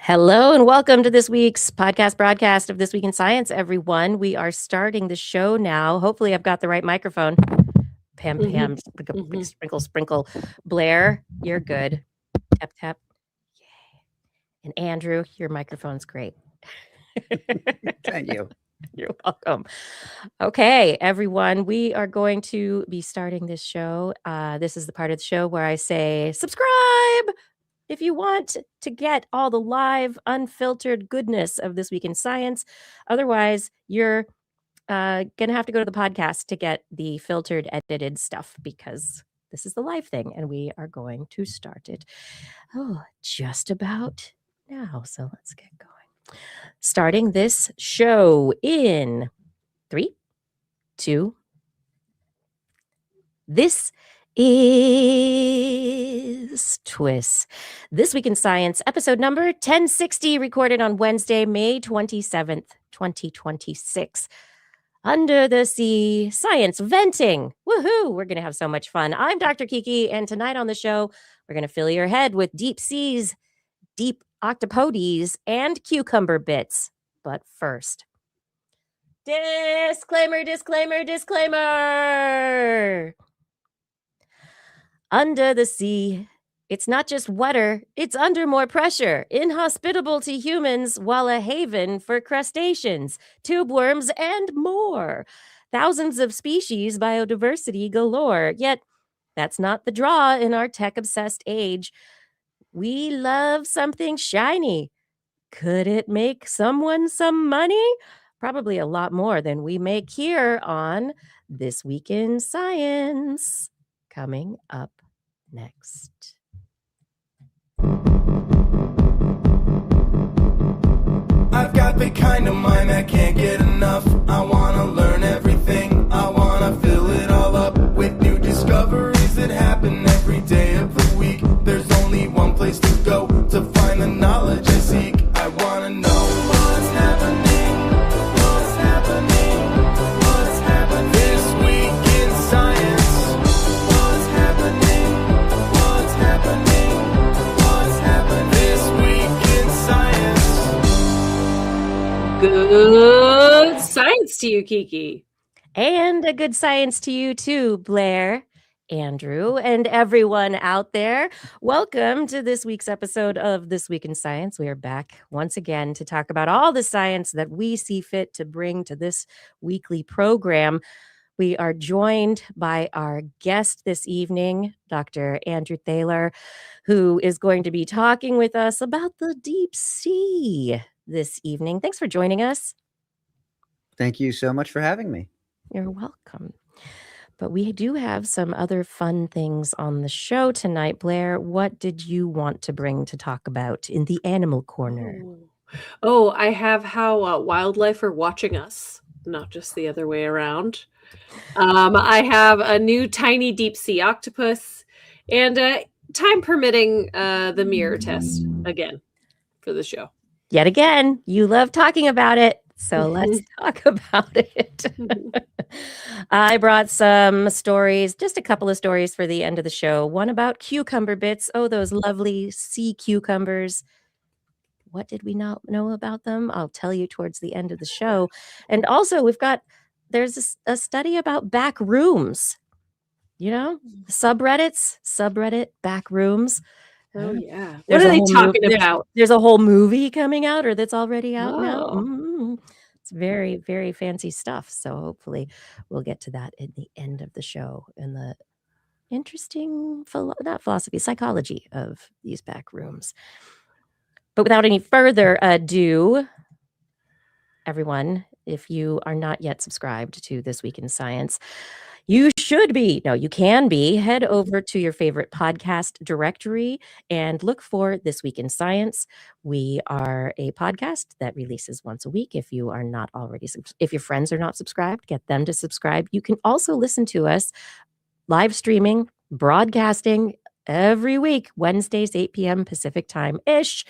Hello and welcome to this week's podcast broadcast of This Week in Science, everyone. We are starting the show now. Hopefully I've got the right microphone. Pam, Pam, sprinkle, sprinkle. Blair, you're good. Tap, tap. Yay. And Andrew, your microphone's great. Thank you. You're welcome. Okay, everyone, we are going to be starting this show. This is the part of the show where I say subscribe if you want to get all the live, unfiltered goodness of This Week in Science. Otherwise, you're going to have to go to the podcast to get the filtered, edited stuff because this is the live thing, and we are going to start it just about now. So let's get going. Starting this show in 3, 2. This is TWIS. This Week in Science, episode number 1060, recorded on Wednesday, May 27th, 2026. Under the sea, science venting. Woohoo! We're going to have so much fun. I'm Dr. Kiki, and tonight on the show, we're going to fill your head with deep seas, deep octopodes, and cucumber bits. But first, disclaimer, disclaimer, disclaimer. Under the sea, it's not just wetter, it's under more pressure, inhospitable to humans while a haven for crustaceans, tube worms, and more. Thousands of species, biodiversity galore. Yet, that's not the draw in our tech-obsessed age. We love something shiny. Could it make someone some money? Probably a lot more than we make here on This Week in Science. Coming up next. I've got the kind of mind that can't get enough. I want to learn everything. I want to fill it all up with new discoveries that happen every day of the week. There's only one place to go to find the knowledge I seek. I want to know what's happening. What's happening? What's happening this week in science? What's happening? What's happening? What's happening this week in science? Good science to you, Kiki. And a good science to you too, Blair, Andrew, and everyone out there. Welcome to this week's episode of This Week in Science. We are back once again to talk about all the science that we see fit to bring to this weekly program. We are joined by our guest this evening, Dr. Andrew Thaler, who is going to be talking with us about the deep sea this evening. Thanks for joining us. Thank you so much for having me. You're welcome. But we do have some other fun things on the show tonight. Blair, what did you want to bring to talk about in the animal corner? Oh, I have how wildlife are watching us, not just the other way around. I have a new tiny deep sea octopus and time permitting the mirror test again for the show. Yet again, you love talking about it. So let's talk about it. I brought some stories, just a couple of stories for the end of the show. One about cucumber bits. Oh, those lovely sea cucumbers. What did we not know about them? I'll tell you towards the end of the show. And also there's a study about Backrooms. You know, subreddit, Backrooms. Oh, yeah. What There's are a they whole talking about? There's a whole movie coming out, or that's already out now. Oh. It's very, very fancy stuff. So hopefully we'll get to that in the end of the show and the interesting, psychology of these back rooms. But without any further ado, everyone, if you are not yet subscribed to This Week in Science, you should be. No, you can be. Head over to your favorite podcast directory and look for This Week in Science. We are a podcast that releases once a week. If you are not already, if your friends are not subscribed, get them to subscribe. You can also listen to us live streaming, broadcasting every week, Wednesdays, 8 p.m. Pacific time-ish,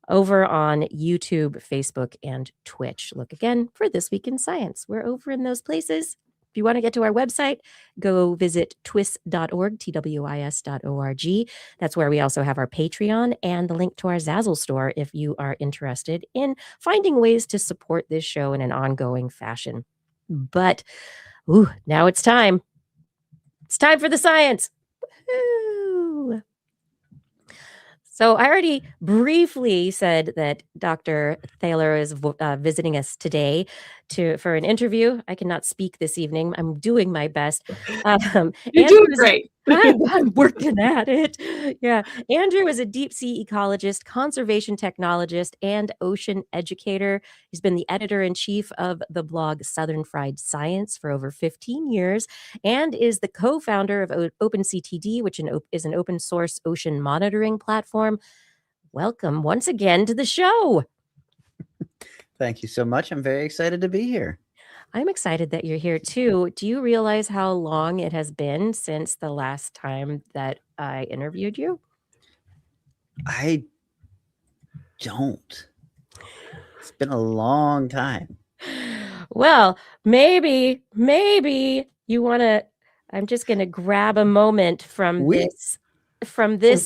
over on YouTube, Facebook, and Twitch. Look again for This Week in Science. We're over in those places. If you want to get to our website, go visit twis.org, TWIS.org. That's where we also have our Patreon and the link to our Zazzle store if you are interested in finding ways to support this show in an ongoing fashion. But now it's time. It's time for the science. Woo! So I already briefly said that Dr. Thaler is visiting us today for an interview. I cannot speak this evening. I'm doing my best. You're doing great. I'm working at it. Yeah. Andrew is a deep sea ecologist, conservation technologist, and ocean educator. He's been the editor-in-chief of the blog Southern Fried Science for over 15 years and is the co-founder of OpenCTD, which is an open source ocean monitoring platform. Welcome once again to the show. Thank you so much. I'm very excited to be here. I'm excited that you're here too. Do you realize how long it has been since the last time that I interviewed you? I don't. It's been a long time. Well, maybe you want to, I'm just going to grab a moment from this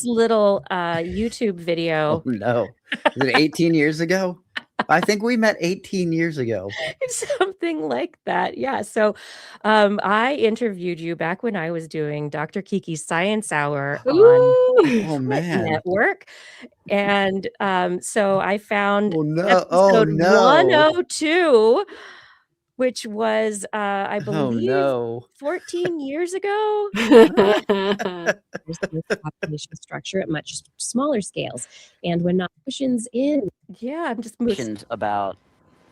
little YouTube video. Oh no. Is it 18 years ago? I think we met 18 years ago. Something like that. Yeah. So I interviewed you back when I was doing Dr. Kiki's Science Hour on network. And so I found episode 102, which was, I believe, 14 years ago. Population structure at much smaller scales. And when not oceans in. Yeah, I'm just moving about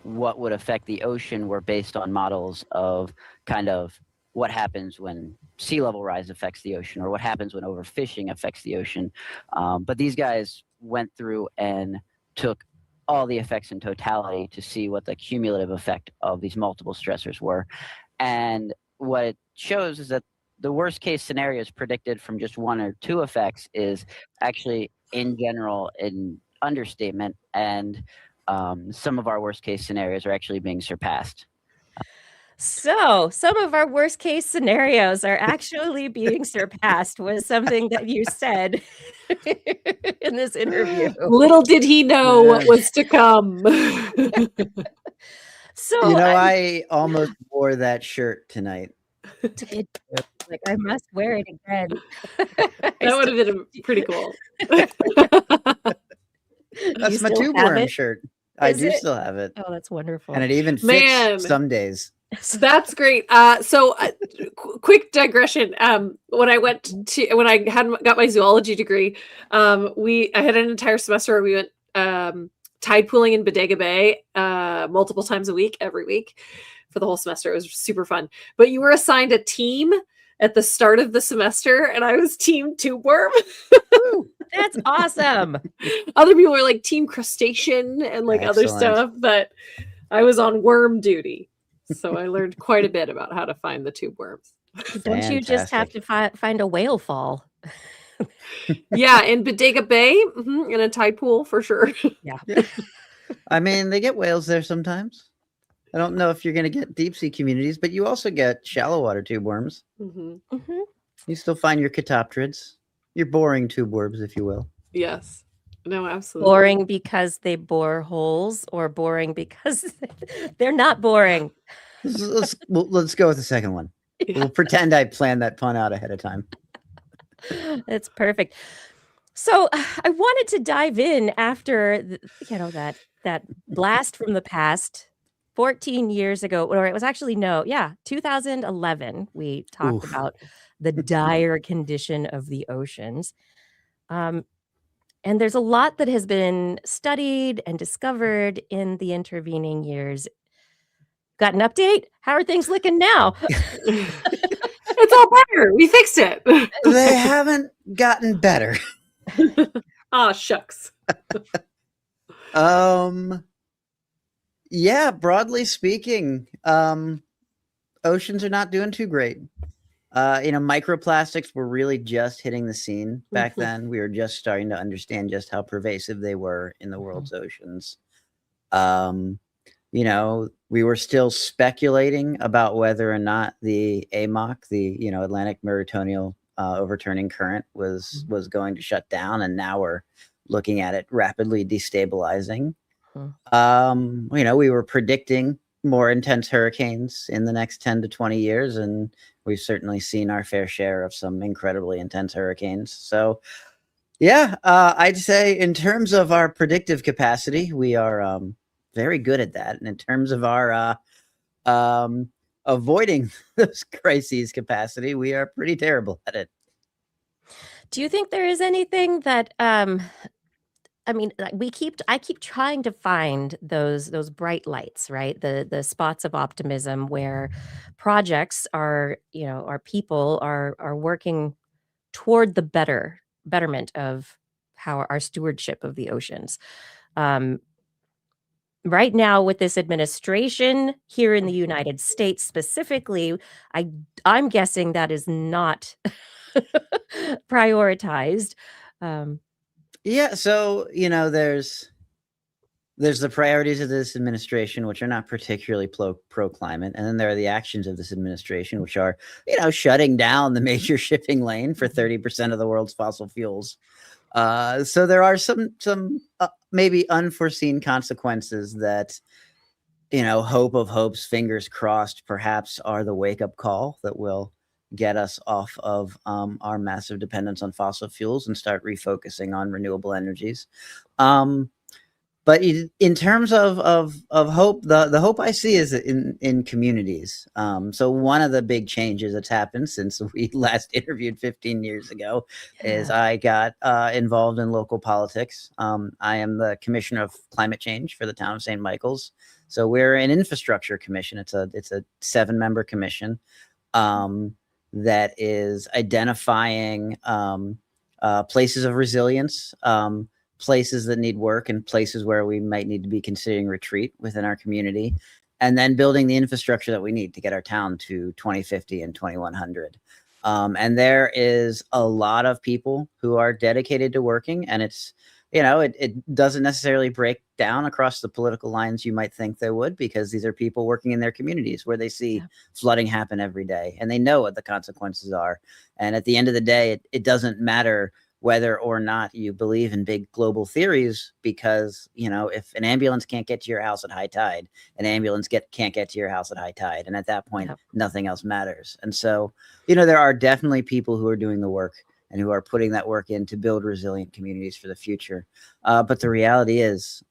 what would affect the ocean were based on models of kind of what happens when sea level rise affects the ocean or what happens when overfishing affects the ocean. But these guys went through and took all the effects in totality to see what the cumulative effect of these multiple stressors were. And what it shows is that the worst case scenarios predicted from just one or two effects is actually in general an understatement, and some of our worst case scenarios are actually being surpassed. So some of our worst case scenarios are actually being surpassed was something that you said in this interview. Little did he know what was to come. So I almost wore that shirt tonight. Like, I must wear it again. That would have been pretty cool. That's my tube worm shirt. I do still have it. Oh, that's wonderful. And it even fits some days. That's great. So quick digression. When I got my zoology degree, I had an entire semester where we went tide pooling in Bodega Bay multiple times a week, every week for the whole semester. It was super fun. But you were assigned a team at the start of the semester, and I was team tube worm. That's awesome. Other people were like team crustacean and like other stuff, but I was on worm duty. So I learned quite a bit about how to find the tube worms. Don't you just have to find a whale fall? Yeah, in Bodega Bay, in a tide pool for sure. Yeah. I mean, they get whales there sometimes. I don't know if you're going to get deep sea communities, but you also get shallow water tube worms. You still find your catoptrids, your boring tube worms, if you will. Yes. No, absolutely. Boring because they bore holes, or boring because they're not boring? Let's go with the second one. We'll pretend I planned that pun out ahead of time. That's perfect. So I wanted to dive in after that blast from the past 14 years ago, or it was actually 2011. We talked about the dire condition of the oceans. And there's a lot that has been studied and discovered in the intervening years. Got an update? How are things looking now? It's all better. We fixed it. They haven't gotten better. Ah, shucks. Yeah, broadly speaking, oceans are not doing too great. Microplastics were really just hitting the scene back then. We were just starting to understand just how pervasive they were in the world's oceans. we were still speculating about whether or not the AMOC, the Atlantic Meridional overturning current, was going to shut down, and now we're looking at it rapidly destabilizing. We were predicting more intense hurricanes in the next 10 to 20 years, and we've certainly seen our fair share of some incredibly intense hurricanes. So, yeah, I'd say in terms of our predictive capacity, we are very good at that. And in terms of our avoiding those crises capacity, we are pretty terrible at it. Do you think there is anything that I mean, I keep trying to find those bright lights, right? The spots of optimism where projects are, our people are working toward the betterment of how our stewardship of the oceans. Right now, with this administration here in the United States specifically, I'm guessing that is not prioritized. Yeah, so there's the priorities of this administration, which are not particularly pro climate, and then there are the actions of this administration, which are shutting down the major shipping lane for 30% of the world's fossil fuels. So there are some maybe unforeseen consequences that hope of hopes, fingers crossed, perhaps are the wake-up call that will get us off of our massive dependence on fossil fuels and start refocusing on renewable energies. But in terms of hope, the hope I see is in communities. So one of the big changes that's happened since we last interviewed 15 years ago is I got involved in local politics. I am the Commissioner of Climate Change for the town of St. Michael's. So we're an infrastructure commission. It's a 7-member commission that is identifying places of resilience, places that need work, and places where we might need to be considering retreat within our community, and then building the infrastructure that we need to get our town to 2050 and 2100. And there is a lot of people who are dedicated to working, and it's, it doesn't necessarily break down across the political lines you might think they would, because these are people working in their communities where they see flooding happen every day, and they know what the consequences are. And at the end of the day, it doesn't matter whether or not you believe in big global theories, because, if an ambulance can't get to your house at high tide, an ambulance can't get to your house at high tide. And at that point, nothing else matters. And so, there are definitely people who are doing the work and who are putting that work in to build resilient communities for the future. But the reality is,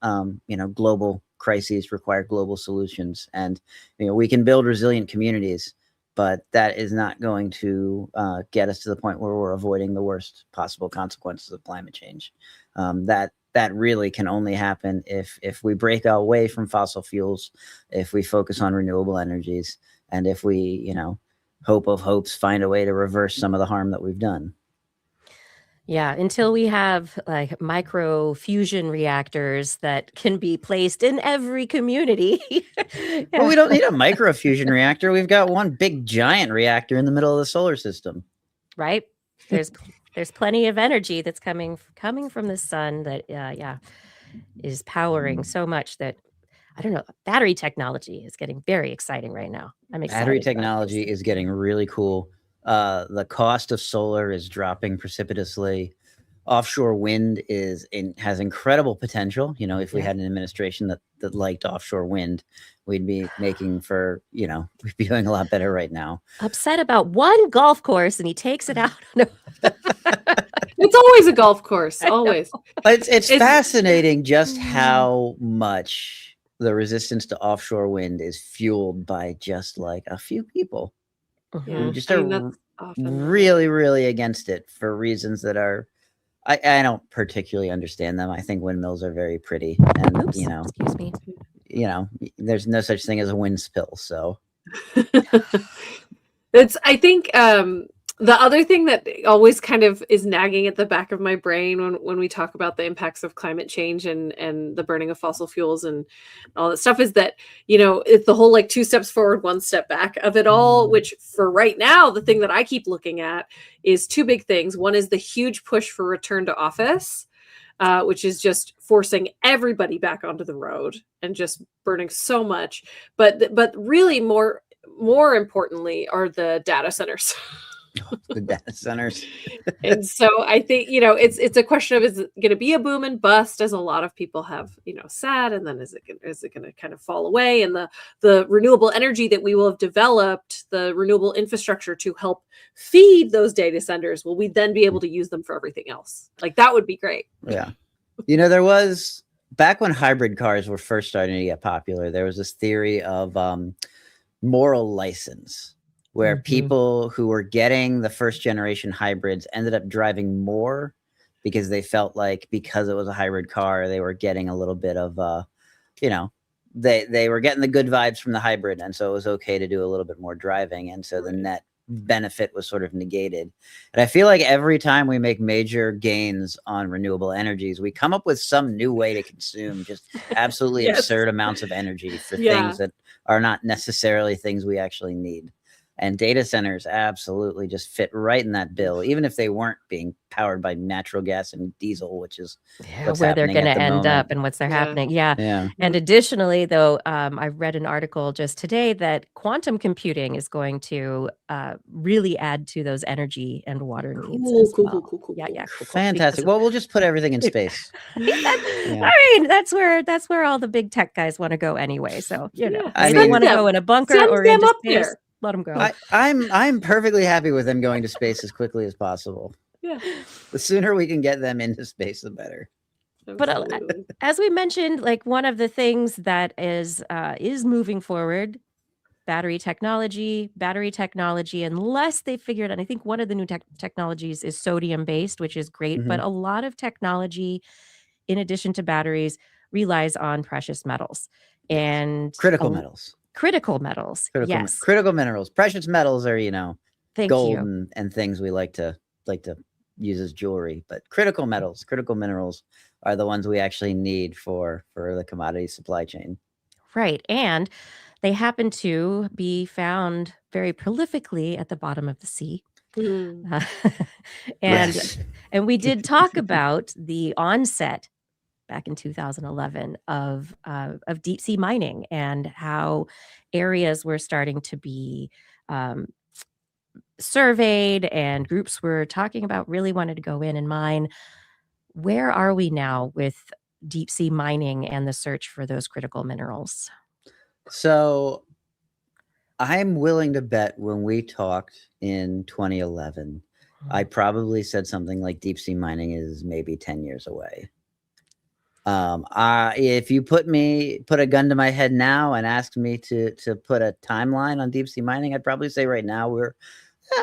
global crises require global solutions. And, we can build resilient communities, but that is not going to get us to the point where we're avoiding the worst possible consequences of climate change. That really can only happen if we break away from fossil fuels, if we focus on renewable energies, and if we, hope of hopes, find a way to reverse some of the harm that we've done. Yeah, until we have like micro fusion reactors that can be placed in every community. Well, we don't need a micro fusion reactor. We've got one big giant reactor in the middle of the solar system. Right? There's plenty of energy that's coming from the sun that is powering so much that, I don't know, battery technology is getting very exciting right now. I'm excited. Battery technology is getting really cool. The cost of solar is dropping precipitously. Offshore wind has incredible potential. If we had an administration that liked offshore wind, we'd be making for, we'd be doing a lot better right now. Upset about one golf course and he takes it out. No. It's always a golf course, always. It's fascinating just how much the resistance to offshore wind is fueled by just like a few people. Yeah, Just are really, really against it for reasons that are, I don't particularly understand them. I think windmills are very pretty, and excuse me. There's no such thing as a wind spill. So I think the other thing that always kind of is nagging at the back of my brain when we talk about the impacts of climate change and the burning of fossil fuels and all that stuff is that, it's the whole like 2 steps forward, 1 step back of it all, which for right now, the thing that I keep looking at is 2 big things. One is the huge push for return to office. which is just forcing everybody back onto the road and just burning so much. But really more importantly are the data centers. The data centers. And so I think, it's a question of, is it going to be a boom and bust, as a lot of people have, said, and then is it going to kind of fall away? And the renewable energy that we will have developed, the renewable infrastructure to help feed those data centers, will we then be able to use them for everything else? Like, that would be great. Yeah. There was, back when hybrid cars were first starting to get popular, there was this theory of moral license, where people who were getting the first generation hybrids ended up driving more because they felt like, because it was a hybrid car, they were getting a little bit of, they were getting the good vibes from the hybrid. And so it was okay to do a little bit more driving. And so the net benefit was sort of negated. And I feel like every time we make major gains on renewable energies, we come up with some new way to consume just absolutely absurd amounts of energy for things that are not necessarily things we actually need. And data centers absolutely just fit right in that bill, even if they weren't being powered by natural gas and diesel, which is where they're going to end up and what's happening. Yeah. And additionally, though, I read an article just today that quantum computing is going to really add to those energy and water needs as well. Cool. Fantastic. Well, we'll just put everything in space. I mean, that's where all the big tech guys want to go anyway. So, I they want to go in a bunker or into space. There. Let them go. I'm perfectly happy with them going to space as quickly as possible. Yeah. The sooner we can get them into space, the better. But as we mentioned, like, one of the things that is moving forward, battery technology, unless they figured out, I think one of the new technologies is sodium based, which is great. But a lot of technology, in addition to batteries, relies on precious metals and critical metals. Critical metals. Yes. Critical minerals. Precious metals are, gold you. and things we like to use as jewelry. But critical metals, critical minerals are the ones we actually need for the commodity supply chain. Right. And they happen to be found very prolifically at the bottom of the sea. And we did talk about the onset back in 2011 of deep sea mining, and how areas were starting to be surveyed, and groups were talking about really wanted to go in and mine. Where are we now with deep sea mining and the search for those critical minerals? So I'm willing to bet when we talked in 2011, I probably said something like deep sea mining is maybe 10 years away. If you put a gun to my head now and asked me to put a timeline on deep sea mining, I'd probably say right now we're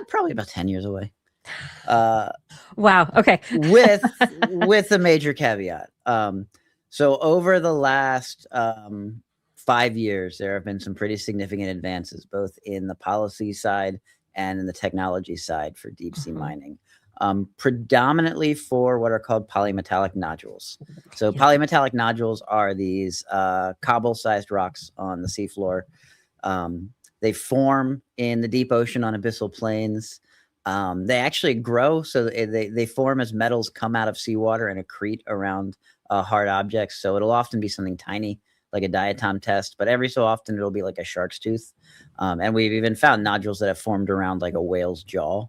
probably about 10 years away. Wow. Okay. with a major caveat. So over the last 5 years, there have been some pretty significant advances, both in the policy side and in the technology side for deep sea mining. Predominantly for what are called polymetallic nodules. So polymetallic nodules are these cobble-sized rocks on the seafloor. They form in the deep ocean on abyssal plains. They actually grow, so they form as metals come out of seawater and accrete around hard objects. So it'll often be something tiny, like a diatom test, but every so often it'll be like a shark's tooth. And we've even found nodules that have formed around like a whale's jaw.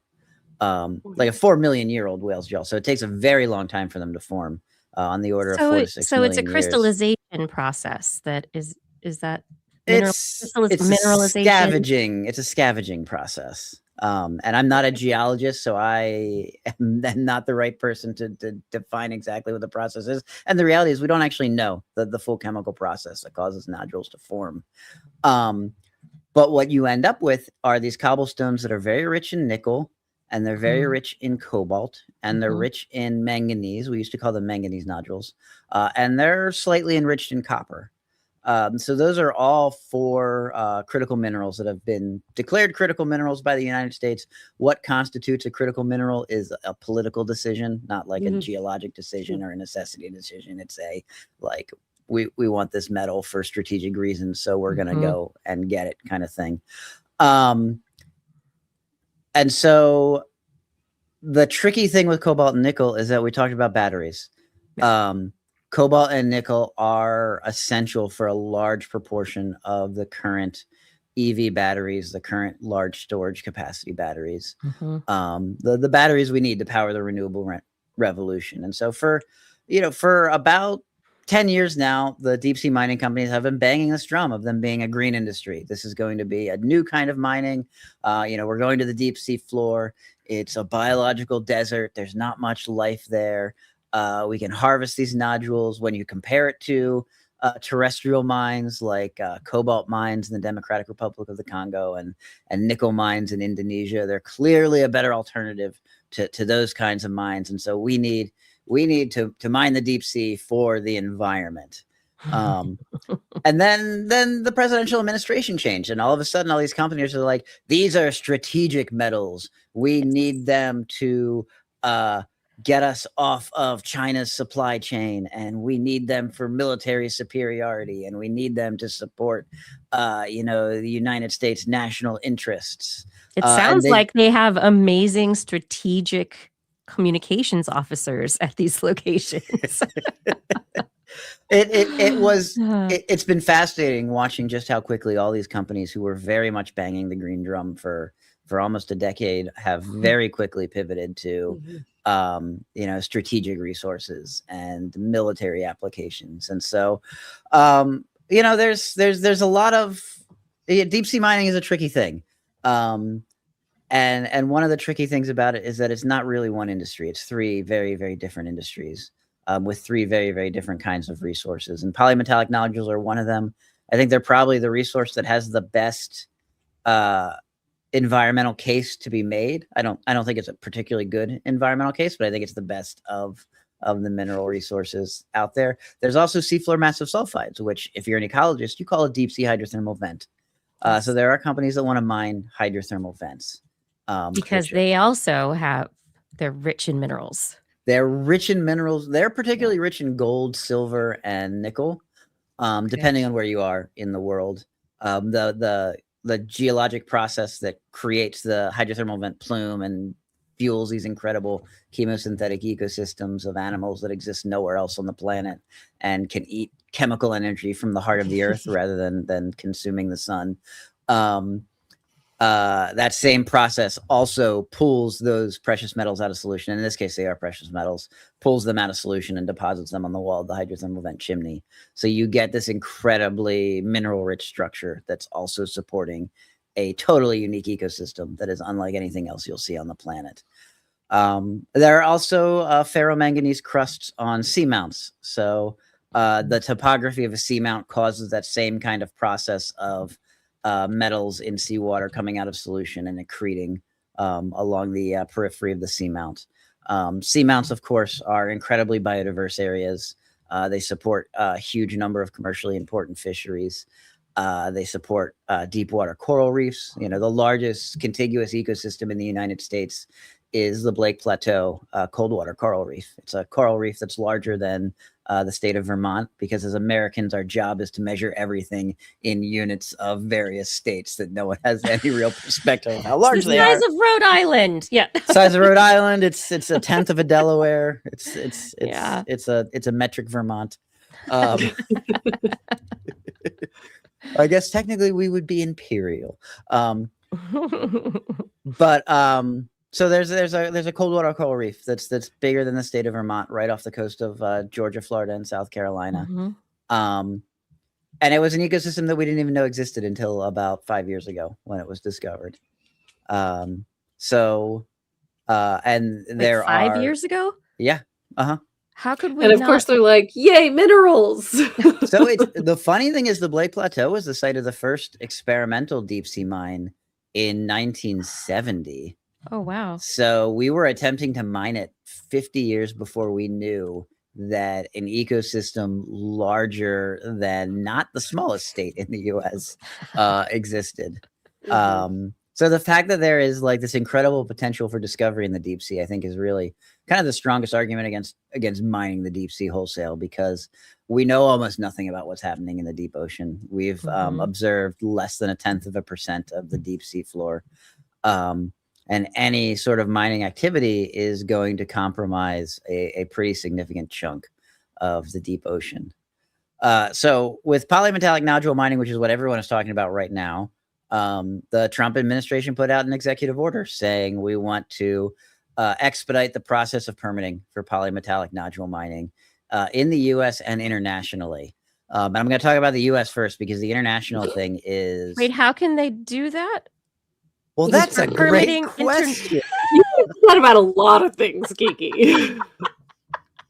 Like a 4 million year old whale's jaw. So it takes a very long time for them to form, on the order of 4 to 6 million it's a crystallization process. That is that it's mineralization? Scavenging. It's a scavenging process. And I'm not a geologist, so I am not the right person to define exactly what the process is. And the reality is we don't actually know the full chemical process that causes nodules to form. But what you end up with are these cobblestones that are very rich in nickel, and they're very rich in cobalt, and they're rich in manganese. We used to call them manganese nodules. And they're slightly enriched in copper. So those are all 4 critical minerals that have been declared critical minerals by the United States. What constitutes a critical mineral is a political decision, not like a geologic decision or a necessity decision. It's we want this metal for strategic reasons, so we're going to go and get it kind of thing. And so the tricky thing with cobalt and nickel is that we talked about batteries. Cobalt and nickel are essential for a large proportion of the current EV batteries, the current large storage capacity batteries, the batteries we need to power the renewable revolution. And so for about 10 years now, the deep sea mining companies have been banging this drum of them being a green industry. This is going to be a new kind of mining. We're going to the deep sea floor. It's a biological desert. There's not much life there. We can harvest these nodules. When you compare it to terrestrial mines like cobalt mines in the Democratic Republic of the Congo and nickel mines in Indonesia, they're clearly a better alternative to those kinds of mines. And so we need to mine the deep sea for the environment. And then the presidential administration changed, and all of a sudden all these companies are like, these are strategic metals. We need them to get us off of China's supply chain, and we need them for military superiority, and we need them to support the United States national interests. It sounds like they have amazing strategic communications officers at these locations. It's been fascinating watching just how quickly all these companies who were very much banging the green drum for almost a decade have very quickly pivoted to strategic resources and military applications. And so there's a lot of deep sea mining is a tricky thing. And one of the tricky things about it is that it's not really one industry. It's three very, very different industries with three very, very different kinds of resources. And polymetallic nodules are one of them. I think they're probably the resource that has the best environmental case to be made. I don't think it's a particularly good environmental case, but I think it's the best of the mineral resources out there. There's also seafloor massive sulfides, which if you're an ecologist, you call a deep sea hydrothermal vent. So there are companies that want to mine hydrothermal vents. Because they're rich in minerals. They're rich in minerals. They're particularly rich in gold, silver, and nickel, depending on where you are in the world. The geologic process that creates the hydrothermal vent plume and fuels these incredible chemosynthetic ecosystems of animals that exist nowhere else on the planet and can eat chemical energy from the heart of the earth rather than consuming the sun. That same process also pulls those precious metals out of solution. In this case, they are precious metals, pulls them out of solution and deposits them on the wall of the hydrothermal vent chimney. So you get this incredibly mineral-rich structure that's also supporting a totally unique ecosystem that is unlike anything else you'll see on the planet. There are also ferromanganese crusts on seamounts. So the topography of a seamount causes that same kind of process of metals in seawater coming out of solution and accreting along the periphery of the seamount. Seamounts, of course, are incredibly biodiverse areas. They support a huge number of commercially important fisheries. They support deep water coral reefs. The largest contiguous ecosystem in the United States is the Blake Plateau cold water coral reef. It's a coral reef that's larger than the state of Vermont, because as Americans, our job is to measure everything in units of various states that no one has any real perspective of how large they are. The size of Rhode Island. Yeah. Size of Rhode Island. It's a tenth of a Delaware. It's a metric Vermont. I guess technically we would be imperial. So there's a cold water coral reef that's bigger than the state of Vermont, right off the coast of Georgia, Florida, and South Carolina. And it was an ecosystem that we didn't even know existed until about 5 years ago when it was discovered. And there 5 years ago? Yeah. How could we? And of course they're like, yay, minerals. So the funny thing is the Blake Plateau was the site of the first experimental deep sea mine in 1970. Oh, wow. So we were attempting to mine it 50 years before we knew that an ecosystem larger than not the smallest state in the US existed. So the fact that there is like this incredible potential for discovery in the deep sea, I think is really kind of the strongest argument against mining the deep sea wholesale, because we know almost nothing about what's happening in the deep ocean. We've observed less than 0.1% of the deep sea floor. And any sort of mining activity is going to compromise a pretty significant chunk of the deep ocean. So with polymetallic nodule mining, which is what everyone is talking about right now, the Trump administration put out an executive order saying we want to expedite the process of permitting for polymetallic nodule mining in the U.S. and internationally. But I'm going to talk about the U.S. first because the international thing is... Wait, how can they do that? Well, that's a great question. You thought about a lot of things, Kiki.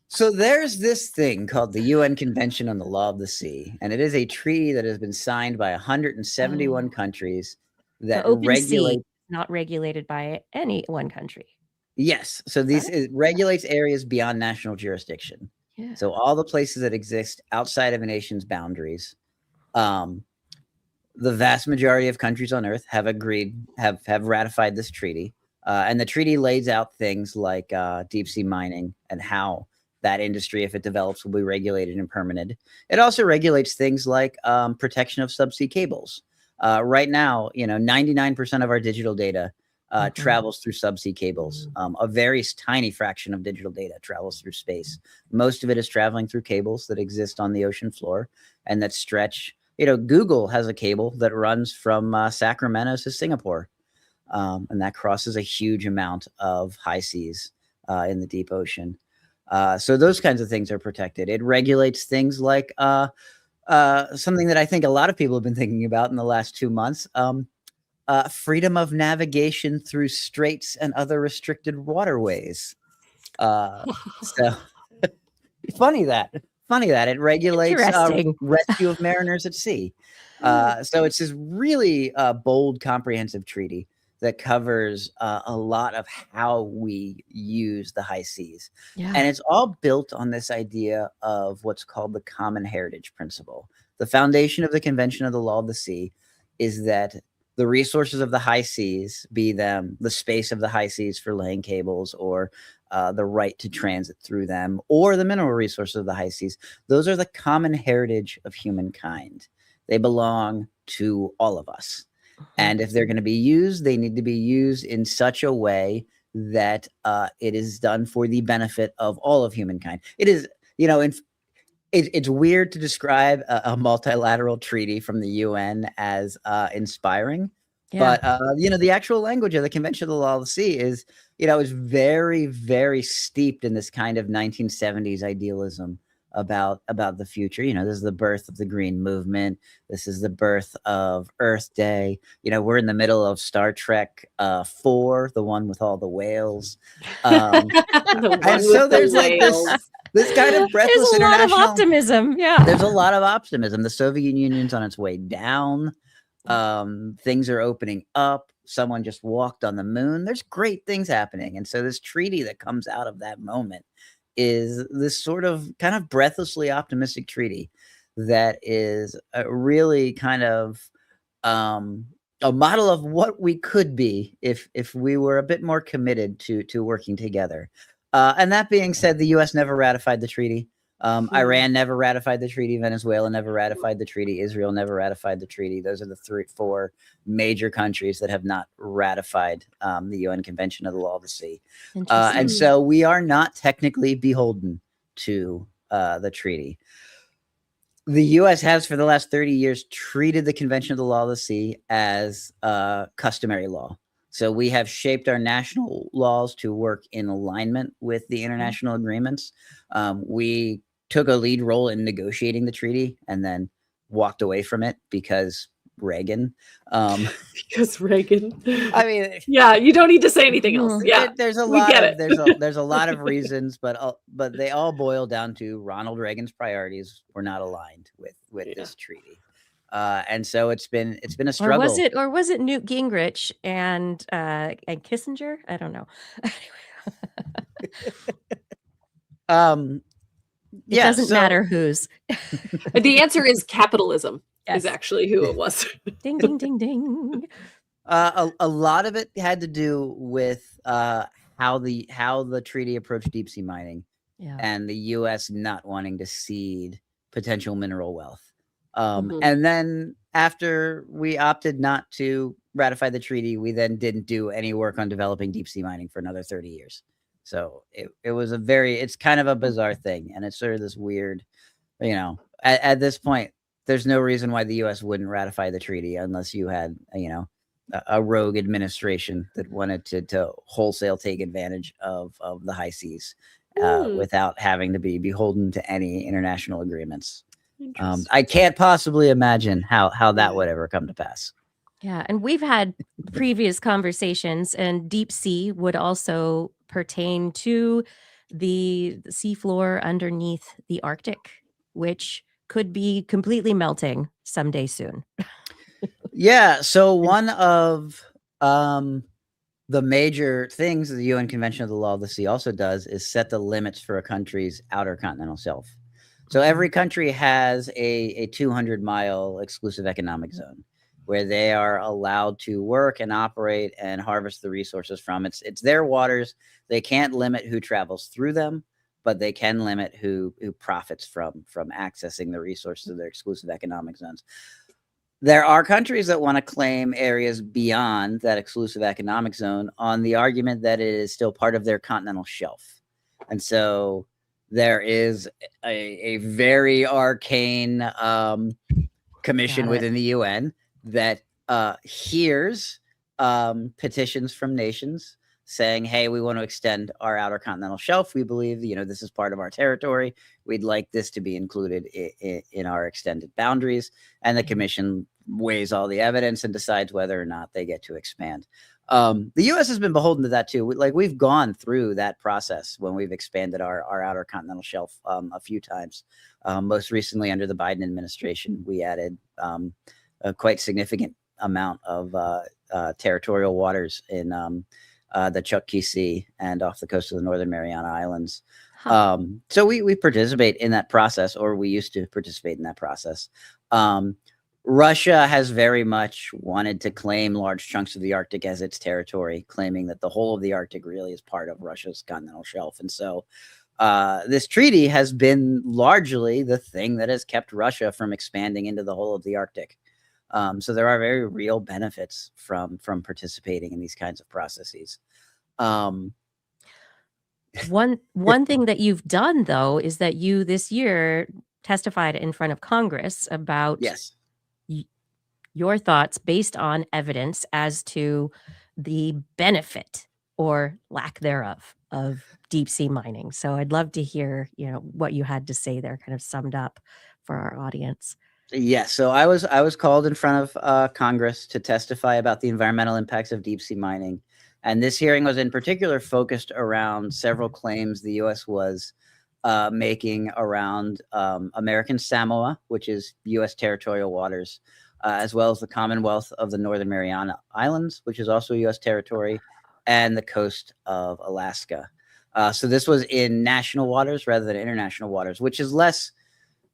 So there's this thing called the UN Convention on the Law of the Sea, and it is a treaty that has been signed by 171 countries that regulate... not regulated by any one country. Yes. So it regulates areas beyond national jurisdiction. Yeah. So all the places that exist outside of a nation's boundaries. The vast majority of countries on Earth have ratified this treaty. And the treaty lays out things like deep sea mining and how that industry, if it develops, will be regulated and permitted. It also regulates things like protection of subsea cables. Right now, 99% of our digital data travels through subsea cables. A very tiny fraction of digital data travels through space. Most of it is traveling through cables that exist on the ocean floor and that stretch. Google has a cable that runs from Sacramento to Singapore, and that crosses a huge amount of high seas in the deep ocean. So those kinds of things are protected. It regulates things like something that I think a lot of people have been thinking about in the last 2 months, freedom of navigation through straits and other restricted waterways. So funny that it regulates rescue of mariners at sea. So it's this really bold, comprehensive treaty that covers a lot of how we use the high seas. Yeah. And it's all built on this idea of what's called the common heritage principle. The foundation of the Convention of the Law of the Sea is that the resources of the high seas, be them the space of the high seas for laying cables or the right to transit through them, or the mineral resources of the high seas, those are the common heritage of humankind. They belong to all of us. And if they're going to be used, they need to be used in such a way that it is done for the benefit of all of humankind. It is, it's weird to describe a multilateral treaty from the UN as inspiring. Yeah. But, the actual language of the Convention of the Law of the Sea is, is very, very steeped in this kind of 1970s idealism about the future. This is the birth of the green movement. This is the birth of Earth Day. We're in the middle of Star Trek 4, the one with all the whales. And so there's like this kind of breathless international... There's a lot of optimism. Yeah. There's a lot of optimism. The Soviet Union's on its way down. Things are opening up. Someone just walked on the moon. There's great things happening. And so this treaty that comes out of that moment is this sort of kind of breathlessly optimistic treaty that is really kind of a model of what we could be if we were a bit more committed to working together. And that being said, the U.S. never ratified the treaty. Iran never ratified the treaty. Venezuela never ratified the treaty. Israel never ratified the treaty. Those are the 4 major countries that have not ratified the UN Convention of the Law of the Sea. And so we are not technically beholden to the treaty. The U.S. has, for the last 30 years, treated the Convention of the Law of the Sea as customary law. So we have shaped our national laws to work in alignment with the international agreements. We took a lead role in negotiating the treaty and then walked away from it because Reagan. Because Reagan. I mean, yeah, you don't need to say anything else. Yeah, there's a lot of reasons, but they all boil down to Ronald Reagan's priorities were not aligned with this treaty. And so it's been a struggle. Or was it Newt Gingrich and Kissinger? I don't know. It doesn't matter whose. The answer is capitalism. Yes. Is actually who it was. Ding ding ding ding. A lot of it had to do with how the treaty approached deep sea mining, and the U.S. not wanting to cede potential mineral wealth. And then after we opted not to ratify the treaty, we then didn't do any work on developing deep sea mining for another 30 years. So it was it's kind of a bizarre thing. And it's sort of this weird, at this point, there's no reason why the US wouldn't ratify the treaty unless you had, a rogue administration that wanted to wholesale take advantage of the high seas without having to be beholden to any international agreements. I can't possibly imagine how that would ever come to pass. Yeah, and we've had previous conversations, and deep sea would also pertain to the seafloor underneath the Arctic, which could be completely melting someday soon. Yeah, so one of the major things the UN Convention of the Law of the Sea also does is set the limits for a country's outer continental shelf. So every country has a 200-mile exclusive economic zone where they are allowed to work and operate and harvest the resources from. It's their waters. They can't limit who travels through them, but they can limit who profits from accessing the resources of their exclusive economic zones. There are countries that want to claim areas beyond that exclusive economic zone on the argument that it is still part of their continental shelf. And so there is a very arcane commission within the UN that hears petitions from nations saying, hey, we want to extend our outer continental shelf. We believe, this is part of our territory. We'd like this to be included in our extended boundaries. And the commission weighs all the evidence and decides whether or not they get to expand. The U.S. has been beholden to that too. We've gone through that process when we've expanded our outer continental shelf a few times. Most recently under the Biden administration, we added a quite significant amount of territorial waters in the Chukchi Sea and off the coast of the Northern Mariana Islands. So we participate in that process, or we used to participate in that process. Russia has very much wanted to claim large chunks of the Arctic as its territory, claiming that the whole of the Arctic really is part of Russia's continental shelf. And so this treaty has been largely the thing that has kept Russia from expanding into the whole of the Arctic. So there are very real benefits from participating in these kinds of processes. One thing that you've done, though, is that you this year testified in front of Congress about your thoughts based on evidence as to the benefit or lack thereof of deep sea mining. So I'd love to hear, what you had to say there, kind of summed up for our audience. Yes. So I was called in front of Congress to testify about the environmental impacts of deep sea mining. And this hearing was in particular focused around several claims the U.S. was making around American Samoa, which is U.S. territorial waters, as well as the Commonwealth of the Northern Mariana Islands, which is also U.S. territory, and the coast of Alaska. So this was in national waters rather than international waters, which is less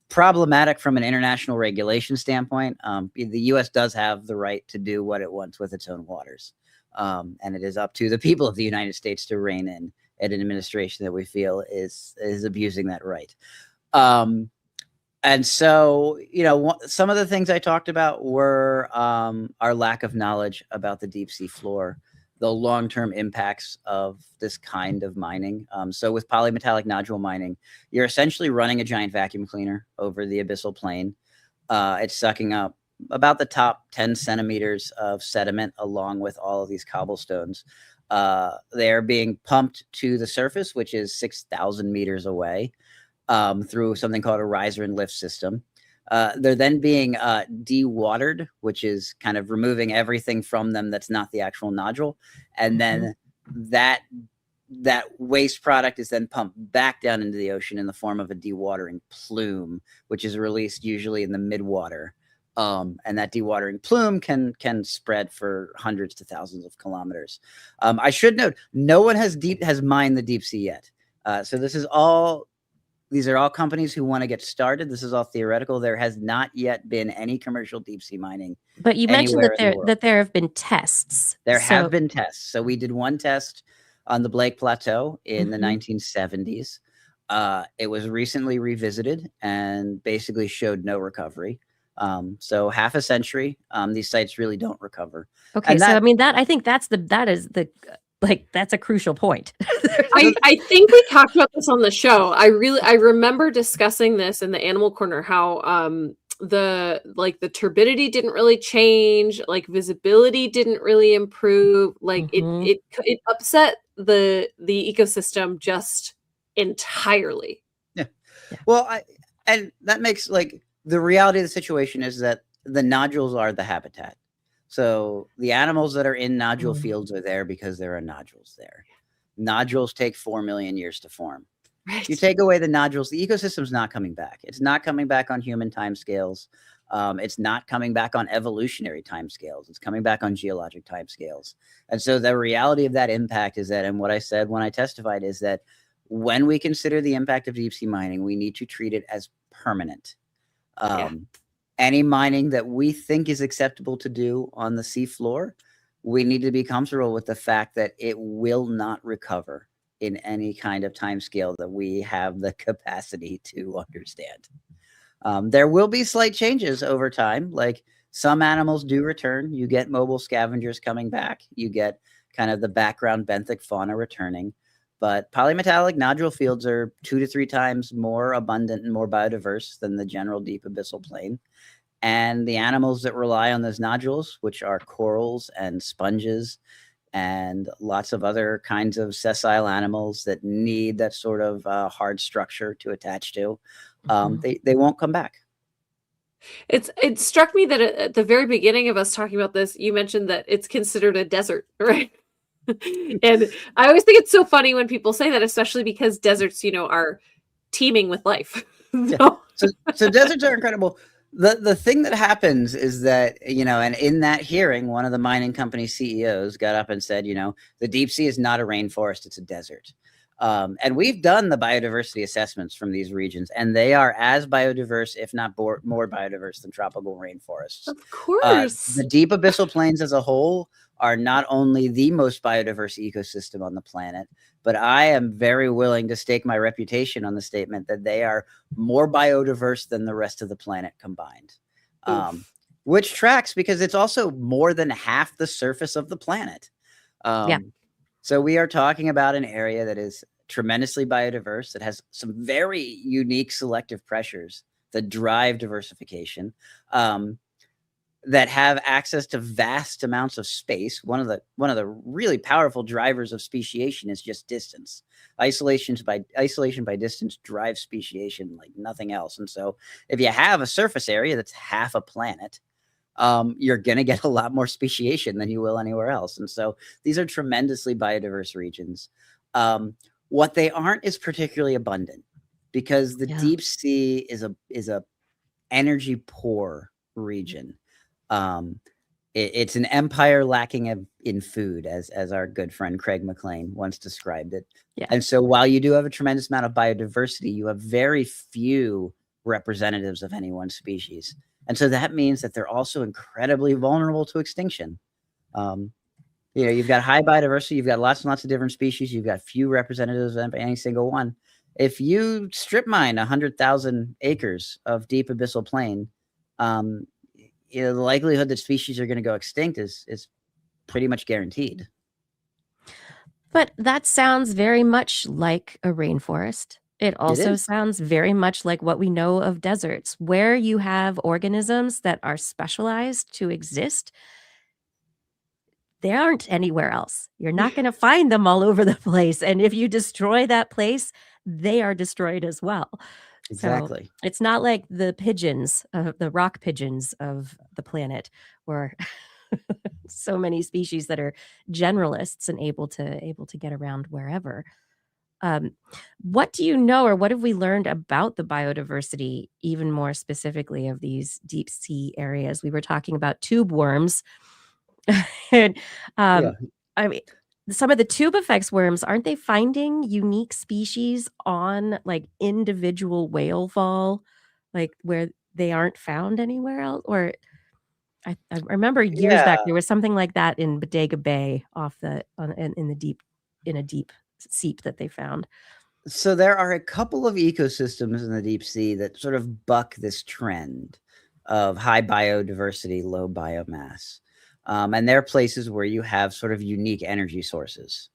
problematic from an international regulation standpoint. The U.S. does have the right to do what it wants with its own waters. And it is up to the people of the United States to rein in an administration that we feel is abusing that right. And so, some of the things I talked about were our lack of knowledge about the deep sea floor, the long-term impacts of this kind of mining. So with polymetallic nodule mining, you're essentially running a giant vacuum cleaner over the abyssal plain. It's sucking up about the top 10 centimeters of sediment along with all of these cobblestones. They're being pumped to the surface, which is 6,000 meters away, through something called a riser and lift system. They're then being dewatered, which is kind of removing everything from them that's not the actual nodule. And then that waste product is then pumped back down into the ocean in the form of a dewatering plume, which is released usually in the midwater. And that dewatering plume can spread for hundreds to thousands of kilometers. I should note, no one has mined the deep sea yet. So these are all companies who want to get started. This is all theoretical. There has not yet been any commercial deep sea mining. But you mentioned that there have been tests. There have been tests. So we did one test on the Blake Plateau in the 1970s. It was recently revisited and basically showed no recovery. So half a century, these sites really don't recover. Okay, so I mean I think that is the Like, that's a crucial point. I think we talked about this on the show. I remember discussing this in the Animal Corner, how the turbidity didn't really change, like visibility didn't really improve, like it upset the ecosystem just entirely. Yeah. Well, and that makes, like, the reality of the situation is that the nodules are the habitat. So the animals that are in nodule fields are there because there are nodules there. Nodules take 4 million years to form. Right. You take away the nodules, the ecosystem's not coming back. It's not coming back on human timescales. It's not coming back on evolutionary timescales. It's coming back on geologic timescales. And so the reality of that impact is that, and what I said when I testified, is that when we consider the impact of deep sea mining, we need to treat it as permanent. Any mining that we think is acceptable to do on the seafloor, we need to be comfortable with the fact that it will not recover in any kind of time scale that we have the capacity to understand. There will be slight changes over time. Like, some animals do return. You get mobile scavengers coming back. You get kind of the background benthic fauna returning. But polymetallic nodule fields are 2 to 3 times more abundant and more biodiverse than the general deep abyssal plain. And the animals that rely on those nodules, which are corals and sponges and lots of other kinds of sessile animals that need that sort of hard structure to attach to, they won't come back. It struck me that at the very beginning of us talking about this, you mentioned that it's considered a desert, right? And I always think it's so funny when people say that, especially because deserts, are teeming with life. So deserts are incredible. The thing that happens is that, and in that hearing, one of the mining company CEOs got up and said, the deep sea is not a rainforest, it's a desert. And we've done the biodiversity assessments from these regions, and they are as biodiverse, if not more biodiverse, than tropical rainforests. Of course. The deep abyssal plains as a whole are not only the most biodiverse ecosystem on the planet, but I am very willing to stake my reputation on the statement that they are more biodiverse than the rest of the planet combined. Which tracks, because it's also more than half the surface of the planet. So we are talking about an area that is tremendously biodiverse, that has some very unique selective pressures that drive diversification, that have access to vast amounts of space. One of the really powerful drivers of speciation is just distance. Isolation by distance drives speciation like nothing else. And so if you have a surface area that's half a planet, you're going to get a lot more speciation than you will anywhere else. And so these are tremendously biodiverse regions. What they aren't is particularly abundant, because the deep sea is a energy poor region. It's an empire lacking in food, as our good friend Craig McLean once described it. And so while you do have a tremendous amount of biodiversity, you have very few representatives of any one species. And so that means that they're also incredibly vulnerable to extinction. You've got high biodiversity, you've got lots and lots of different species, you've got few representatives of any single one. If you strip mine 100,000 acres of deep abyssal plain, the likelihood that species are going to go extinct is pretty much guaranteed. But that sounds very much like a rainforest. It also sounds very much like what we know of deserts, where you have organisms that are specialized to exist. They aren't anywhere else. You're not going to find them all over the place. And if you destroy that place, they are destroyed as well. Exactly. So it's not like the pigeons, the rock pigeons of the planet, where so many species that are generalists and able to get around wherever. What do you know, or what have we learned about the biodiversity, even more specifically, of these deep sea areas? We were talking about tube worms. And I mean, some of the tube effects worms, aren't they finding unique species on like individual whale fall, like where they aren't found anywhere else? Or I remember years back there was something like that in Bodega Bay in a deep seep that they found. So there are a couple of ecosystems in the deep sea that sort of buck this trend of high biodiversity, low biomass. And they're places where you have sort of unique energy sources.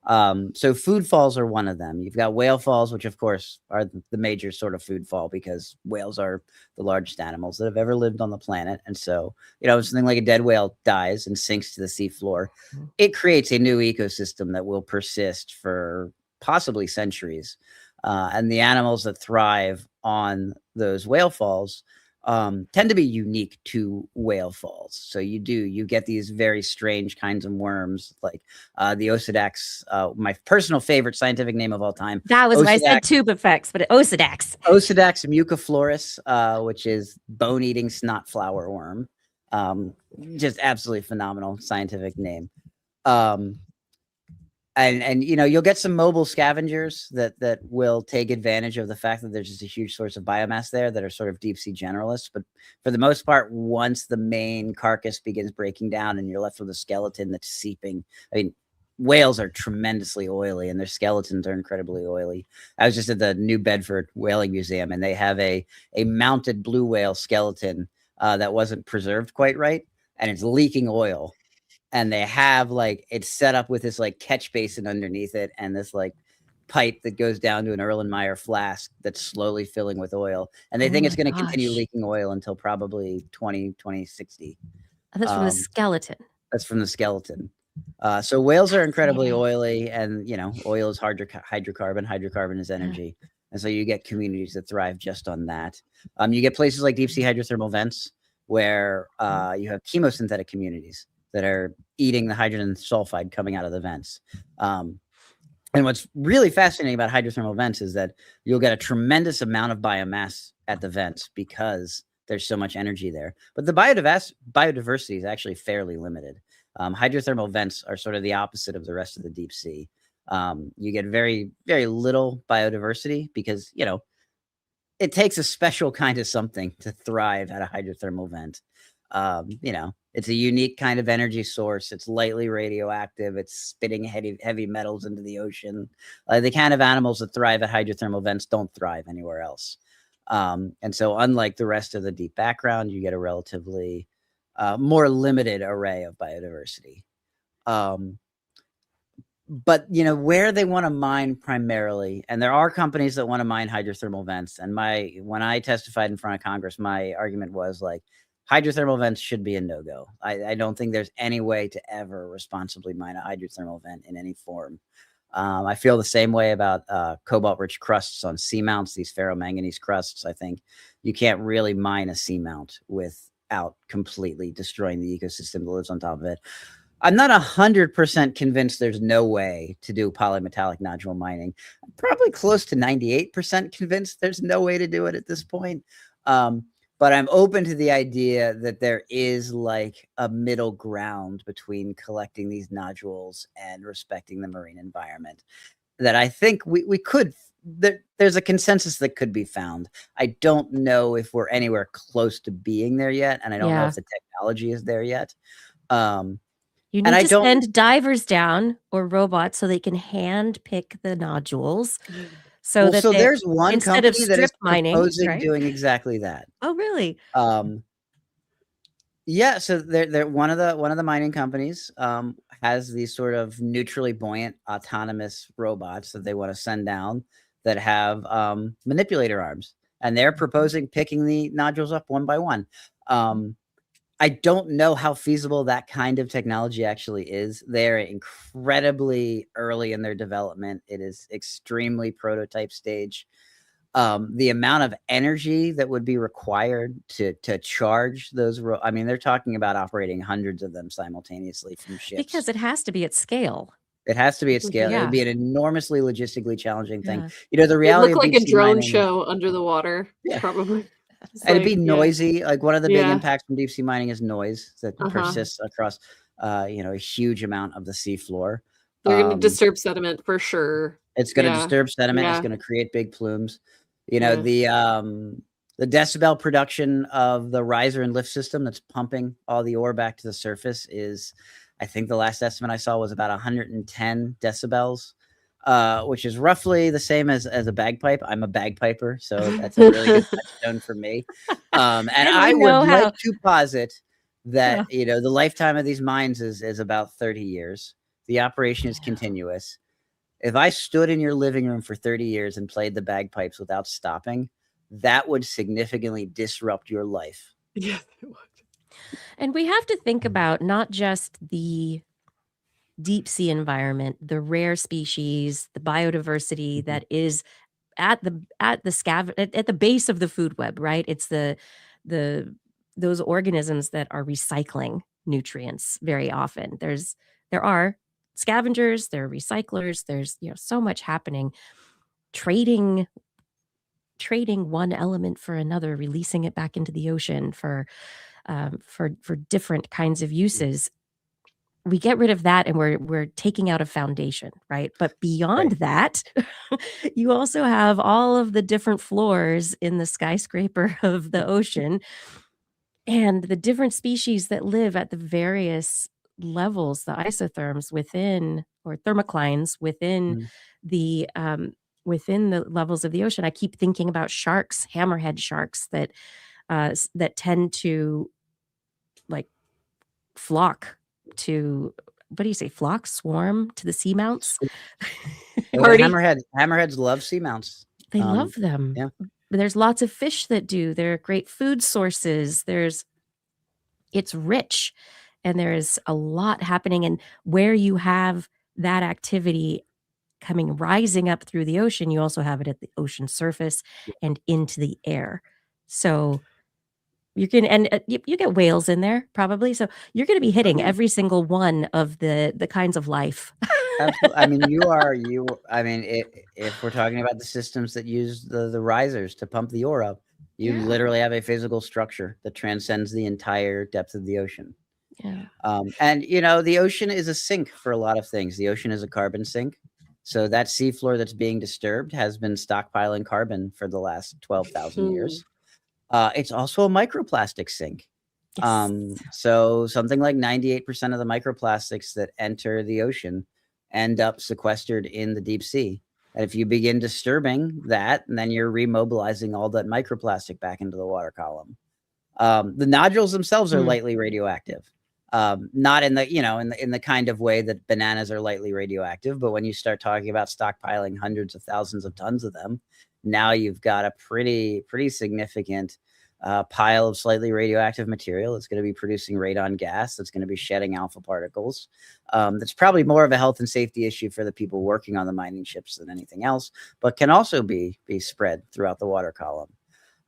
So food falls are one of them. You've got whale falls, which of course are the major sort of food fall because whales are the largest animals that have ever lived on the planet. And so, something like a dead whale dies and sinks to the seafloor, it creates a new ecosystem that will persist for possibly centuries. And the animals that thrive on those whale falls tend to be unique to whale falls. So you get these very strange kinds of worms, like the Osidax, my personal favorite scientific name of all time. That was what I said, tube effects, but Osidax. Osidax muciflorus, which is bone-eating snot flower worm. Just absolutely phenomenal scientific name. And you'll get some mobile scavengers that will take advantage of the fact that there's just a huge source of biomass there that are sort of deep sea generalists. But for the most part, once the main carcass begins breaking down and you're left with a skeleton that's seeping, I mean, whales are tremendously oily and their skeletons are incredibly oily. I was just at the New Bedford Whaling Museum and they have a mounted blue whale skeleton that wasn't preserved quite right, and it's leaking oil. And they have it's set up with this catch basin underneath it and this pipe that goes down to an Erlenmeyer flask that's slowly filling with oil. And they think it's going to continue leaking oil until probably 2060. That's from the skeleton. That's from the skeleton. So whales are incredibly oily, and oil is hydrocarbon. Hydrocarbon is energy. And so you get communities that thrive just on that. You get places like deep sea hydrothermal vents where you have chemosynthetic communities that are eating the hydrogen sulfide coming out of the vents. And what's really fascinating about hydrothermal vents is that you'll get a tremendous amount of biomass at the vents because there's so much energy there. But the biodiversity is actually fairly limited. Hydrothermal vents are sort of the opposite of the rest of the deep sea. You get very, very little biodiversity because, it takes a special kind of something to thrive at a hydrothermal vent. It's a unique kind of energy source. It's lightly radioactive. It's spitting heavy metals into the ocean. The kind of animals that thrive at hydrothermal vents don't thrive anywhere else. And so unlike the rest of the deep background, you get a relatively more limited array of biodiversity. But, where they want to mine primarily, and there are companies that want to mine hydrothermal vents. And when I testified in front of Congress, my argument was hydrothermal vents should be a no-go. I don't think there's any way to ever responsibly mine a hydrothermal vent in any form. I feel the same way about cobalt-rich crusts on seamounts, these ferromanganese crusts. I think you can't really mine a seamount without completely destroying the ecosystem that lives on top of it. I'm not 100% convinced there's no way to do polymetallic nodule mining. I'm probably close to 98% convinced there's no way to do it at this point. But I'm open to the idea that there is a middle ground between collecting these nodules and respecting the marine environment that I think we could, there's a consensus that could be found. I don't know if we're anywhere close to being there yet. And I don't know if the technology is there yet. You need to send divers down or robots so they can hand pick the nodules. So there's one instead of company that is mining, proposing doing exactly that. Oh, really? Yeah. So they're one of the mining companies has these sort of neutrally buoyant autonomous robots that they want to send down that have manipulator arms, and they're proposing picking the nodules up one by one. I don't know how feasible that kind of technology actually is. They're incredibly early in their development. It is extremely prototype stage. The amount of energy that would be required to charge those, I mean, they're talking about operating hundreds of them simultaneously from ships. Because it has to be at scale. It has to be at scale. It would be an enormously logistically challenging thing. The reality it looked of like a drone mining, show under the water, probably. And it'd be noisy. One of the big impacts from deep sea mining is noise that persists across, a huge amount of the seafloor. They're going to disturb sediment for sure. It's going to disturb sediment. It's going to create big plumes. The decibel production of the riser and lift system that's pumping all the ore back to the surface is, I think the last estimate I saw was about 110 decibels. Which is roughly the same as a bagpipe. I'm a bagpiper, so that's a really good touchstone for me. And I would like to posit that the lifetime of these mines is about 30 years. The operation is continuous, If I stood in your living room for 30 years and played the bagpipes without stopping, that would significantly disrupt your life. Yes, it would. And we have to think about not just the deep sea environment, the rare species, the biodiversity that is at the at the base of the food web, right? It's the those organisms that are recycling nutrients very often. There are scavengers, there are recyclers, there's so much happening, trading one element for another, releasing it back into the ocean for different kinds of uses. We get rid of that and we're taking out a foundation, right? But beyond that, you also have all of the different floors in the skyscraper of the ocean and the different species that live at the various levels, the isotherms within, or thermoclines within within the levels of the ocean. I keep thinking about sharks, hammerhead sharks that tend to like flock to, what do you say, flock, swarm to the seamounts. Hammerheads love seamounts. They love them. Yeah. There's lots of fish that do. They're great food sources. It's rich, and there's a lot happening. And where you have that activity rising up through the ocean, you also have it at the ocean surface and into the air. So you can, and you get whales in there probably. So you're going to be hitting every single one of the kinds of life. Absolutely. I mean, if we're talking about the systems that use the risers to pump the ore up, you literally have a physical structure that transcends the entire depth of the ocean. Yeah. And the ocean is a sink for a lot of things. The ocean is a carbon sink. So that seafloor that's being disturbed has been stockpiling carbon for the last 12,000 years. It's also a microplastic sink. Yes. So something like 98% of the microplastics that enter the ocean end up sequestered in the deep sea. And if you begin disturbing that, then you're remobilizing all that microplastic back into the water column. The nodules themselves are lightly radioactive. Not in the, in the kind of way that bananas are lightly radioactive, but when you start talking about stockpiling hundreds of thousands of tons of them, now you've got a pretty significant pile of slightly radioactive material that's going to be producing radon gas, that's going to be shedding alpha particles. That's probably more of a health and safety issue for the people working on the mining ships than anything else, but can also be spread throughout the water column.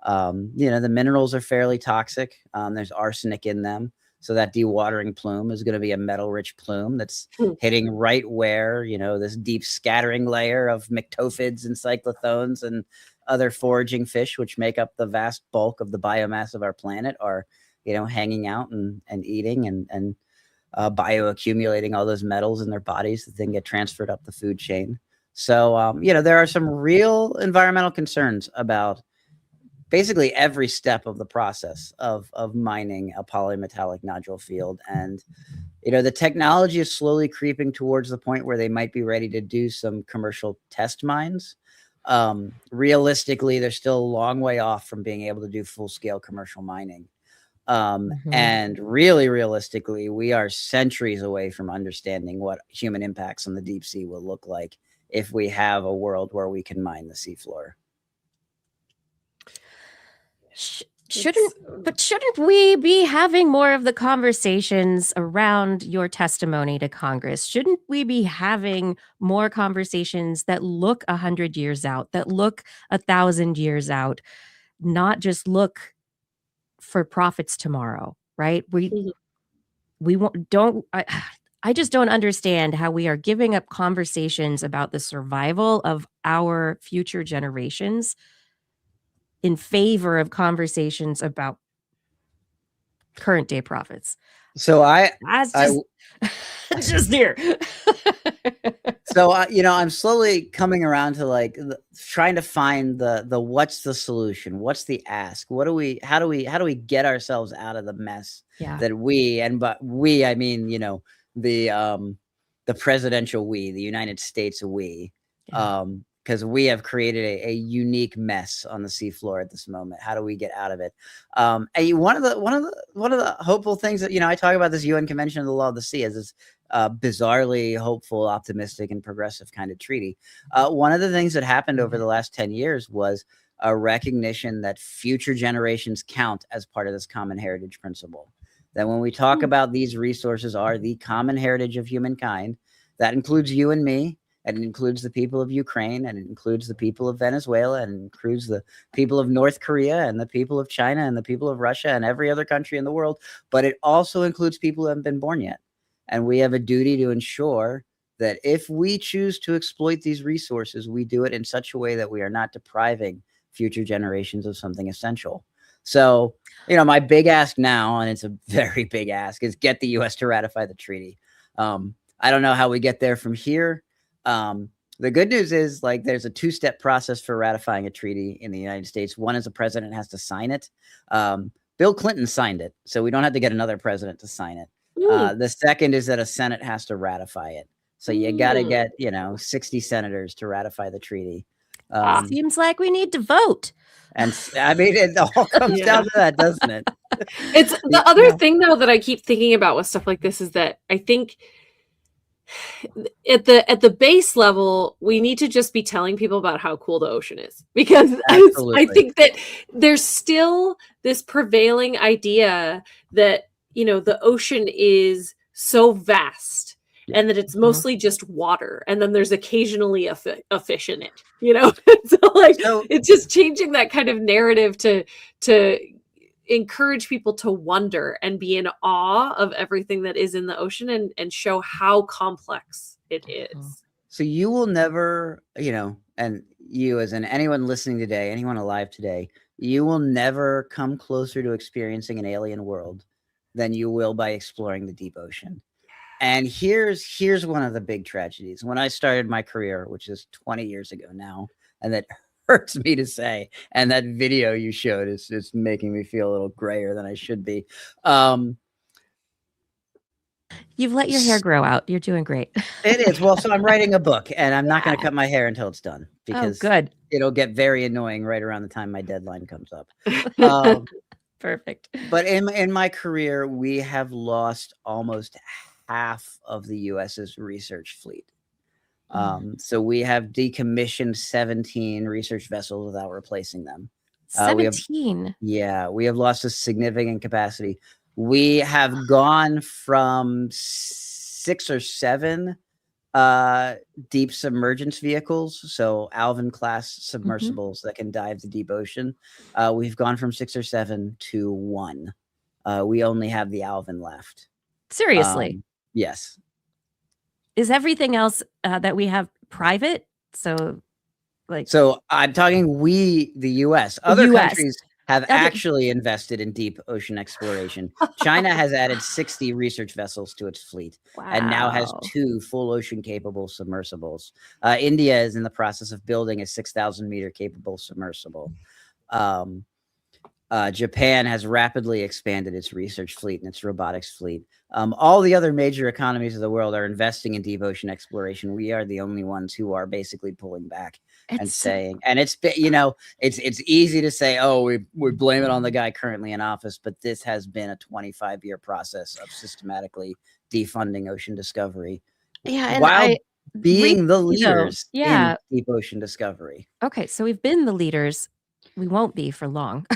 The minerals are fairly toxic. There's arsenic in them. So that dewatering plume is going to be a metal-rich plume that's hitting right where, this deep scattering layer of myctophids and cyclothones and other foraging fish, which make up the vast bulk of the biomass of our planet, are, hanging out and eating and bioaccumulating all those metals in their bodies that then get transferred up the food chain. So, there are some real environmental concerns about basically every step of the process of mining a polymetallic nodule field. And, the technology is slowly creeping towards the point where they might be ready to do some commercial test mines. Realistically, they're still a long way off from being able to do full-scale commercial mining. And really realistically, we are centuries away from understanding what human impacts on the deep sea will look like if we have a world where we can mine the seafloor. Shouldn't we be having more of the conversations around your testimony to Congress? Shouldn't we be having more conversations that look 100 years out, that look 1,000 years out, not just look for profits tomorrow, right? I just don't understand how we are giving up conversations about the survival of our future generations in favor of conversations about current day profits. So just here. So I'm slowly coming around to trying to find the what's the solution, what's the ask, how do we get ourselves out of the mess that I mean the presidential we, the United States we, because we have created a unique mess on the seafloor at this moment. How do we get out of it? And one of the hopeful things that, I talk about this UN Convention of the Law of the Sea as this bizarrely hopeful, optimistic, and progressive kind of treaty. One of the things that happened over the last 10 years was a recognition that future generations count as part of this common heritage principle. That when we talk about these resources are the common heritage of humankind, that includes you and me, and it includes the people of Ukraine, and it includes the people of Venezuela, and it includes the people of North Korea, and the people of China, and the people of Russia, and every other country in the world. But it also includes people who haven't been born yet. And we have a duty to ensure that if we choose to exploit these resources, we do it in such a way that we are not depriving future generations of something essential. So, my big ask now, and it's a very big ask, is get the U.S. to ratify the treaty. I don't know how we get there from here. The good news is, there's a two-step process for ratifying a treaty in the United States. One is the president has to sign it. Bill Clinton signed it, so we don't have to get another president to sign it. The second is that a Senate has to ratify it. So you got to get, 60 senators to ratify the treaty. Seems like we need to vote. And I mean, it all comes down to that, doesn't it? It's the other thing, though, that I keep thinking about with stuff like this is that I think at the base level, we need to just be telling people about how cool the ocean is, because I think that there's still this prevailing idea that, the ocean is so vast and that it's mostly just water, and then there's occasionally a fish in it, so it's just changing that kind of narrative to encourage people to wonder and be in awe of everything that is in the ocean, and show how complex it is. So you will never, and you as in anyone listening today, anyone alive today, you will never come closer to experiencing an alien world than you will by exploring the deep ocean. And here's one of the big tragedies. When I started my career, which is 20 years ago now, and that hurts me to say, and that video you showed is making me feel a little grayer than I should be. You've let your hair grow out. You're doing great. It is. Well, so I'm writing a book, and I'm not going to cut my hair until it's done, because good. It'll get very annoying right around the time my deadline comes up. Perfect. But in my career, we have lost almost half of the US's research fleet. So we have decommissioned 17 research vessels without replacing them. 17? We have lost a significant capacity. We have gone from 6 or 7 deep submergence vehicles, so Alvin class submersibles that can dive the deep ocean. We've gone from 6 or 7 to 1. We only have the Alvin left. Seriously? Yes. Is everything else that we have private? So I'm talking the U.S. Other countries have actually invested in deep ocean exploration. China has added 60 research vessels to its fleet and now has 2 full ocean capable submersibles. India is in the process of building a 6,000 meter capable submersible. Japan has rapidly expanded its research fleet and its robotics fleet. All the other major economies of the world are investing in deep ocean exploration. We are the only ones who are basically pulling back and saying, and it's easy to say, oh, we blame it on the guy currently in office, but this has been a 25-year process of systematically defunding ocean discovery. Yeah, while being the leaders in deep ocean discovery. Okay, so we've been the leaders. We won't be for long.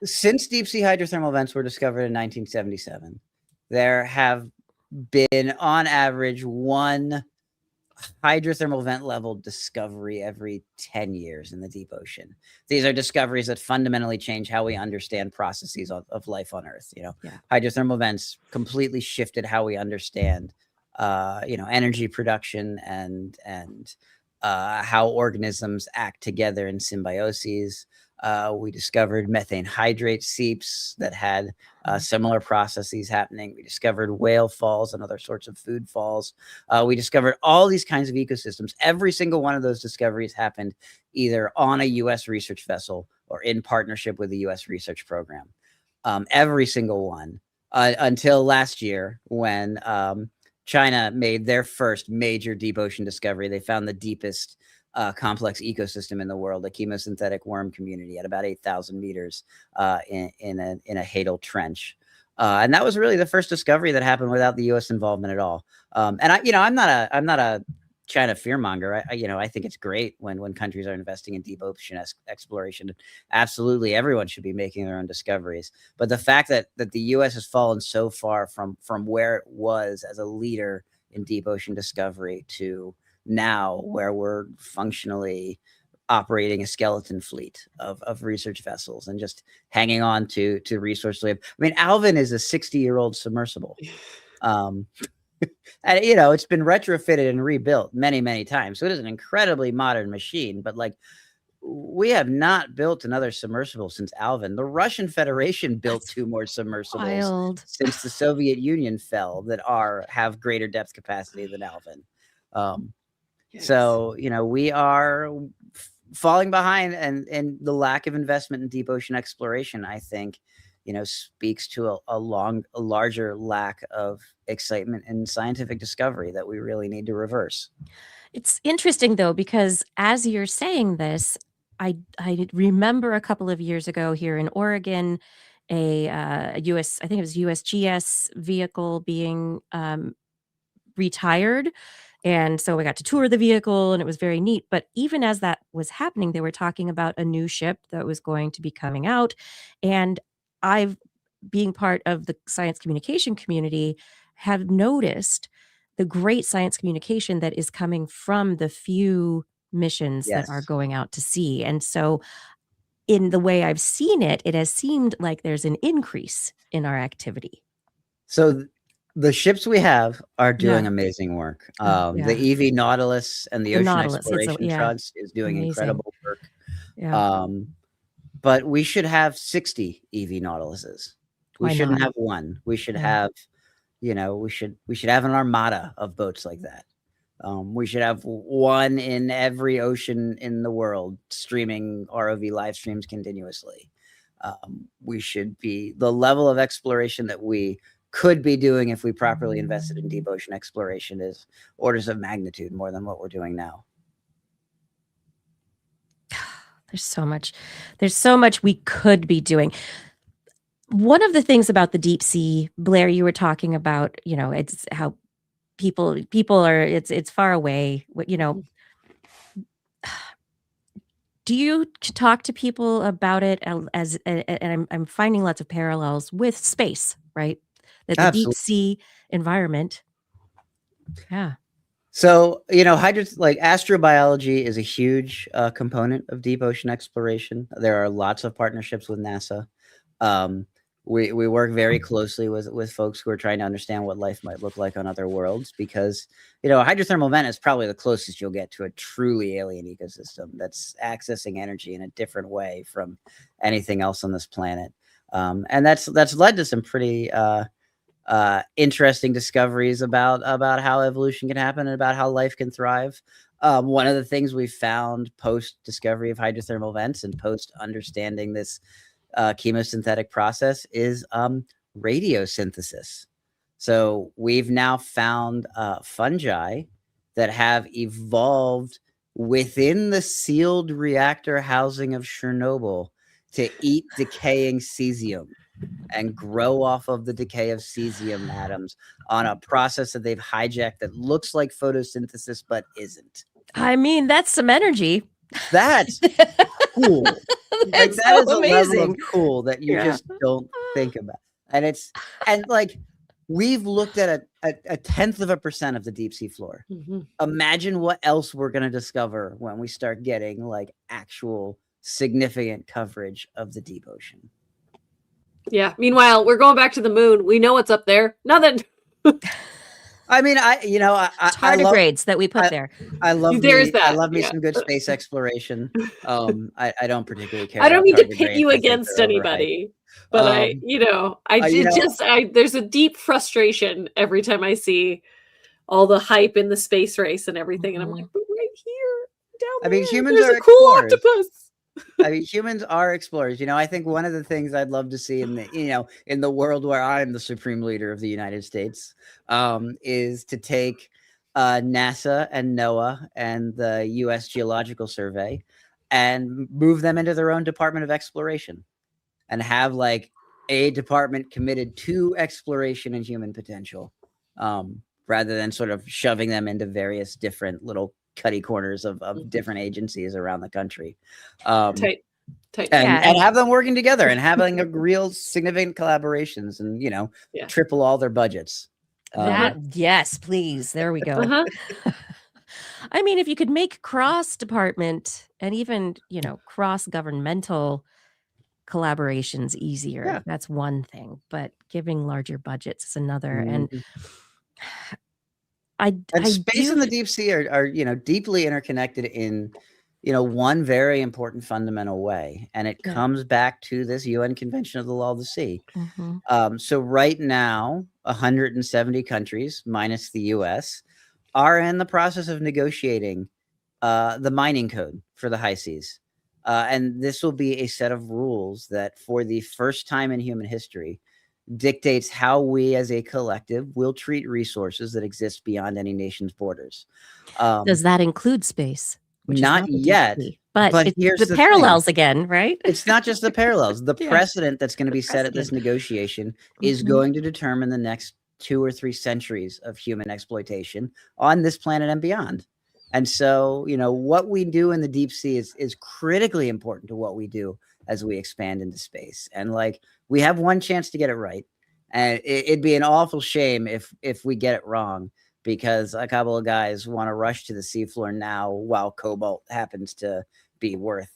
Since deep sea hydrothermal vents were discovered in 1977, there have been on average 1 hydrothermal vent level discovery every 10 years in the deep ocean. These are discoveries that fundamentally change how we understand processes of life on Earth. Hydrothermal vents completely shifted how we understand energy production and how organisms act together in symbioses. We discovered methane hydrate seeps that had similar processes happening. We discovered whale falls and other sorts of food falls. We discovered all these kinds of ecosystems. Every single one of those discoveries happened either on a U.S. research vessel or in partnership with the U.S. research program. Every single one until last year when China made their first major deep ocean discovery. They found the deepest complex ecosystem in the world, a chemosynthetic worm community at about 8,000 meters in a hadal trench. And that was really the first discovery that happened without the U.S. involvement at all. And I'm not a China fearmonger. I think it's great when countries are investing in deep ocean exploration. Absolutely, everyone should be making their own discoveries. But the fact that the U.S. has fallen so far from where it was as a leader in deep ocean discovery to now, where we're functionally operating a skeleton fleet of research vessels and just hanging on to resource lab. I mean, Alvin is a 60-year-old submersible. And it's been retrofitted and rebuilt many, many times. So it is an incredibly modern machine, but like, we have not built another submersible since Alvin. The Russian Federation built 2 more submersibles since the Soviet Union fell that have greater depth capacity than Alvin. Yes. So, we are falling behind, and the lack of investment in deep ocean exploration, I think, speaks to a larger lack of excitement in scientific discovery that we really need to reverse. It's interesting, though, because as you're saying this, I remember a couple of years ago here in Oregon, a US, I think it was USGS vehicle being retired. And so we got to tour the vehicle, and it was very neat. But even as that was happening, they were talking about a new ship that was going to be coming out. And being part of the science communication community, have noticed the great science communication that is coming from the few missions that are going out to sea. And so in the way I've seen it, it has seemed like there's an increase in our activity. So the ships we have are doing amazing work. The EV Nautilus and the Ocean Exploration Trust is doing incredible work. Yeah. But we should have 60 EV Nautiluses. We shouldn't have one. We should have, we should have an armada of boats like that. We should have one in every ocean in the world streaming ROV live streams continuously. We should be the level of exploration that we could be doing if we properly invested in deep ocean exploration is orders of magnitude more than what we're doing now. There's so much we could be doing. One of the things about the deep sea, Blair, you were talking about, it's how people are, it's far away, do you talk to and I'm finding lots of parallels with space, right? That the deep sea environment. Yeah. So, astrobiology is a huge component of deep ocean exploration. There are lots of partnerships with NASA. We work very closely with folks who are trying to understand what life might look like on other worlds, because, a hydrothermal vent is probably the closest you'll get to a truly alien ecosystem that's accessing energy in a different way from anything else on this planet. And that's led to some pretty interesting discoveries about how evolution can happen and about how life can thrive. One of the things we found post discovery of hydrothermal vents and post understanding this chemosynthetic process is radiosynthesis. So we've now found fungi that have evolved within the sealed reactor housing of Chernobyl to eat decaying cesium and grow off of the decay of cesium atoms on a process that they've hijacked that looks like photosynthesis but isn't. I mean, that's some energy. That's cool. That's that is amazing. A level of cool that you just don't think about. And we've looked at a 0.1% of the deep sea floor. Mm-hmm. Imagine what else we're going to discover when we start getting actual significant coverage of the deep ocean. Yeah. Meanwhile, we're going back to the moon. We know what's up there. Nothing. I mean, tardigrades that we put there. I love me some good space exploration. I don't particularly care. I don't mean to pit you against anybody, but there's a deep frustration every time I see all the hype in the space race and everything, and I'm like, but right here, down there, humans there's are a cool octopus. I mean, humans are explorers. I think one of the things I'd love to see in the world where I'm the supreme leader of the United States, is to take NASA and NOAA and the U.S. Geological Survey and move them into their own Department of Exploration, and have like a department committed to exploration and human potential, rather than sort of shoving them into various different little cutty corners of different agencies around the country. Tight. And have them working together and having a real significant collaborations, and triple all their budgets. Yes, please. There we go. I mean, if you could make cross department and even cross governmental collaborations easier, that's one thing, but giving larger budgets is another. And space and the deep sea are deeply interconnected in one very important fundamental way, and it comes back to this UN Convention of the Law of the Sea. So right now 170 countries minus the US are in the process of negotiating the mining code for the high seas, and this will be a set of rules that for the first time in human history dictates how we as a collective will treat resources that exist beyond any nation's borders. Does that include space? Not yet, but here's the parallels again, right? It's not just the parallels. The precedent that's going to be set at this negotiation is going to determine the next 2 or 3 centuries of human exploitation on this planet and beyond. And so, what we do in the deep sea is critically important to what we do as we expand into space. And we have one chance to get it right, and it'd be an awful shame if we get it wrong, because a couple of guys want to rush to the seafloor now while cobalt happens to be worth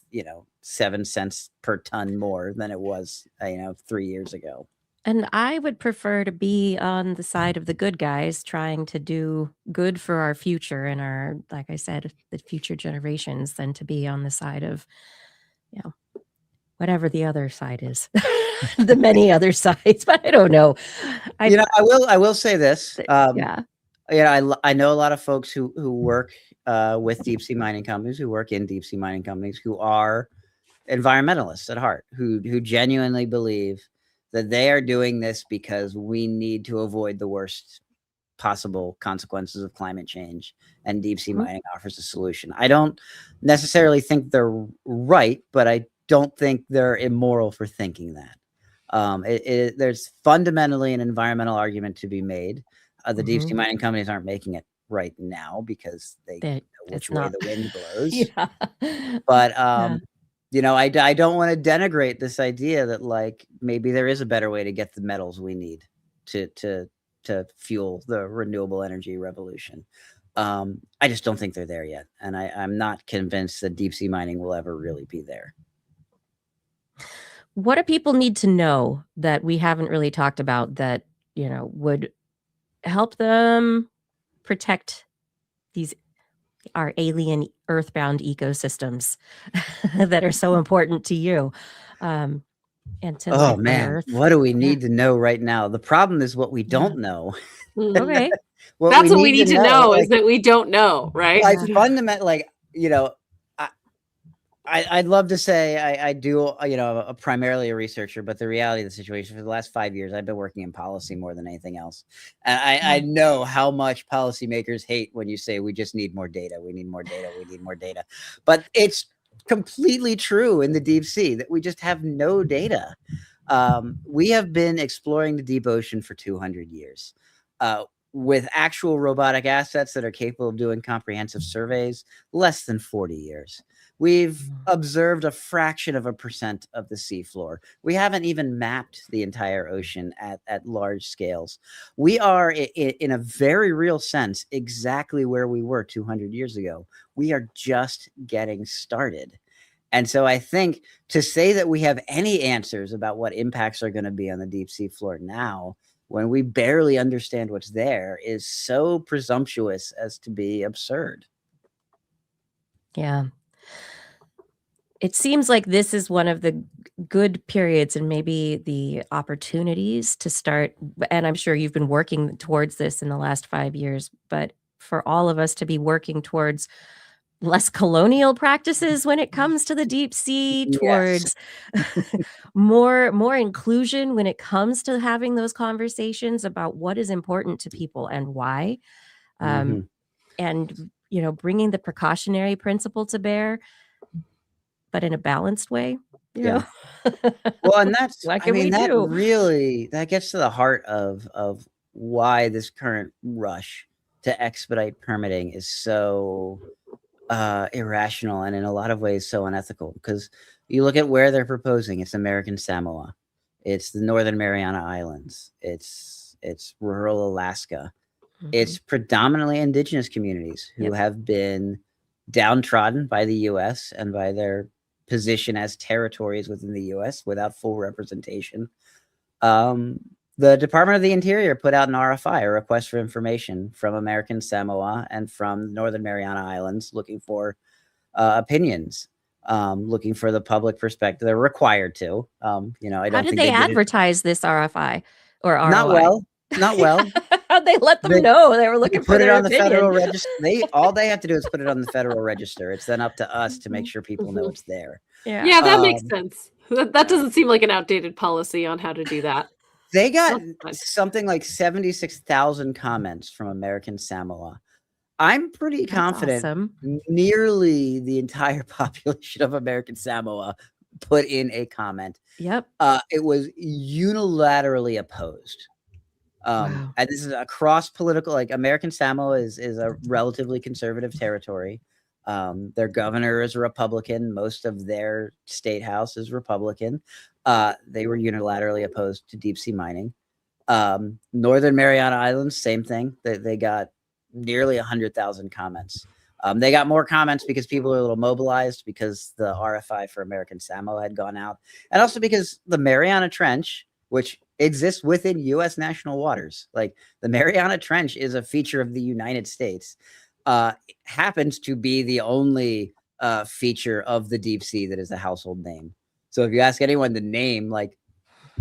7 cents per ton more than it was 3 years ago. And I would prefer to be on the side of the good guys trying to do good for our future and our, like I said, the future generations, than to be on the side of whatever the other side is. The many other sides, but I don't know. I will say this. I know a lot of folks who work with deep sea mining companies, who work in deep sea mining companies, who are environmentalists at heart, who genuinely believe that they are doing this because we need to avoid the worst possible consequences of climate change, and deep sea mining offers a solution. I don't necessarily think they're right, but I don't think they're immoral for thinking that. There's fundamentally an environmental argument to be made. The deep sea mining companies aren't making it right now because they know which way the wind blows. But I don't want to denigrate this idea that maybe there is a better way to get the metals we need to fuel the renewable energy revolution. I just don't think they're there yet, and I'm not convinced that deep sea mining will ever really be there. What do people need to know that we haven't really talked about that would help them protect our alien earthbound ecosystems that are so important to you? And to man, what do we need to know right now? The problem is what we don't know. Okay. That's what we need to know is that we don't know, right? Fundamentally, I'd love to say I do, primarily a researcher, but the reality of the situation for the last 5 years, I've been working in policy more than anything else. And I know how much policymakers hate when you say we just need more data. We need more data. We need more data. But it's completely true in the deep sea that we just have no data. We have been exploring the deep ocean for 200 years. With actual robotic assets that are capable of doing comprehensive surveys, less than 40 years. We've observed a fraction of a % of the seafloor. We haven't even mapped the entire ocean at large scales. We are, in a very real sense, exactly where we were 200 years ago. We are just getting started. And so I think to say that we have any answers about what impacts are going to be on the deep sea floor now, when we barely understand what's there, is so presumptuous as to be absurd. Yeah. It seems like this is one of the good periods and maybe the opportunities to start, and I'm sure you've been working towards this in the last 5 years, but for all of us to be working towards less colonial practices when it comes to the deep sea, Yes. towards more inclusion when it comes to having those conversations about what is important to people and why. Mhm. And, bringing the precautionary principle to bear, but in a balanced way, Yeah. Well, and that's, What I can we mean, that do? really, that gets to the heart of why this current rush to expedite permitting is so irrational and in a lot of ways so unethical. Because you look at where they're proposing, it's American Samoa, it's the Northern Mariana Islands, it's rural Alaska, it's predominantly indigenous communities who Yep. have been downtrodden by the U.S. and by their position as territories within the U.S. without full representation. The Department of the Interior put out an RFI, a request for information, from American Samoa and from Northern Mariana Islands, looking for opinions, looking for the public perspective. They're required to. I How don't did think they they did it. advertise this RFI or ROI? Not well. Not well. How'd they let them They- know they were looking for Put it their on the federal opinion? register. All they have to do is put it on the federal register. It's then up to us to make sure people know it's there. Yeah, that makes Um, sense. That doesn't seem like an outdated policy on how to do that. They got That's fine. something like 76,000 comments from American Samoa. I'm pretty That's confident awesome. nearly the entire population of American Samoa put in a comment. Yep. It was unilaterally opposed. Wow. And this is across political, like American Samoa is a relatively conservative territory. Their governor is a Republican. Most of their state house is Republican. They were unilaterally opposed to deep sea mining. Northern Mariana Islands, same thing. They got nearly 100,000 comments. They got more comments because people are a little mobilized because the RFI for American Samoa had gone out, and also because the Mariana Trench, which exists within U.S. national waters, like the Mariana Trench is a feature of the United States, happens to be the only feature of the deep sea that is a household name. So if you ask anyone to name like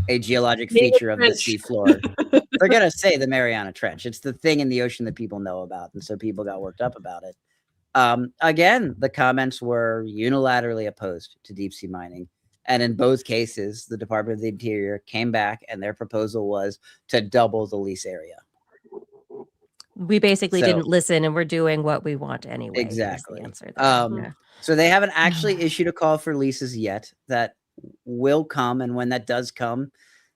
a geologic feature of the seafloor, they're going to say the Mariana Trench. It's the thing in the ocean that people know about. And so people got worked up about it. Again, the comments were unilaterally opposed to deep sea mining. And in both cases, the Department of the Interior came back and their proposal was to double the lease area. We basically didn't listen, and we're doing what we want anyway. Exactly. The answer there. So they haven't actually issued a call for leases yet. That will come, and when that does come,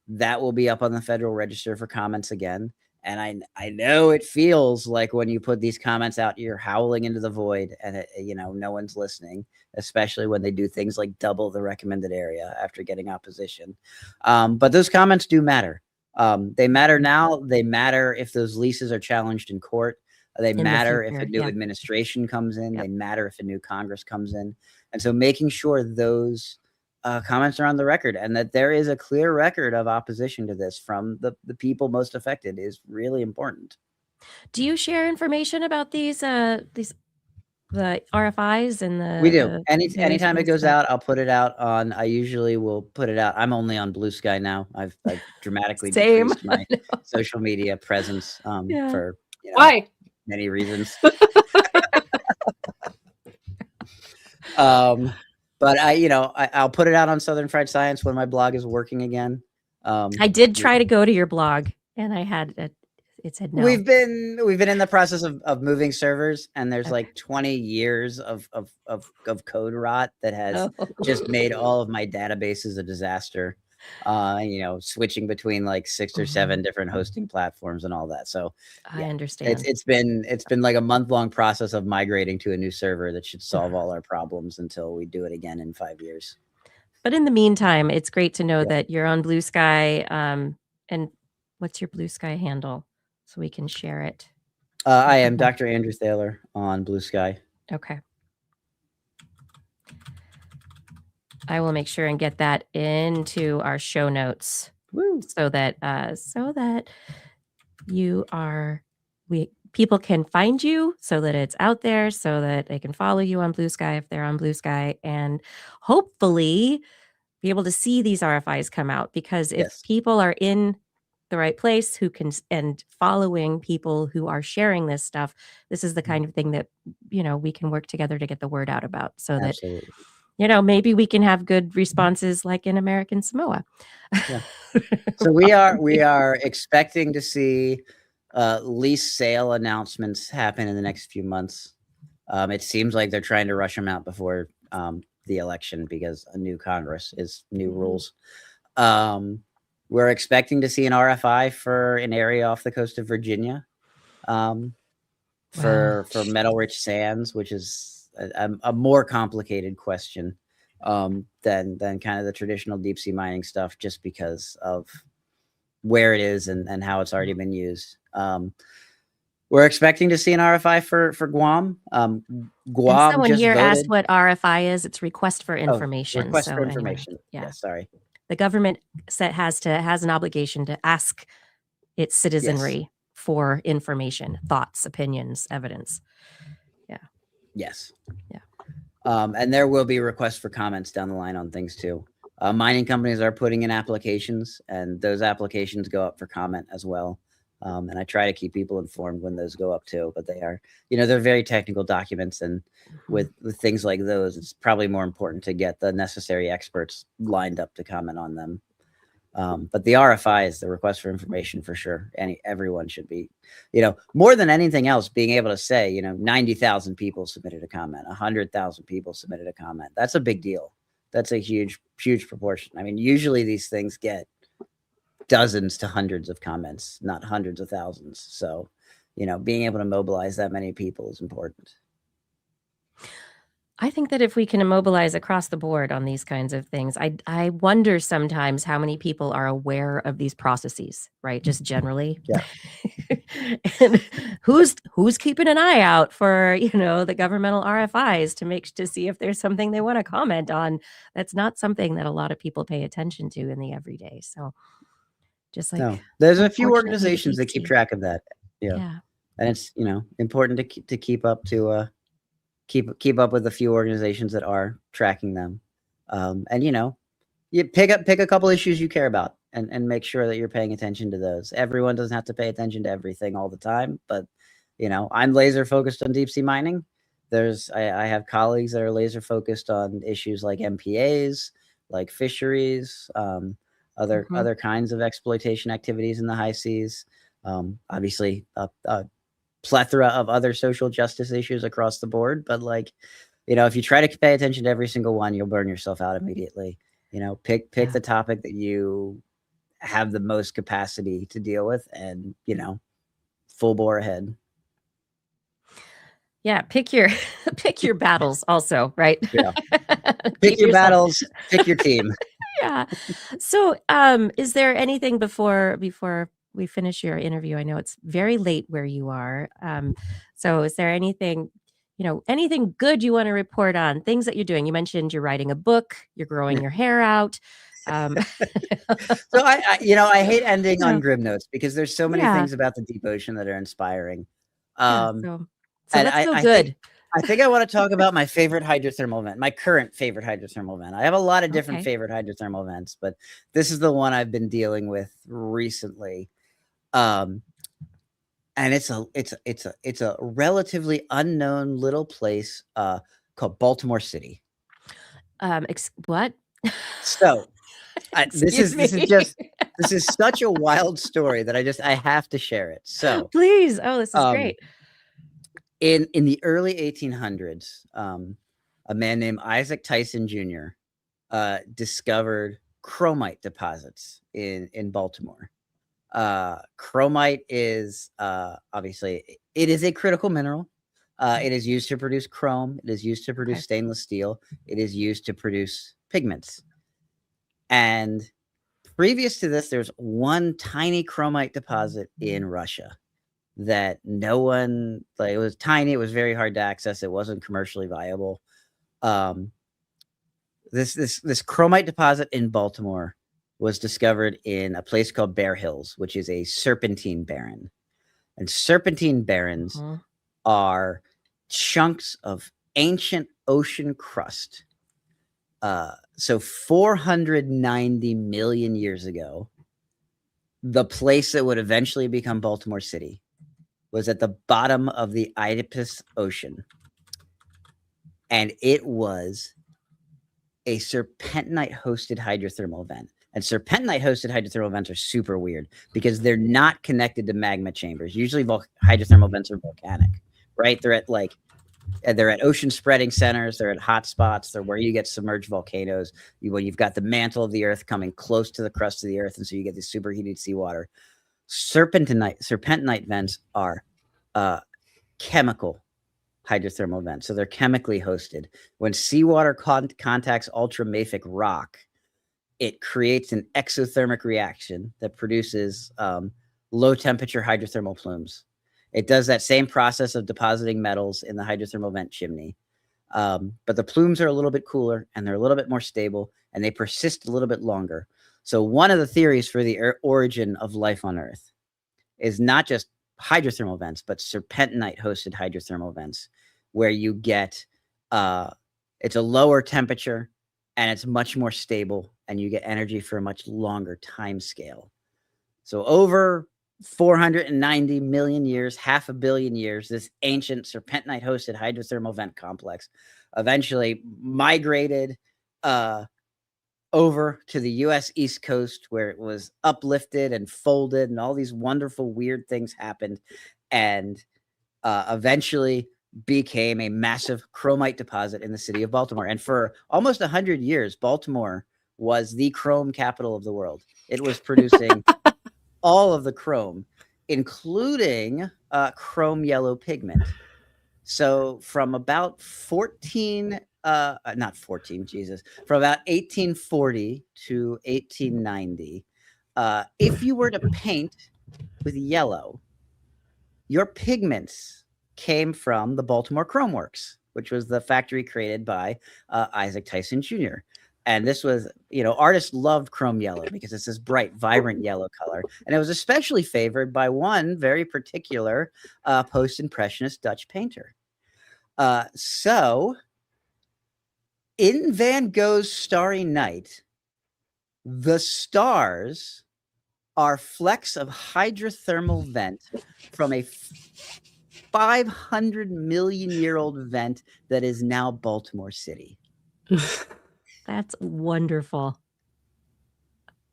that will be up on the Federal Register for comments again. And I know it feels like when you put these comments out, you're howling into the void, and no one's listening, especially when they do things like double the recommended area after getting opposition. But those comments do matter. They matter now. They matter if those leases are challenged in court. They matter if a new administration comes in. They matter if a new Congress comes in. And so making sure those comments are on the record and that there is a clear record of opposition to this from the people most affected is really important. Do you share information about the RFIs and the? We do. Anytime it goes out, I'll put it out on. I usually will put it out. I'm only on Blue Sky now. I've dramatically decreased my social media presence for why many reasons. But I'll put it out on Southern Fried Science when my blog is working again. I did try to go to your blog, and I had it said no. We've been in the process of moving servers, and there's like 20 years of code rot that has just made all of my databases a disaster. Switching between like 6 or 7 different hosting platforms and all that. So I understand. It's been like a month-long process of migrating to a new server that should solve all our problems until we do it again in 5 years. But in the meantime, it's great to know that you're on Blue Sky. And what's your Blue Sky handle so we can share it? I am Dr. Andrew Thaler on Blue Sky. Okay. I will make sure and get that into our show notes. Woo. So that people can find you, so that it's out there, so that they can follow you on Blue Sky if they're on Blue Sky, and hopefully be able to see these RFIs come out, because if people are in the right place, who can, and following people who are sharing this stuff, this is the kind of thing that, we can work together to get the word out about, so that, Absolutely. maybe we can have good responses like in American Samoa. Yeah. So we are expecting to see lease sale announcements happen in the next few months. It seems like they're trying to rush them out before the election, because a new Congress is new rules. We're expecting to see an RFI for an area off the coast of Virginia for metal rich sands, which is a more complicated question than kind of the traditional deep sea mining stuff, just because of where it is and how it's already been used. We're expecting to see an RFI for Guam. Guam someone just here voted. asked what RFI is. It's request for information. Request so for anyway, information. yeah. Sorry. The government has an obligation to ask its citizenry for information, thoughts, opinions, evidence. Yeah. Yes. Yeah. And there will be requests for comments down the line on things too. Mining companies are putting in applications, and those applications go up for comment as well. And I try to keep people informed when those go up too, but they are, they're very technical documents, and with things like those, it's probably more important to get the necessary experts lined up to comment on them. But the RFI is the request for information for sure. Everyone should be, more than anything else, being able to say, 90,000 people submitted a comment, 100,000 people submitted a comment. That's a big deal. That's a huge, huge proportion. I mean, usually these things get dozens to hundreds of comments, not hundreds of thousands. So, being able to mobilize that many people is important. I think that if we can immobilize across the board on these kinds of things, I wonder sometimes how many people are aware of these processes, right? Just generally. Yeah. And who's keeping an eye out for, the governmental RFIs to see if there's something they want to comment on. That's not something that a lot of people pay attention to in the everyday. So just like, no, there's a few unfortunately, organizations that keep track of that. Yeah. And it's, important to keep up to, keep up with a few organizations that are tracking them. And, you pick a couple issues you care about and make sure that you're paying attention to those. Everyone doesn't have to pay attention to everything all the time, but, I'm laser focused on deep sea mining. I have colleagues that are laser focused on issues like MPAs, like fisheries, other kinds of exploitation activities in the high seas. Obviously, a plethora of other social justice issues across the board, but if you try to pay attention to every single one, you'll burn yourself out immediately. Pick the topic that you have the most capacity to deal with, and full bore ahead. Yeah, pick your battles also, right? Yeah. Pick your battles, pick your team. Yeah. So, is there anything before we finish your interview? I know it's very late where you are. So is there anything, anything good you want to report on, things that you're doing? You mentioned you're writing a book, you're growing your hair out. So I hate ending on grim notes, because there's so many things about the deep ocean that are inspiring. So let's go good. I think I want to talk about my favorite hydrothermal vent, my current favorite hydrothermal vent. I have a lot of different favorite hydrothermal vents, but this is the one I've been dealing with recently. And it's a relatively unknown little place called Baltimore City. What? So this is such a wild story that I have to share it. So please. Oh, this is great. In the early 1800s, a man named Isaac Tyson Jr. Discovered chromite deposits in Baltimore. Chromite is obviously, it is a critical mineral. It is used to produce chrome. It is used to produce stainless steel. It is used to produce pigments. And previous to this, there's one tiny chromite deposit in Russia that no one, it was tiny. It was very hard to access. It wasn't commercially viable. This chromite deposit in Baltimore was discovered in a place called Bear Hills, which is a serpentine barren. And serpentine barrens are chunks of ancient ocean crust. So 490 million years ago, the place that would eventually become Baltimore City was at the bottom of the Oedipus Ocean. And it was a serpentinite-hosted hydrothermal vent. And serpentinite-hosted hydrothermal vents are super weird because they're not connected to magma chambers. Usually hydrothermal vents are volcanic, right? They're at ocean spreading centers. They're at hot spots. They're where you get submerged volcanoes. You've got the mantle of the earth coming close to the crust of the earth. And so you get this superheated seawater. Serpentinite vents are chemical hydrothermal vents. So they're chemically hosted. When seawater contacts ultramafic rock, it creates an exothermic reaction that produces low temperature hydrothermal plumes. It does that same process of depositing metals in the hydrothermal vent chimney. But the plumes are a little bit cooler and they're a little bit more stable and they persist a little bit longer. So one of the theories for the origin of life on Earth is not just hydrothermal vents, but serpentinite hosted hydrothermal vents where you get, it's a lower temperature and it's much more stable and you get energy for a much longer time scale. So over 490 million years, 500 million years, this ancient serpentinite hosted hydrothermal vent complex eventually migrated over to the US East Coast where it was uplifted and folded and all these wonderful weird things happened and eventually became a massive chromite deposit in the city of Baltimore. And for almost 100 years, Baltimore was the chrome capital of the world. It was producing all of the chrome, including chrome yellow pigment. So from about from about 1840 to 1890, if you were to paint with yellow, your pigments came from the Baltimore Chrome Works, which was the factory created by Isaac Tyson Jr. And this was, artists loved chrome yellow because it's this bright, vibrant yellow color. And it was especially favored by one very particular post-impressionist Dutch painter. So in Van Gogh's Starry Night, the stars are flecks of hydrothermal vent from a 500 million year old vent that is now Baltimore City. That's wonderful.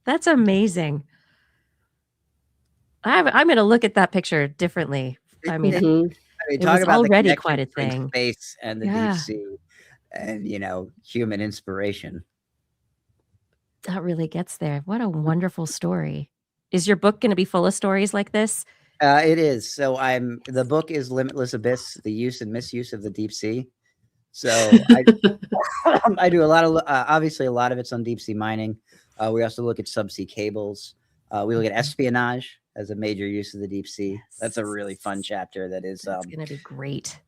That's amazing. I'm going to look at that picture differently. I mean, it was already quite a thing. Space and the deep sea and, human inspiration. That really gets there. What a wonderful story. Is your book going to be full of stories like this? It is. So the book is Limitless Abyss, the use and misuse of the deep sea. So I do a lot of, obviously a lot of it's on deep sea mining. We also look at subsea cables. We look at espionage as a major use of the deep sea. Yes. That's a really fun chapter. That's going to be great.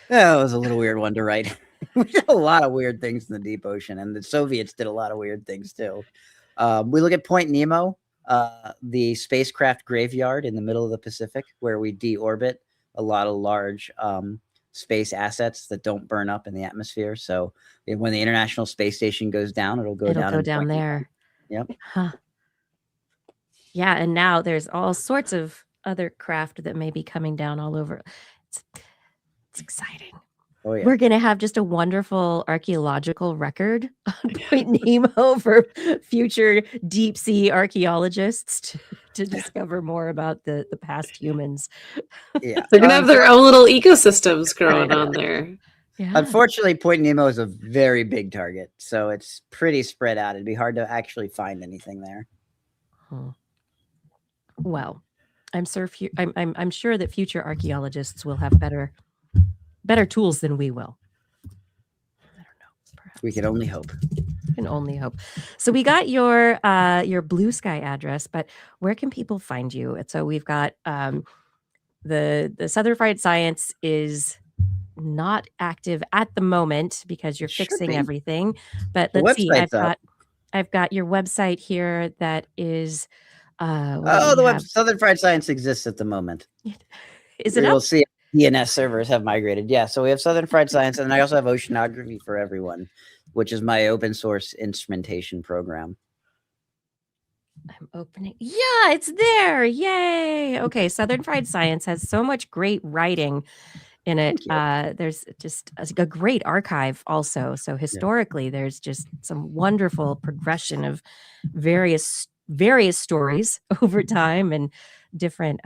Yeah, it was a little weird one to write. We did a lot of weird things in the deep ocean, and the Soviets did a lot of weird things too. We look at Point Nemo, the spacecraft graveyard in the middle of the Pacific, where we deorbit a lot of large space assets that don't burn up in the atmosphere. So when the International Space Station goes down, it'll go down there. Yep. Huh. Yeah, and now there's all sorts of other craft that may be coming down all over. It's exciting. Oh, yeah. We're going to have just a wonderful archaeological record on Point Nemo for future deep sea archaeologists to discover more about the past humans. Yeah, they're going to have their own little ecosystems growing on there. Yeah. Unfortunately, Point Nemo is a very big target, so it's pretty spread out. It'd be hard to actually find anything there. Well, I'm sure that future archaeologists will have better tools than we will. I don't know. Perhaps. We can only hope. So we got your Blue Sky address, but where can people find you? And so we've got the Southern Fried Science is not active at the moment because you're fixing everything. But let's see. I've got your website here that is Southern Fried Science exists at the moment. Is it? You'll see DNS servers have migrated. Yeah, so we have Southern Fried Science, and I also have Oceanography for Everyone, which is my open source instrumentation program. I'm opening. Yeah, it's there. Yay. Okay. Southern Fried Science has so much great writing in it. There's just a great archive also. So historically, there's just some wonderful progression of various stories over time and different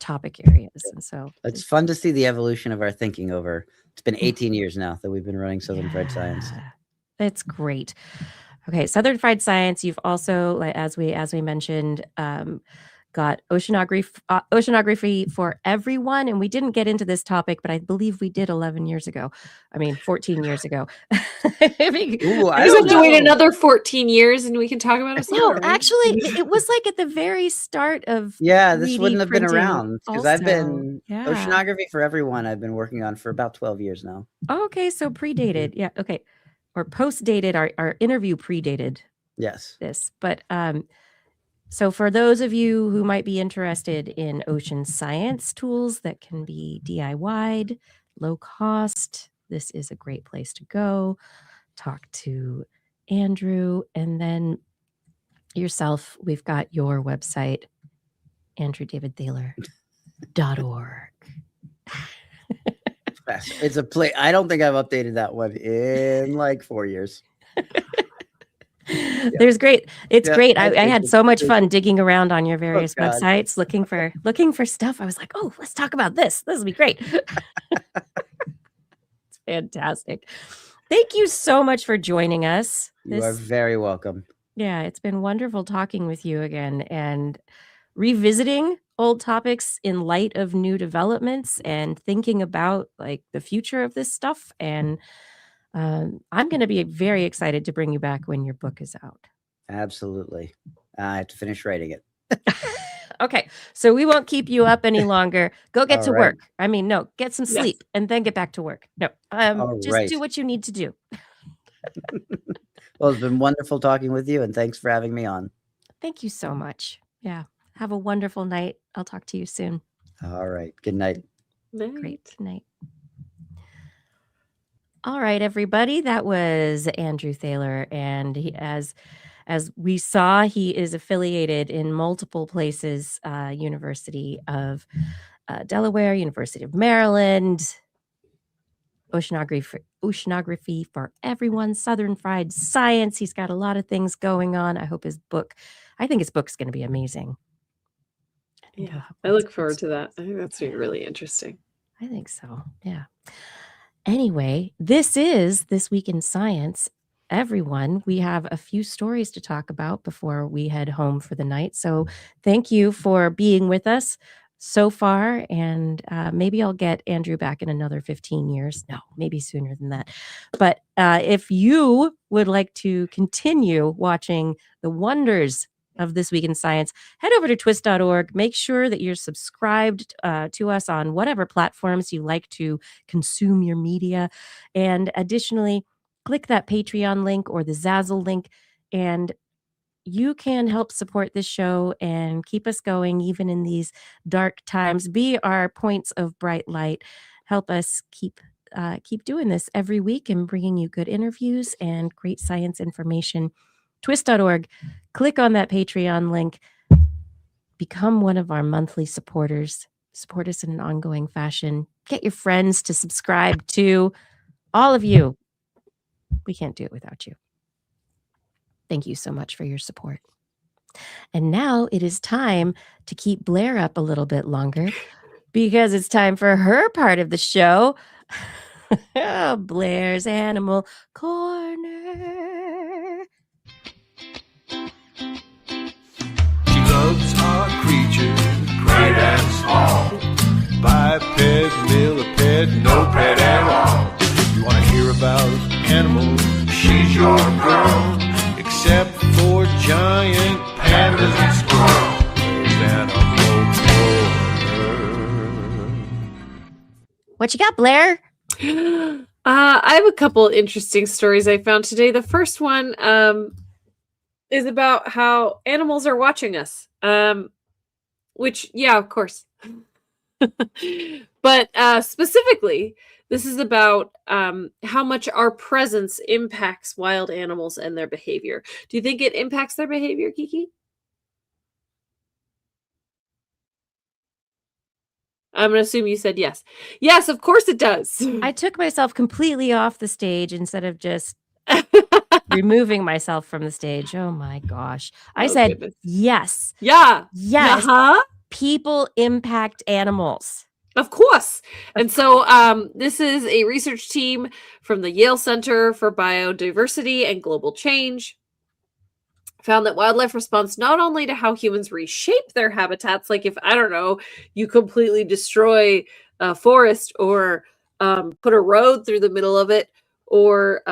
topic areas. And so it's fun to see the evolution of our thinking over. It's been 18 years now that we've been running Southern Fried Science. It's great. Okay, Southern Fried Science. You've also, as we mentioned, got oceanography for everyone, and we didn't get into this topic, but I believe we did 11 years ago. I mean, 14 years ago. I think Ooh, I have to wait another 14 years, and we can talk about it. No, actually, it was like at the very start of this 3D wouldn't have been printing around because I've been also. oceanography for everyone. I've been working on for about 12 years now. Okay, so predated, yeah. Okay, or post-dated. Our interview predated. Yes. This, but so for those of you who might be interested in ocean science tools that can be DIY'd, low cost, this is a great place to go. Talk to Andrew, and then yourself. We've got your website, andrewdavidthaler.org. It's a play. I don't think I've updated that one in like 4 years. There's great. It's great. I had so much fun digging around on your various websites, looking for stuff. I was like, oh, let's talk about this. This will be great. It's fantastic. Thank you so much for joining us. You are very welcome. Yeah, it's been wonderful talking with you again and revisiting old topics in light of new developments and thinking about like the future of this stuff. And I'm going to be very excited to bring you back when your book is out. Absolutely. I have to finish writing it. Okay, so we won't keep you up any longer. Go get to work. I mean, no, get some sleep and then get back to work. No, just do what you need to do. Well, it's been wonderful talking with you, and thanks for having me on. Thank you so much. Yeah, have a wonderful night. I'll talk to you soon. All right. Good night. Great night. All right, everybody. That was Andrew Thaler, and he, as we saw, he is affiliated in multiple places: University of Delaware, University of Maryland, oceanography for everyone, Southern Fried Science. He's got a lot of things going on. I think his book's going to be amazing. Yeah, I look forward to that. I think that's going to be really interesting. I think so. Yeah. Anyway, this is This Week in Science. Everyone, we have a few stories to talk about before we head home for the night. So thank you for being with us so far. And maybe I'll get Andrew back in another 15 years. No, maybe sooner than that. But if you would like to continue watching the wonders of This Week in Science, head over to TWIS.org. Make sure that you're subscribed to us on whatever platforms you like to consume your media. And additionally, click that Patreon link or the Zazzle link, and you can help support this show and keep us going even in these dark times. Be our points of bright light. Help us keep doing this every week and bringing you good interviews and great science information. TWIS.org. Click on that Patreon link. Become one of our monthly supporters. Support us in an ongoing fashion. Get your friends to subscribe to. All of you. We can't do it without you. Thank you so much for your support. And now it is time to keep Blair up a little bit longer because it's time for her part of the show. Blair's Animal Corner. She loves our creatures, great and small. Biped, millipede, no pet at all. You want to hear about animals? She's your girl. Except for giant pandas and squirrels. What you got, Blair? I have a couple interesting stories I found today. The first one is about how animals are watching us. Which, yeah, of course. But specifically, this is about how much our presence impacts wild animals and their behavior. Do you think it impacts their behavior, Kiki? I'm going to assume you said yes. Yes, of course it does. I took myself completely off the stage instead of just removing myself from the stage. Oh my gosh. I said goodness. yes. Yeah. Yes. Uh-huh. People impact animals. Of course. And so this is a research team from the Yale Center for Biodiversity and Global Change. Found that wildlife responds not only to how humans reshape their habitats, like if, I don't know, you completely destroy a forest or put a road through the middle of it, or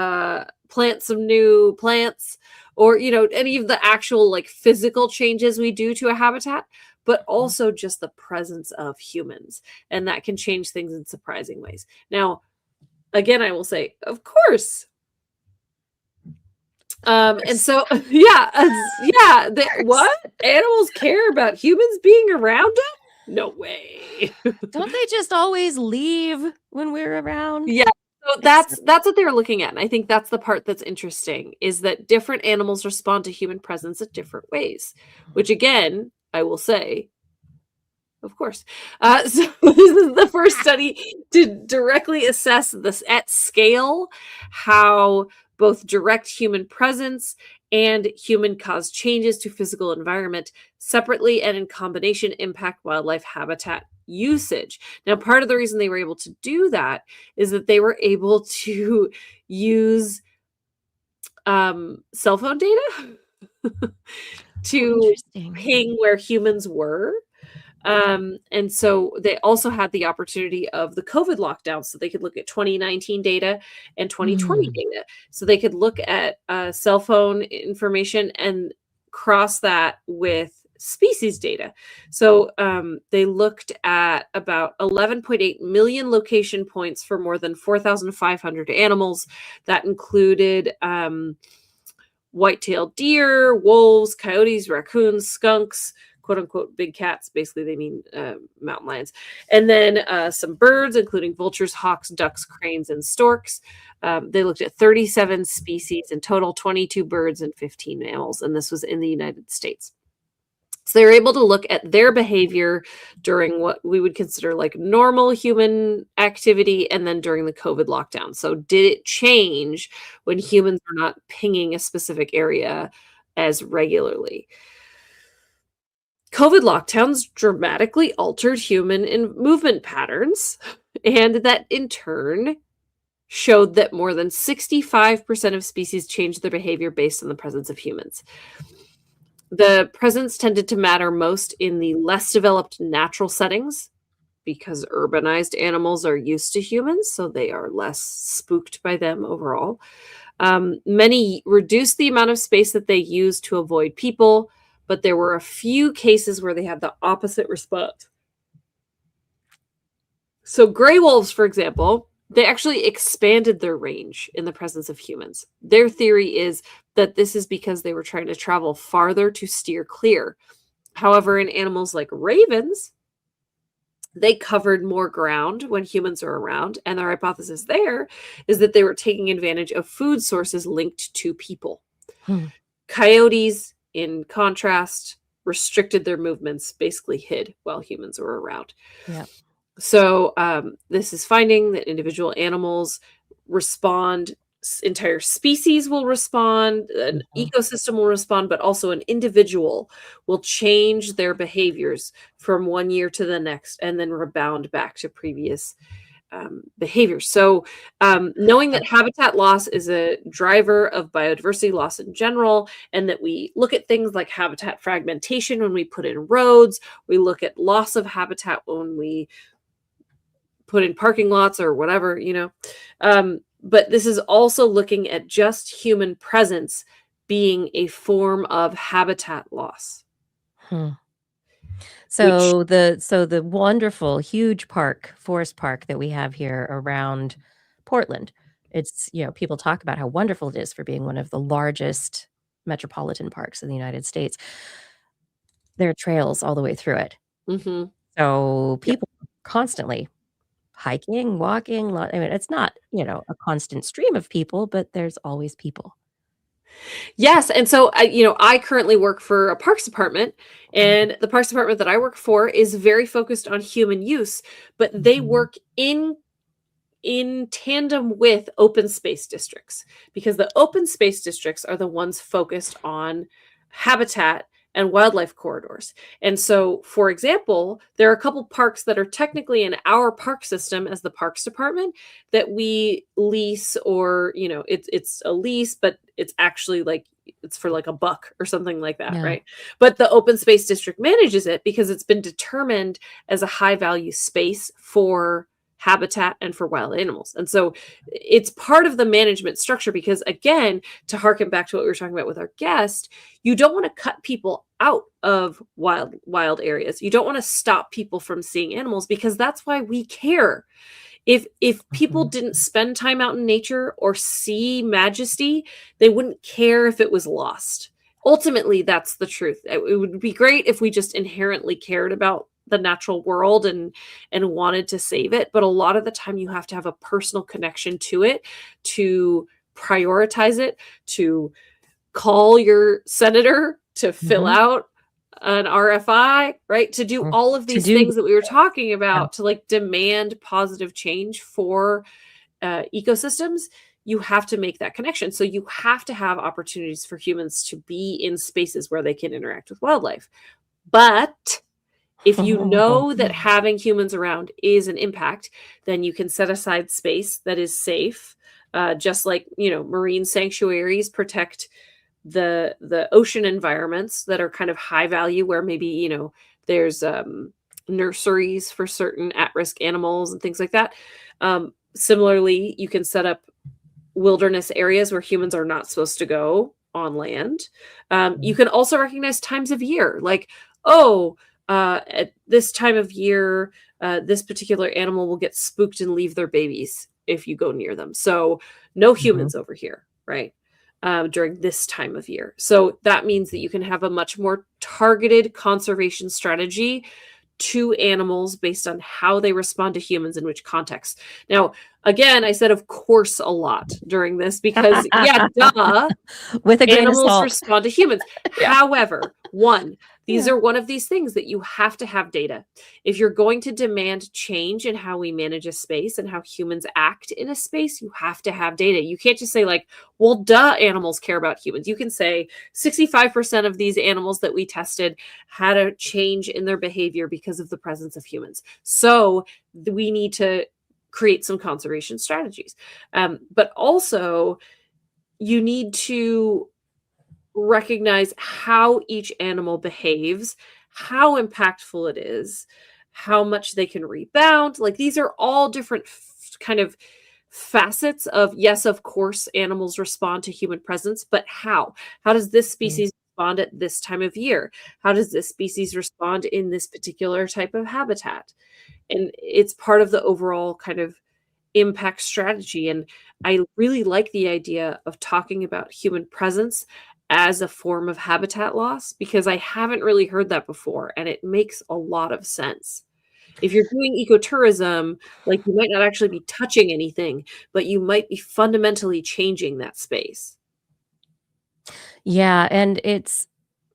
plant some new plants, or, you know, any of the actual like physical changes we do to a habitat, but also just the presence of humans. And that can change things in surprising ways. Now, again, I will say, of course. And so, yeah, what? Animals care about humans being around them? No way. Don't they just always leave when we're around? Yeah. So that's what they were looking at. And I think that's the part that's interesting, is that different animals respond to human presence in different ways, which again, I will say, of course. So this is the first study to directly assess this at scale, how both direct human presence and human-caused changes to physical environment separately and in combination impact wildlife habitat usage. Now, part of the reason they were able to do that is that they were able to use cell phone data to ping where humans were. And so they also had the opportunity of the COVID lockdown, so they could look at 2019 data and 2020 data. So they could look at cell phone information and cross that with species data. So they looked at about 11.8 million location points for more than 4,500 animals. That included white-tailed deer, wolves, coyotes, raccoons, skunks, quote unquote big cats. Basically, they mean mountain lions. And then some birds, including vultures, hawks, ducks, cranes, and storks. They looked at 37 species in total, 22 birds and 15 mammals. And this was in the United States. So they were able to look at their behavior during what we would consider like normal human activity, and then during the COVID lockdown. So did it change when humans are not pinging a specific area as regularly? COVID lockdowns dramatically altered human movement patterns, and that in turn showed that more than 65% of species changed their behavior based on the presence of humans. The presence tended to matter most in the less developed natural settings, because urbanized animals are used to humans, so they are less spooked by them overall. Many reduced the amount of space that they use to avoid people, but there were a few cases where they had the opposite response. So gray wolves, for example, they actually expanded their range in the presence of humans. Their theory is that this is because they were trying to travel farther to steer clear. However, in animals like ravens, they covered more ground when humans are around, and their hypothesis there is that they were taking advantage of food sources linked to people. Coyotes, in contrast, restricted their movements, basically hid while humans were around. Yeah. So this is finding that individual animals respond, entire species will respond, an ecosystem will respond, but also an individual will change their behaviors from one year to the next and then rebound back to previous behavior. So knowing that habitat loss is a driver of biodiversity loss in general, and that we look at things like habitat fragmentation when we put in roads, we look at loss of habitat when we put in parking lots or whatever, you know. But this is also looking at just human presence being a form of habitat loss. So the wonderful, huge forest park that we have here around Portland, it's, you know, people talk about how wonderful it is for being one of the largest metropolitan parks in the United States. There are trails all the way through it. So people constantly hiking, walking. I mean, it's not, a constant stream of people, but there's always people. Yes, and so I currently work for a parks department, and the parks department that I work for is very focused on human use, but they work in tandem with open space districts, because the open space districts are the ones focused on habitat and wildlife corridors. And so, for example, there are a couple parks that are technically in our park system as the parks department that we lease, or it's a lease, but it's actually like it's for like $1 or something like that, Yeah. right? But the open space district manages it because it's been determined as a high value space for habitat and for wild animals. And so it's part of the management structure, because again, to harken back to what we were talking about with our guest, you don't want to cut people out of wild areas. You don't want to stop people from seeing animals, because that's why we care. If people didn't spend time out in nature or see majesty, they wouldn't care if it was lost. Ultimately, that's the truth. It would be great if we just inherently cared about the natural world and wanted to save it, but a lot of the time you have to have a personal connection to it, to prioritize it, to call your senator to fill out an RFI, right? To do all of these things that we were talking about, to like demand positive change for ecosystems. You have to make that connection. So you have to have opportunities for humans to be in spaces where they can interact with wildlife. But if you know that having humans around is an impact, then you can set aside space that is safe. Just like, marine sanctuaries protect the ocean environments that are kind of high value, where maybe, there's nurseries for certain at-risk animals and things like that. Similarly, you can set up wilderness areas where humans are not supposed to go on land. You can also recognize times of year, like, at this time of year, this particular animal will get spooked and leave their babies if you go near them. So no humans over here, right? During this time of year. So that means that you can have a much more targeted conservation strategy to animals based on how they respond to humans in which context. Now, again, I said, of course, a lot during this, because duh, with a grain of animals salt. respond to humans. However, these are one of these things that you have to have data. If you're going to demand change in how we manage a space and how humans act in a space, you have to have data. You can't just say like, well, duh, animals care about humans. You can say 65% of these animals that we tested had a change in their behavior because of the presence of humans. So we need to create some conservation strategies. But also, you need to recognize how each animal behaves, how impactful it is, how much they can rebound. Like, these are all different kind of facets of, yes, of course, animals respond to human presence, but how? How does this species respond at this time of year? How does this species respond in this particular type of habitat? And it's part of the overall kind of impact strategy. And I really like the idea of talking about human presence as a form of habitat loss, because I haven't really heard that before, and it makes a lot of sense. If you're doing ecotourism, like, you might not actually be touching anything, but you might be fundamentally changing that space. Yeah, and it's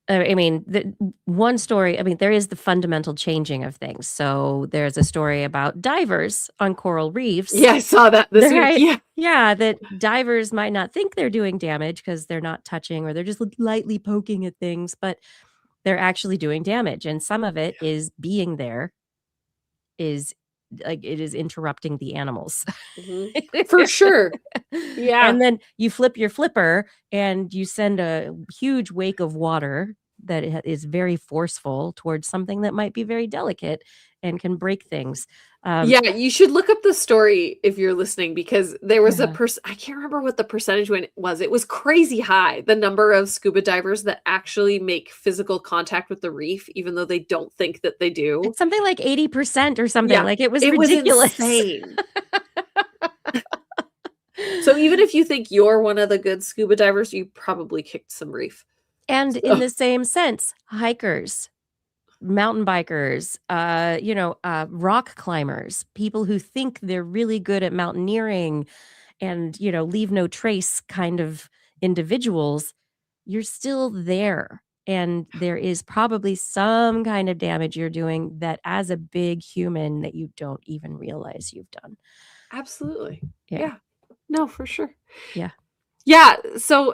the one story, there is the fundamental changing of things. So there's a story about divers on coral reefs. Yeah, I saw that this week. Yeah. Yeah, that divers might not think they're doing damage because they're not touching, or they're just lightly poking at things, but they're actually doing damage. And some of it is being there is like, it is interrupting the animals. For sure. Yeah. And then you flip your flipper and you send a huge wake of water that is very forceful towards something that might be very delicate and can break things. Yeah, you should look up the story if you're listening, because there was a person, I can't remember what the percentage was. It was crazy high, the number of scuba divers that actually make physical contact with the reef, even though they don't think that they do. It's something like 80% or something. Yeah, like, it was ridiculous. Was insane. So even if you think you're one of the good scuba divers, you probably kicked some reef. And in the same sense, hikers. mountain bikers, rock climbers, people who think they're really good at mountaineering and, leave no trace kind of individuals, you're still there. And there is probably some kind of damage you're doing that as a big human that you don't even realize you've done. Absolutely. Yeah. Yeah. No, for sure. Yeah. Yeah. So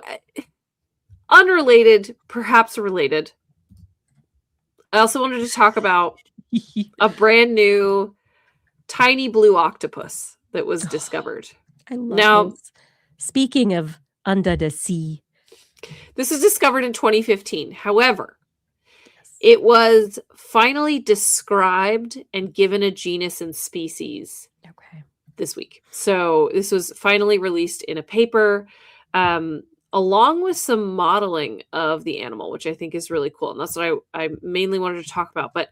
unrelated, perhaps related. I also wanted to talk about a brand new tiny blue octopus that was discovered. I love those. Speaking of under the sea. This was discovered in 2015. However, it was finally described and given a genus and species this week. So this was finally released in a paper, along with some modeling of the animal, which I think is really cool. And that's what I mainly wanted to talk about. But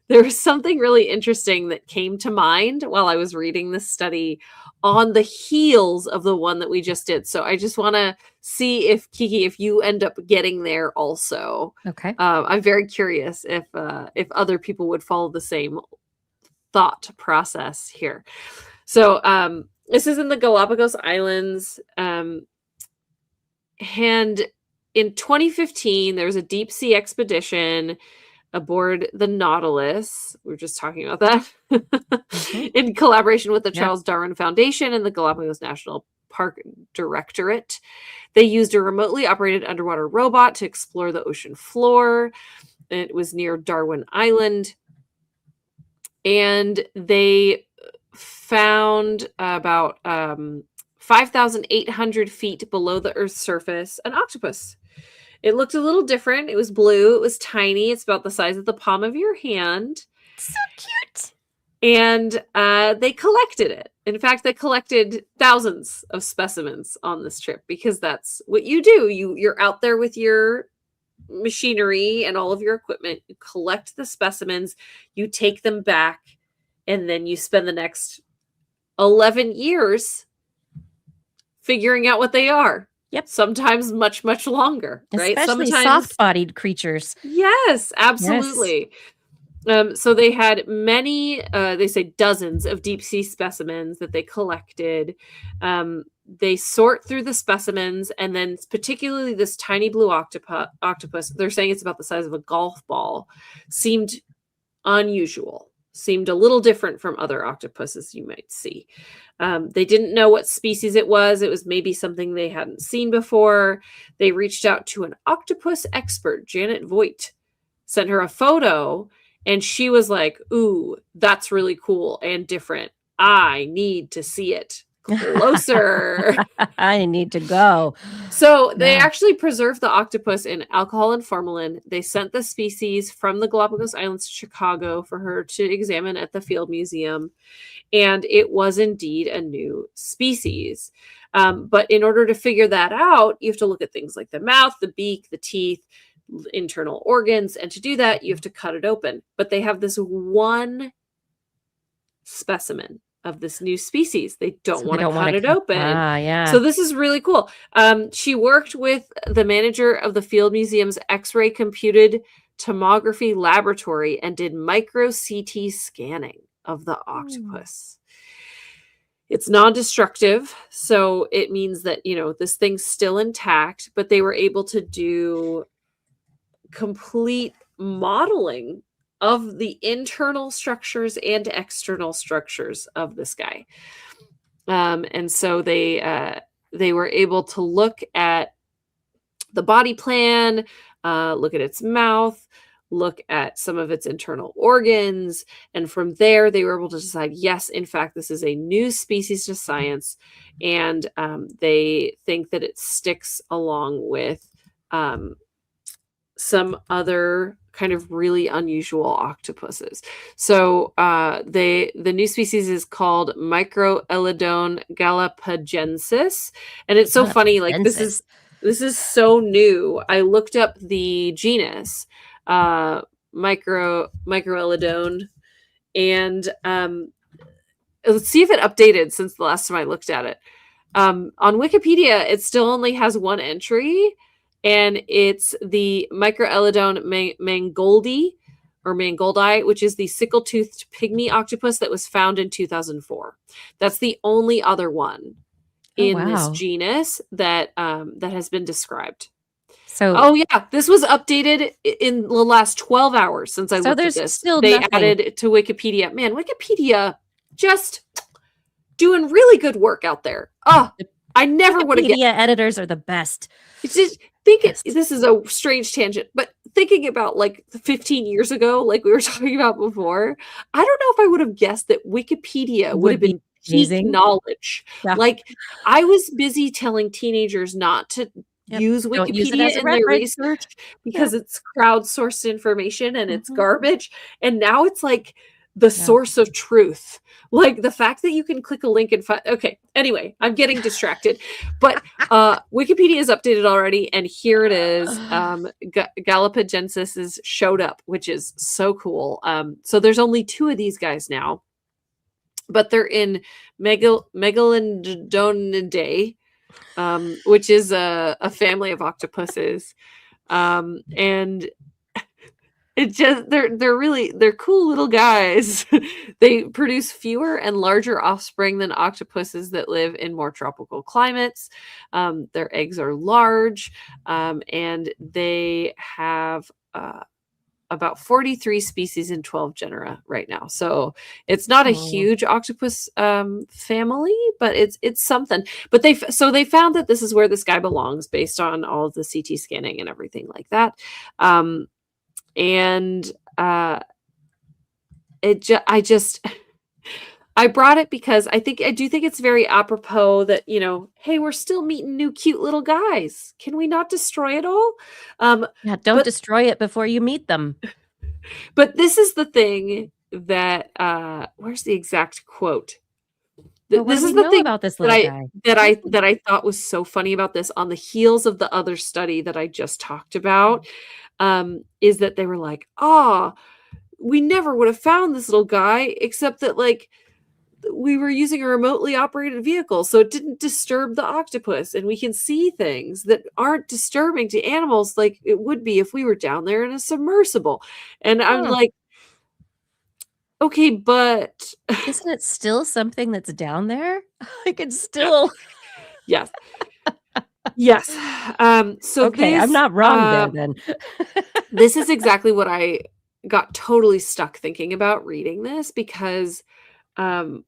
there was something really interesting that came to mind while I was reading this study on the heels of the one that we just did. So I just want to see if, Kiki, if you end up getting there also. Okay. I'm very curious if other people would follow the same thought process here. So this is in the Galápagos Islands. And in 2015, there was a deep sea expedition aboard the Nautilus. We were just talking about that in collaboration with the Charles Darwin Foundation and the Galápagos National Park Directorate. They used a remotely operated underwater robot to explore the ocean floor. It was near Darwin Island. And they found about 5,800 feet below the Earth's surface an octopus. It looked a little different. It was blue. It was tiny. It's about the size of the palm of your hand. So cute. And they collected it. In fact, they collected thousands of specimens on this trip because that's what you do. You're out there with your machinery and all of your equipment. You collect the specimens. You take them back. And then you spend the next 11 years figuring out what they are. Yep. Sometimes much, much longer, right? Especially Sometimes soft-bodied creatures. Yes, absolutely. Yes. So they had many, they say dozens of deep sea specimens that they collected. They sort through the specimens, and then particularly this tiny blue octopus, they're saying it's about the size of a golf ball, seemed unusual. Seemed a little different from other octopuses you might see. They didn't know what species it was. It was maybe something they hadn't seen before. They reached out to an octopus expert, Janet Voigt, sent her a photo, and she was like, ooh, that's really cool and different. I need to see it closer. I need to go. So they actually preserved the octopus in alcohol and formalin. They sent the species from the Galápagos Islands to Chicago for her to examine at the Field Museum. And it was indeed a new species. But in order to figure that out, you have to look at things like the mouth, the beak, the teeth, internal organs. And to do that, you have to cut it open. But they have this one specimen of this new species. They don't want to cut it open. So this is really cool. She worked with the manager of the Field Museum's X-ray computed tomography laboratory and did micro CT scanning of the octopus. It's non-destructive, so it means that, this thing's still intact, but they were able to do complete modeling of the internal structures and external structures of this guy. And so they were able to look at the body plan, look at its mouth, look at some of its internal organs. And from there, they were able to decide, yes, in fact, this is a new species to science. And they think that it sticks along with some other kind of really unusual octopuses. So the new species is called Microelodon galapagensis. And it's so funny, like this is so new. I looked up the genus Microelodon, and let's see if it updated since the last time I looked at it. On Wikipedia, it still only has one entry, and it's the Microelodon mangoldi, or Mangoldii, which is the sickle-toothed pygmy octopus that was found in 2004. That's the only other one in this genus that that has been described. So, oh yeah, this was updated in the last 12 hours since I looked at this. Still they nothing. added it to Wikipedia. Man, Wikipedia just doing really good work out there. Oh, I never would have guessed. Wikipedia editors are the best. It's just this is a strange tangent, but thinking about like 15 years ago, like we were talking about before, I don't know if I would have guessed that Wikipedia would have been peak knowledge. Yeah. Like I was busy telling teenagers not to use Wikipedia in their research because it's crowdsourced information and it's garbage. And now it's like the source of truth. Like the fact that you can click a link and find. Okay. Anyway, I'm getting distracted, but Wikipedia is updated already, and here it is. Galápagos is showed up, which is so cool. So there's only 2 of these guys now, but they're in Megalodonidae, which is a family of octopuses, and it just they're cool little guys. They produce fewer and larger offspring than octopuses that live in more tropical climates. Their eggs are large, and they have about 43 species in 12 genera right now. So it's not a huge octopus family, but it's something. But they found that this is where this guy belongs based on all of the CT scanning and everything like that. I brought it because I do think it's very apropos that, you know, hey, we're still meeting new cute little guys. Can we not destroy it all? Don't destroy it before you meet them. But this is the thing that where's the exact quote? This is the thing about this little guy that I thought was so funny about this on the heels of the other study that I just talked about. Is that they were like, we never would have found this little guy except that like we were using a remotely operated vehicle, so it didn't disturb the octopus, and we can see things that aren't disturbing to animals like it would be if we were down there in a submersible. And I'm like, okay, but isn't it still something that's down there? I can still yes. Yes. So okay, I'm not wrong there then. This is exactly what I got totally stuck thinking about reading this, because I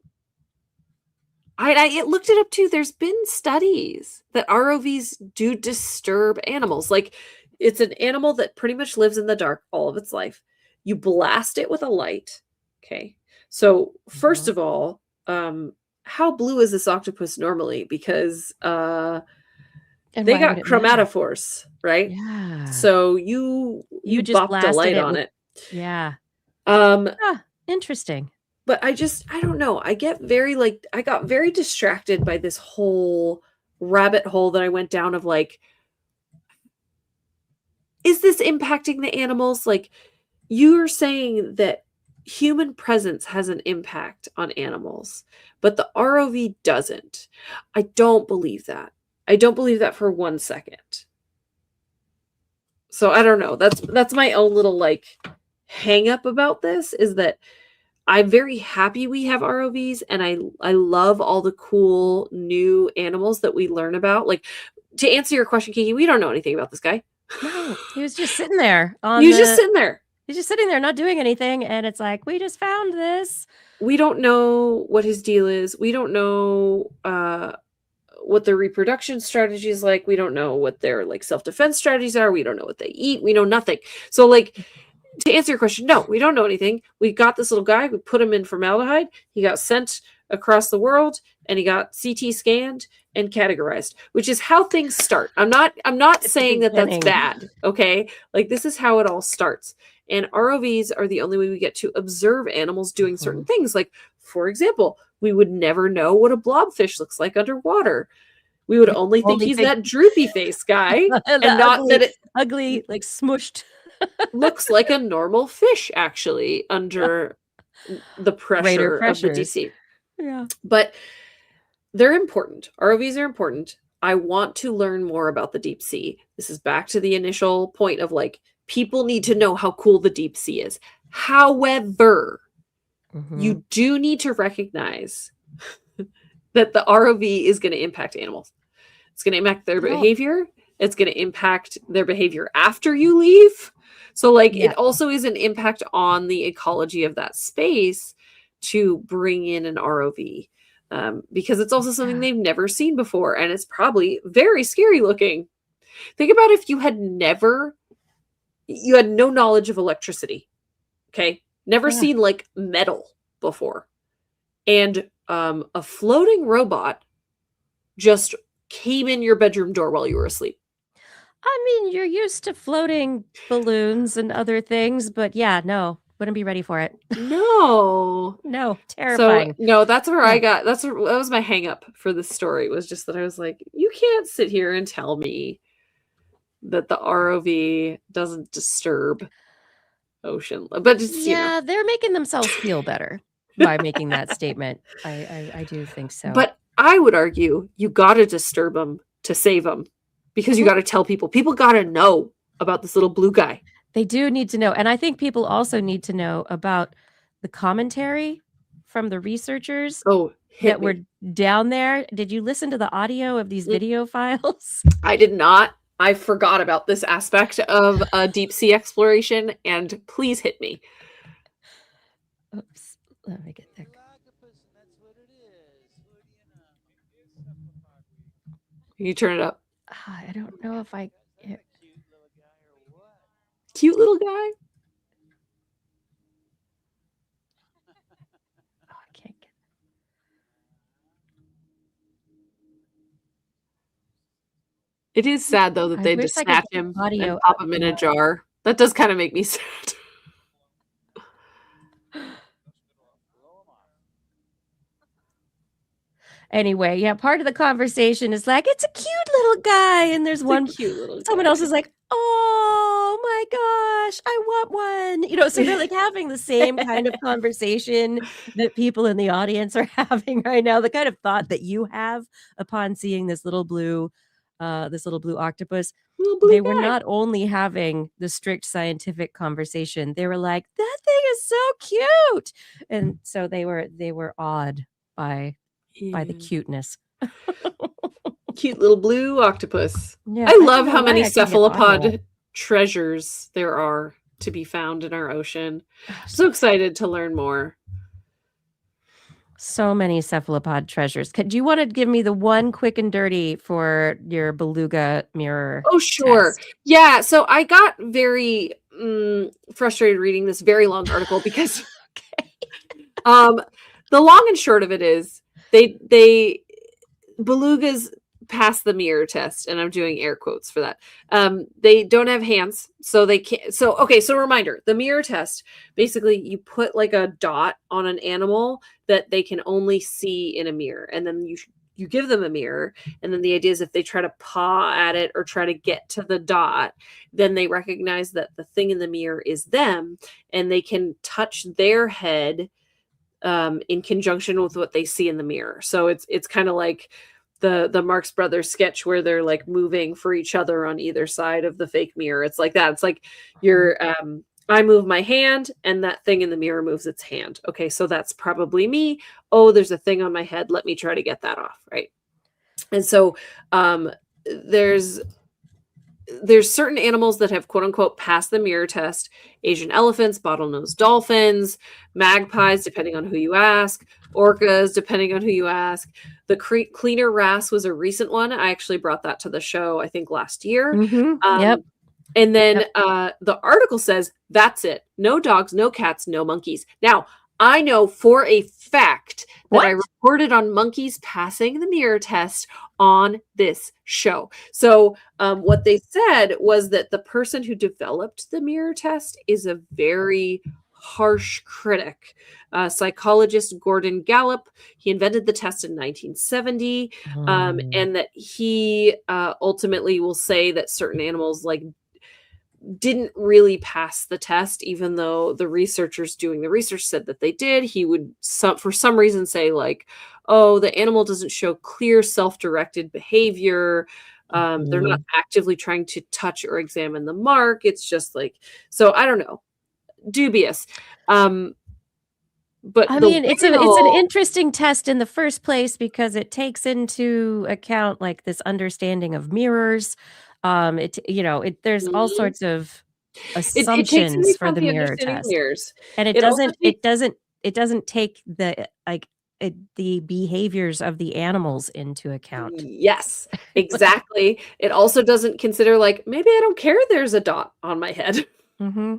looked it up too. There's been studies that ROVs do disturb animals. Like it's an animal that pretty much lives in the dark all of its life. You blast it with a light. Okay. So first of all, how blue is this octopus normally? Because they got chromatophores, right? Yeah. So you just bopped a light on it. Yeah. Interesting. But I don't know. I got very distracted by this whole rabbit hole that I went down of like, is this impacting the animals? Like you're saying that human presence has an impact on animals, but the ROV doesn't. I don't believe that. I don't believe that for 1 second. So I don't know. That's my own little like hang up about this, is that I'm very happy we have ROVs, and I love all the cool new animals that we learn about. Like, to answer your question, Kiki, we don't know anything about this guy. No, he was just sitting there. He's just sitting there. He's just sitting there not doing anything, and it's like, we just found this. We don't know what his deal is. We don't know what their reproduction strategy is like. We don't know what their like self-defense strategies are. We don't know what they eat. We know nothing. So like, to answer your question, no, we don't know anything. We got this little guy. We put him in formaldehyde. He got sent across the world, and he got CT scanned and categorized, which is how things start. I'm not saying that that's bad. Okay. Like this is how it all starts. And ROVs are the only way we get to observe animals doing certain things. Like, for example, we would never know what a blobfish looks like underwater. We would only think he's that droopy face guy, and not ugly, that it ugly, like smushed. looks like a normal fish actually under the pressure of the DC. Yeah. But they're important. ROVs are important. I want to learn more about the deep sea. This is back to the initial point of like, people need to know how cool the deep sea is. However, you do need to recognize that the ROV is going to impact animals. It's going to impact their behavior. It's going to impact their behavior after you leave. So like it also is an impact on the ecology of that space to bring in an ROV. Because it's also something they've never seen before, and it's probably very scary looking. Think about if you had no knowledge of electricity, okay? Never seen like metal before, and a floating robot just came in your bedroom door while you were asleep. I mean, you're used to floating balloons and other things, but yeah, no. Wouldn't be ready for it. No. No, terrifying. So, no, that's where I got, that was my hang up for this story, was just that I was like, you can't sit here and tell me that the ROV doesn't disturb ocean. But just, they're making themselves feel better by making that statement. I do think so. But I would argue you got to disturb them to save them, because you got to tell people. People got to know about this little blue guy. They do need to know. And I think people also need to know about the commentary from the researchers that were down there. Did you listen to the audio of these video files? I did not. I forgot about this aspect of deep sea exploration, and please hit me. Oops. Let me get there. Can you turn it up? I don't know if I... Cute little guy? Oh, I can't get... It is sad, though, that they just snatch him and pop him in a jar. That does kind of make me sad. Anyway, yeah, part of the conversation is like, it's a cute little guy. And there's one cute little someone else is like, oh my gosh, I want one. You know, so they're like having the same kind of conversation that people in the audience are having right now. The kind of thought that you have upon seeing this little blue octopus. They were not only having the strict scientific conversation, they were like, that thing is so cute. And so they were awed by the cuteness. Cute little blue octopus. Yeah, I love how many cephalopod treasures there are to be found in our ocean. I'm so excited to learn more. So many cephalopod treasures. Do you want to give me the one quick and dirty for your beluga mirror? Oh, sure. Test? Yeah. So I got very frustrated reading this very long article because the long and short of it is belugas pass the mirror test, and I'm doing air quotes for that. They don't have hands, so they can't. So reminder, the mirror test, basically you put like a dot on an animal that they can only see in a mirror, and then you give them a mirror, and then the idea is if they try to paw at it or try to get to the dot, then they recognize that the thing in the mirror is them, and they can touch their head in conjunction with what they see in the mirror. So it's kind of like the Marx Brothers sketch where they're like moving for each other on either side of the fake mirror. It's like that. It's like I move my hand and that thing in the mirror moves its hand. Okay, so that's probably me. Oh, there's a thing on my head. Let me try to get that off, right? And so there's certain animals that have quote unquote passed the mirror test: Asian elephants, bottlenose dolphins, magpies, depending on who you ask, orcas, depending on who you ask. The cleaner wrasse was a recent one. I actually brought that to the show, I think last year. Yep. And then the article says, that's it. No dogs, no cats, no monkeys. Now, I know for a fact that I reported on monkeys passing the mirror test on this show. So what they said was that the person who developed the mirror test is a very harsh critic. Psychologist Gordon Gallup, he invented the test in 1970, and that he ultimately will say that certain animals didn't really pass the test, even though the researchers doing the research said that they did. He would for some reason say oh, the animal doesn't show clear self-directed behavior. They're not actively trying to touch or examine the mark. It's just so I don't know. dubious. But I mean, it's an interesting test in the first place because it takes into account like this understanding of mirrors. There's all sorts of assumptions for the mirror test, mirrors. and it doesn't take the behaviors of the animals into account. Yes, exactly. It also doesn't consider like maybe I don't care there's a dot on my head. Mm-hmm.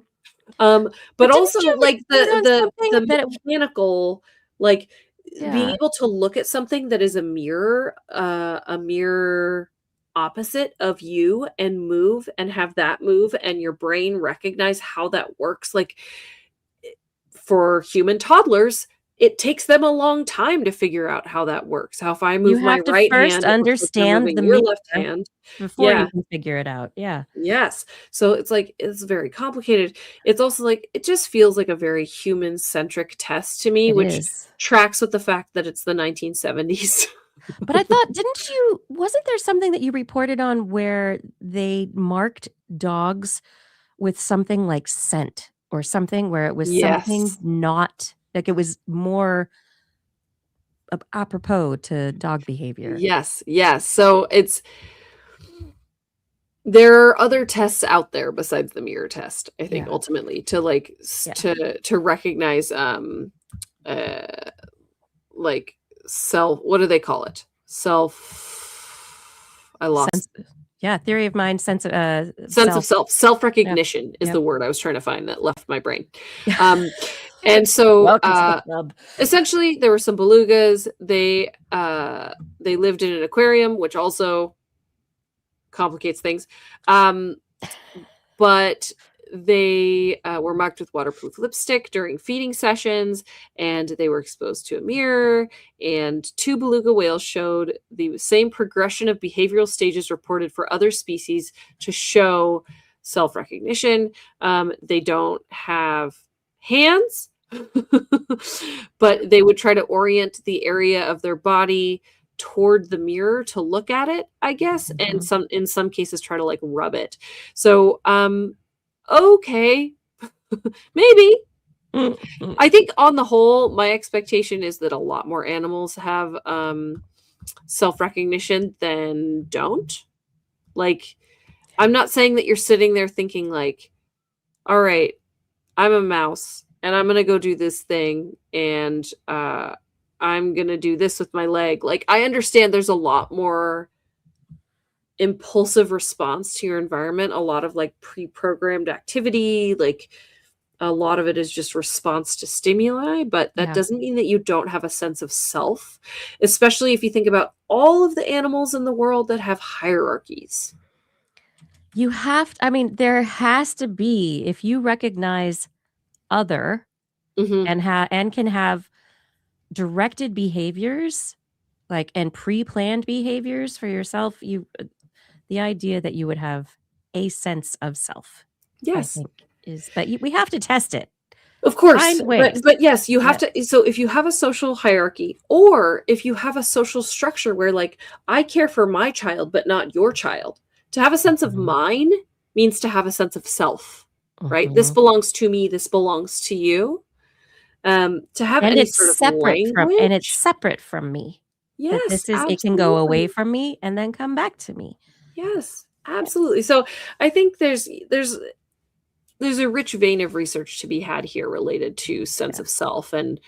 But also like the mechanical, like being able to look at something that is a mirror opposite of you and move and have that move and your brain recognize how that works. Like for human toddlers, it takes them a long time to figure out how that works. How if I move my right hand, understand your left hand before you can figure it out. Yeah. Yes. So it's like it's very complicated. It's also like it just feels like a very human-centric test to me, which tracks with the fact that it's the 1970s. But I thought, wasn't there something that you reported on where they marked dogs with something like scent or something where it was something not like it was more apropos to dog behavior? Yes. So there are other tests out there besides the mirror test, I think, ultimately to like to recognize like self, what do they call it? Theory of mind, sense of self-recognition is the word I was trying to find that left my brain. And so essentially there were some belugas. They lived in an aquarium, which also complicates things. But they were marked with waterproof lipstick during feeding sessions, and they were exposed to a mirror, and 2 beluga whales showed the same progression of behavioral stages reported for other species to show self-recognition. They don't have hands, but they would try to orient the area of their body toward the mirror to look at it, I guess, and in some cases try to like rub it. So okay, maybe. I think on the whole, my expectation is that a lot more animals have self-recognition than don't. Like, I'm not saying that you're sitting there thinking like, all right, I'm a mouse and I'm going to go do this thing and I'm going to do this with my leg. Like, I understand there's a lot more impulsive response to your environment, a lot of like pre-programmed activity, like a lot of it is just response to stimuli, but that doesn't mean that you don't have a sense of self, especially if you think about all of the animals in the world that have hierarchies. There has to be, if you recognize other and can have directed behaviors and pre-planned behaviors for yourself, the idea that you would have a sense of self, I think but we have to test it. Of course, but yes, you have to. So if you have a social hierarchy, or if you have a social structure where like I care for my child but not your child, to have a sense of mine means to have a sense of self, right? This belongs to me. This belongs to you. To have any sort of language, and it's separate from me. Yes, it can go away from me and then come back to me. Yes, absolutely. So I think there's a rich vein of research to be had here related to sense of self and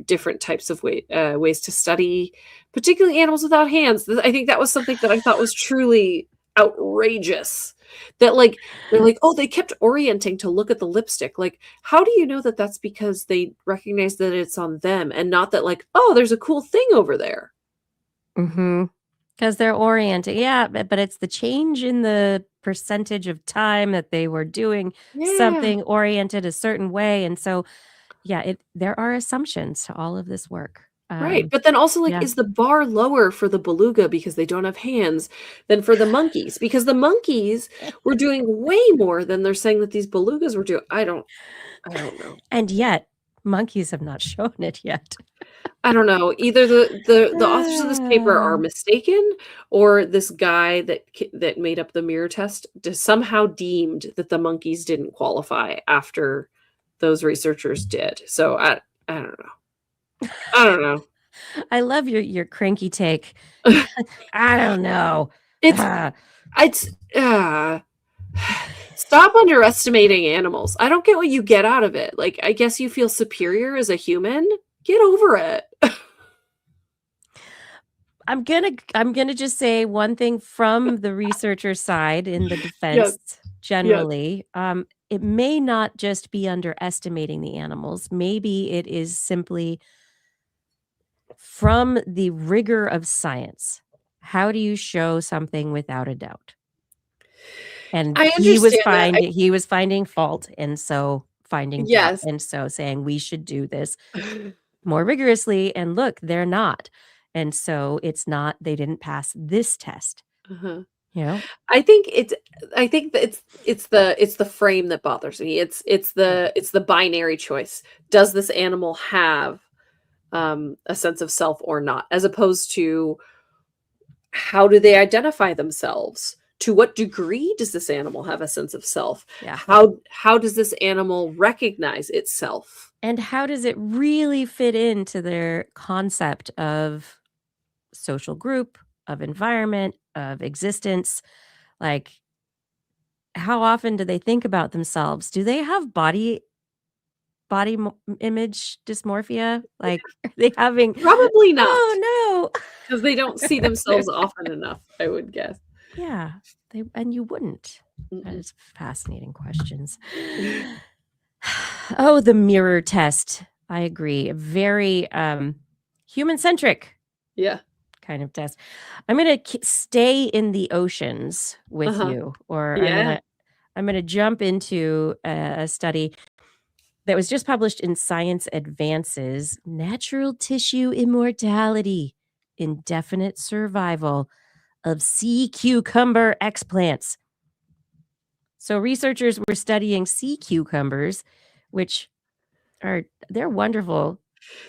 different types of ways to study, particularly animals without hands. I think that was something that I thought was truly outrageous. That like they're like, oh, they kept orienting to look at the lipstick. Like, how do you know that that's because they recognize that it's on them and not that like, oh, there's a cool thing over there? Because they're orienting. Yeah, but it's the change in the percentage of time that they were doing something oriented a certain way. And so, there are assumptions to all of this work. Right. But then also like, is the bar lower for the beluga because they don't have hands than for the monkeys? Because the monkeys were doing way more than they're saying that these belugas were doing. I don't know. And yet monkeys have not shown it yet. I don't know. Either the authors of this paper are mistaken, or this guy that made up the mirror test somehow deemed that the monkeys didn't qualify after those researchers did. So I don't know. I don't know. I love your cranky take. I don't know. It's stop underestimating animals. I don't get what you get out of it. Like, I guess you feel superior as a human. Get over it. I'm gonna just say one thing from the researcher side in the defense Yes. generally. It may not just be underestimating the animals. Maybe it is simply from the rigor of science. How do you show something without a doubt? And I he was understand that. he was finding fault, and so finding doubt, Yes. and so saying we should do this more rigorously. And look, they're not. And so it's not, they didn't pass this test. Uh-huh. You know? I think that it's the frame that bothers me. It's the binary choice. Does this animal have a sense of self or not, as opposed to how do they identify themselves? To what degree does this animal have a sense of self? Yeah. How does this animal recognize itself? And how does it really fit into their concept of social group, of environment, of existence? Like, how often do they think about themselves? Do they have body image dysmorphia? Like, are they having Probably not. Oh no. Because they don't see themselves often enough, I would guess. Yeah. And you wouldn't. That Mm-mm. is fascinating questions. Oh, the mirror test. I agree. Very human-centric Yeah. kind of test. I'm going to stay in the oceans with Uh-huh. you, or Yeah. I'm going to jump into a study that was just published in Science Advances, Natural Tissue Immortality, Indefinite Survival of Sea Cucumber Explants. So researchers were studying sea cucumbers, which they're wonderful.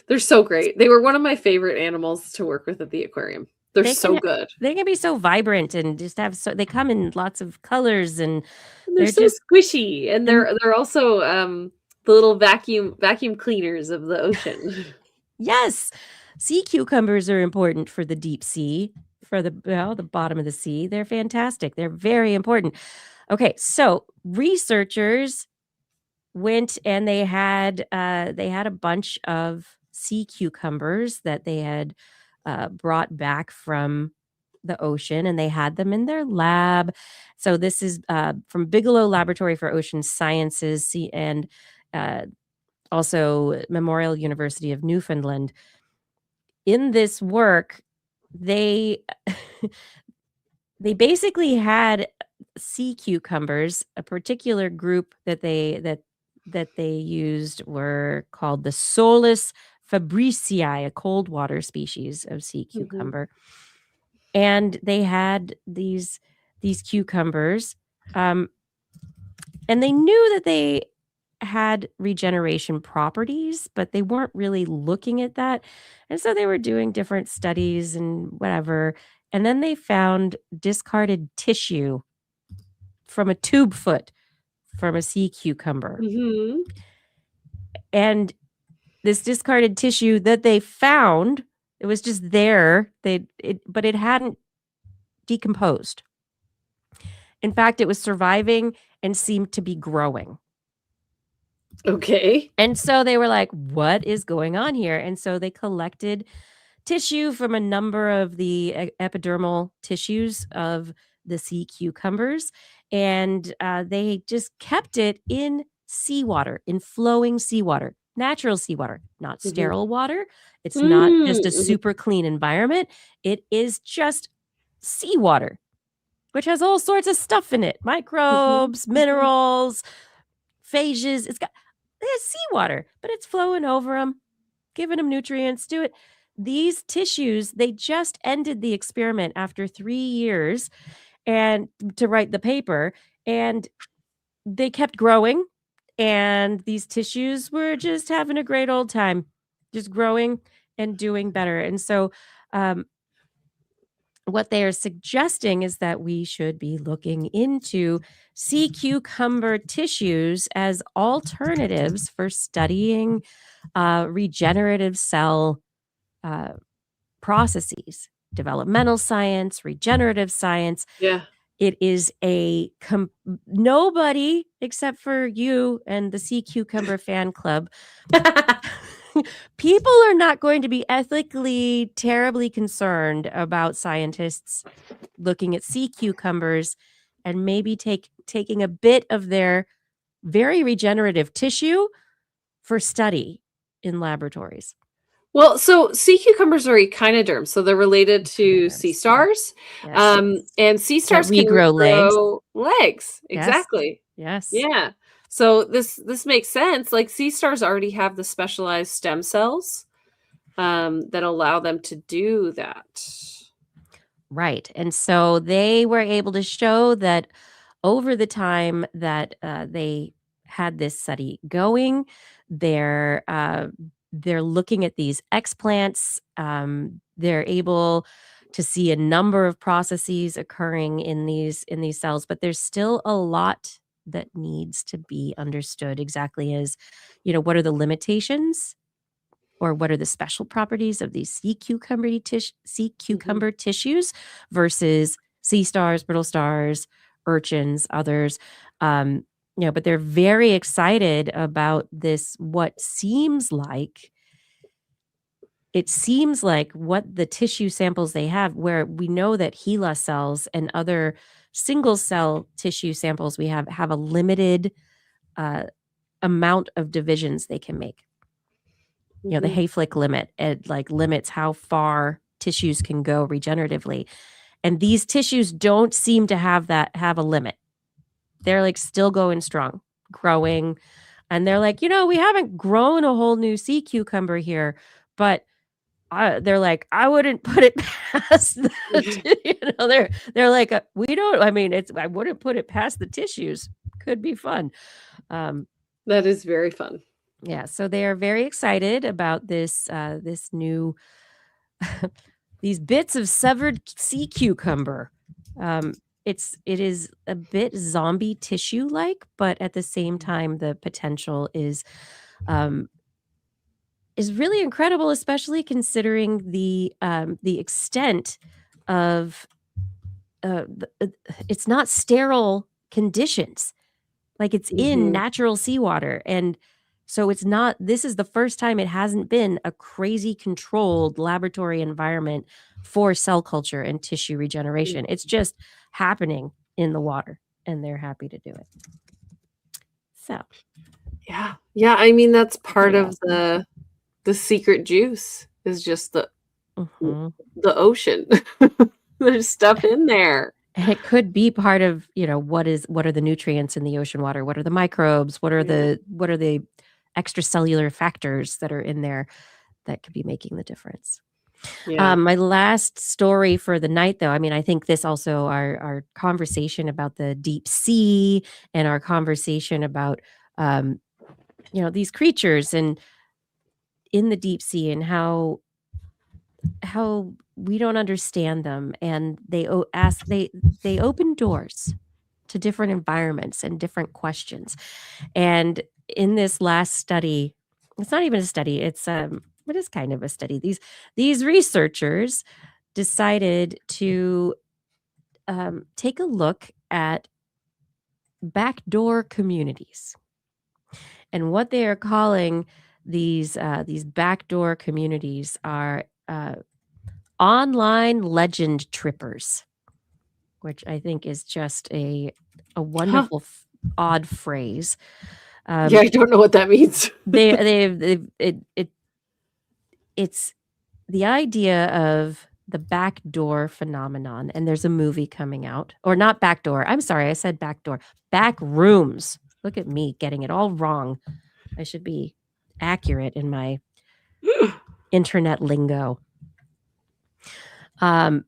They're so great. They were one of my favorite animals to work with at the aquarium. They're so good. They can be so vibrant and just have they come in lots of colors, and And they're so just squishy, and they're also the little vacuum cleaners of the ocean. Yes, sea cucumbers are important for the deep sea, for the bottom of the sea. They're fantastic. They're very important. Okay, so researchers went and they had a bunch of sea cucumbers that they had brought back from the ocean, and they had them in their lab. So this is from Bigelow Laboratory for Ocean Sciences, and also Memorial University of Newfoundland. In this work, they they basically had sea cucumbers. A particular group that they used were called the Solus fabricii, a cold water species of sea cucumber. And they had these cucumbers, and they knew that they had regeneration properties, but they weren't really looking at that. And so they were doing different studies and whatever. And then they found discarded tissue from a tube foot from a sea cucumber. And this discarded tissue that they found, it was just there. But it hadn't decomposed. In fact, it was surviving and seemed to be growing. Okay. And so they were like, what is going on here? And so they collected tissue from a number of the epidermal tissues of the sea cucumbers, and they just kept it in seawater, in flowing seawater, natural seawater, not sterile water. It's not just a super clean environment. It is just seawater, which has all sorts of stuff in it, microbes, minerals, phages. It has seawater, but it's flowing over them, giving them nutrients. Do it. These tissues, they just ended the experiment after 3 years and to write the paper, and they kept growing, and these tissues were just having a great old time, just growing and doing better. And so what they are suggesting is that we should be looking into sea cucumber tissues as alternatives for studying regenerative cell processes, developmental science, regenerative science. Yeah. It is nobody except for you and the sea cucumber fan club. People are not going to be ethically terribly concerned about scientists looking at sea cucumbers and maybe taking a bit of their very regenerative tissue for study in laboratories. Well, so sea cucumbers are echinoderms, so they're related to sea stars. Yes. And sea stars can regrow regrow legs. Yes. Exactly. Yes. Yeah. So this makes sense. Like sea stars already have the specialized stem cells that allow them to do that. Right. And so they were able to show that over the time that they had this study going, they're looking at these explants. They're able to see a number of processes occurring in these cells, but there's still a lot that needs to be understood exactly as, what are the limitations or what are the special properties of these sea cucumber tissues versus sea stars, brittle stars, urchins, others. But they're very excited about this, what seems like what the tissue samples they have, where we know that HeLa cells and other single cell tissue samples we have a limited amount of divisions they can make. The Hayflick limit, it limits how far tissues can go regeneratively. And these tissues don't seem to have a limit. They're still going strong, growing. And they're we haven't grown a whole new sea cucumber here, but they're I wouldn't put it past they're we don't, I wouldn't put it past the tissues. Could be fun. That is very fun. Yeah, so they are very excited about this new these bits of severed sea cucumber. It is a bit zombie tissue like, but at the same time, the potential is really incredible, especially considering the extent of it's not sterile conditions, it's in natural seawater, and so this is the first time it hasn't been a crazy controlled laboratory environment for cell culture and tissue regeneration. It's just happening in the water, and they're happy to do it. So, yeah, that's part of the secret juice is just the ocean. There's stuff in there. And it could be part of, what are the nutrients in the ocean water? What are the microbes? What are the extracellular factors that are in there that could be making the difference? Yeah. My last story for the night, though, I think this also our conversation about the deep sea and our conversation about, these creatures and in the deep sea and how we don't understand them, and they open doors to different environments and different questions. And in this last study, it's not even a study, it's it is kind of a study. These researchers decided to take a look at backdoor communities, and what they are calling these backdoor communities are online legend trippers, which I think is just a wonderful odd phrase. I don't know what that means. It's the idea of the backdoor phenomenon, and there's a movie coming out, or not backdoor. I'm sorry, I said backdoor. Backrooms. Look at me getting it all wrong. I should be accurate in my internet lingo. The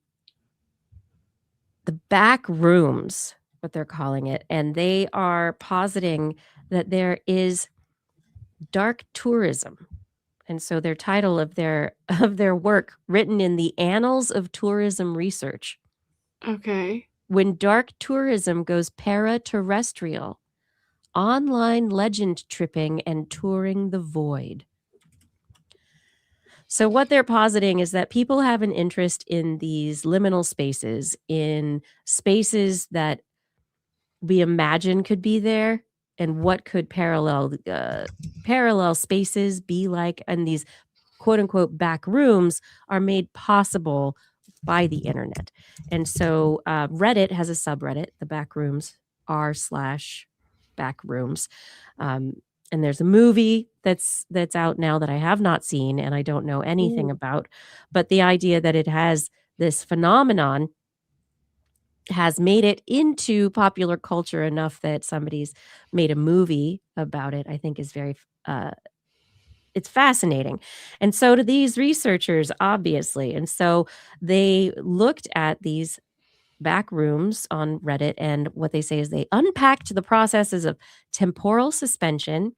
Backrooms, what they're calling it, and they are positing that there is dark tourism And so their title of their work, written in the Annals of Tourism Research. Okay. When dark tourism goes para-terrestrial, online legend tripping and touring the void. So what they're positing is that people have an interest in these liminal spaces, in spaces that we imagine could be there, and what could parallel spaces be like, and these quote unquote back rooms are made possible by the internet. And so Reddit has a subreddit, the Backrooms, r/backrooms. And there's a movie that's out now that I have not seen and I don't know anything about. But the idea that it has this phenomenon has made it into popular culture enough that somebody's made a movie about it, I think is very it's fascinating. And so do these researchers, obviously. And so they looked at these back rooms on Reddit, and what they say is they unpacked the processes of temporal suspension.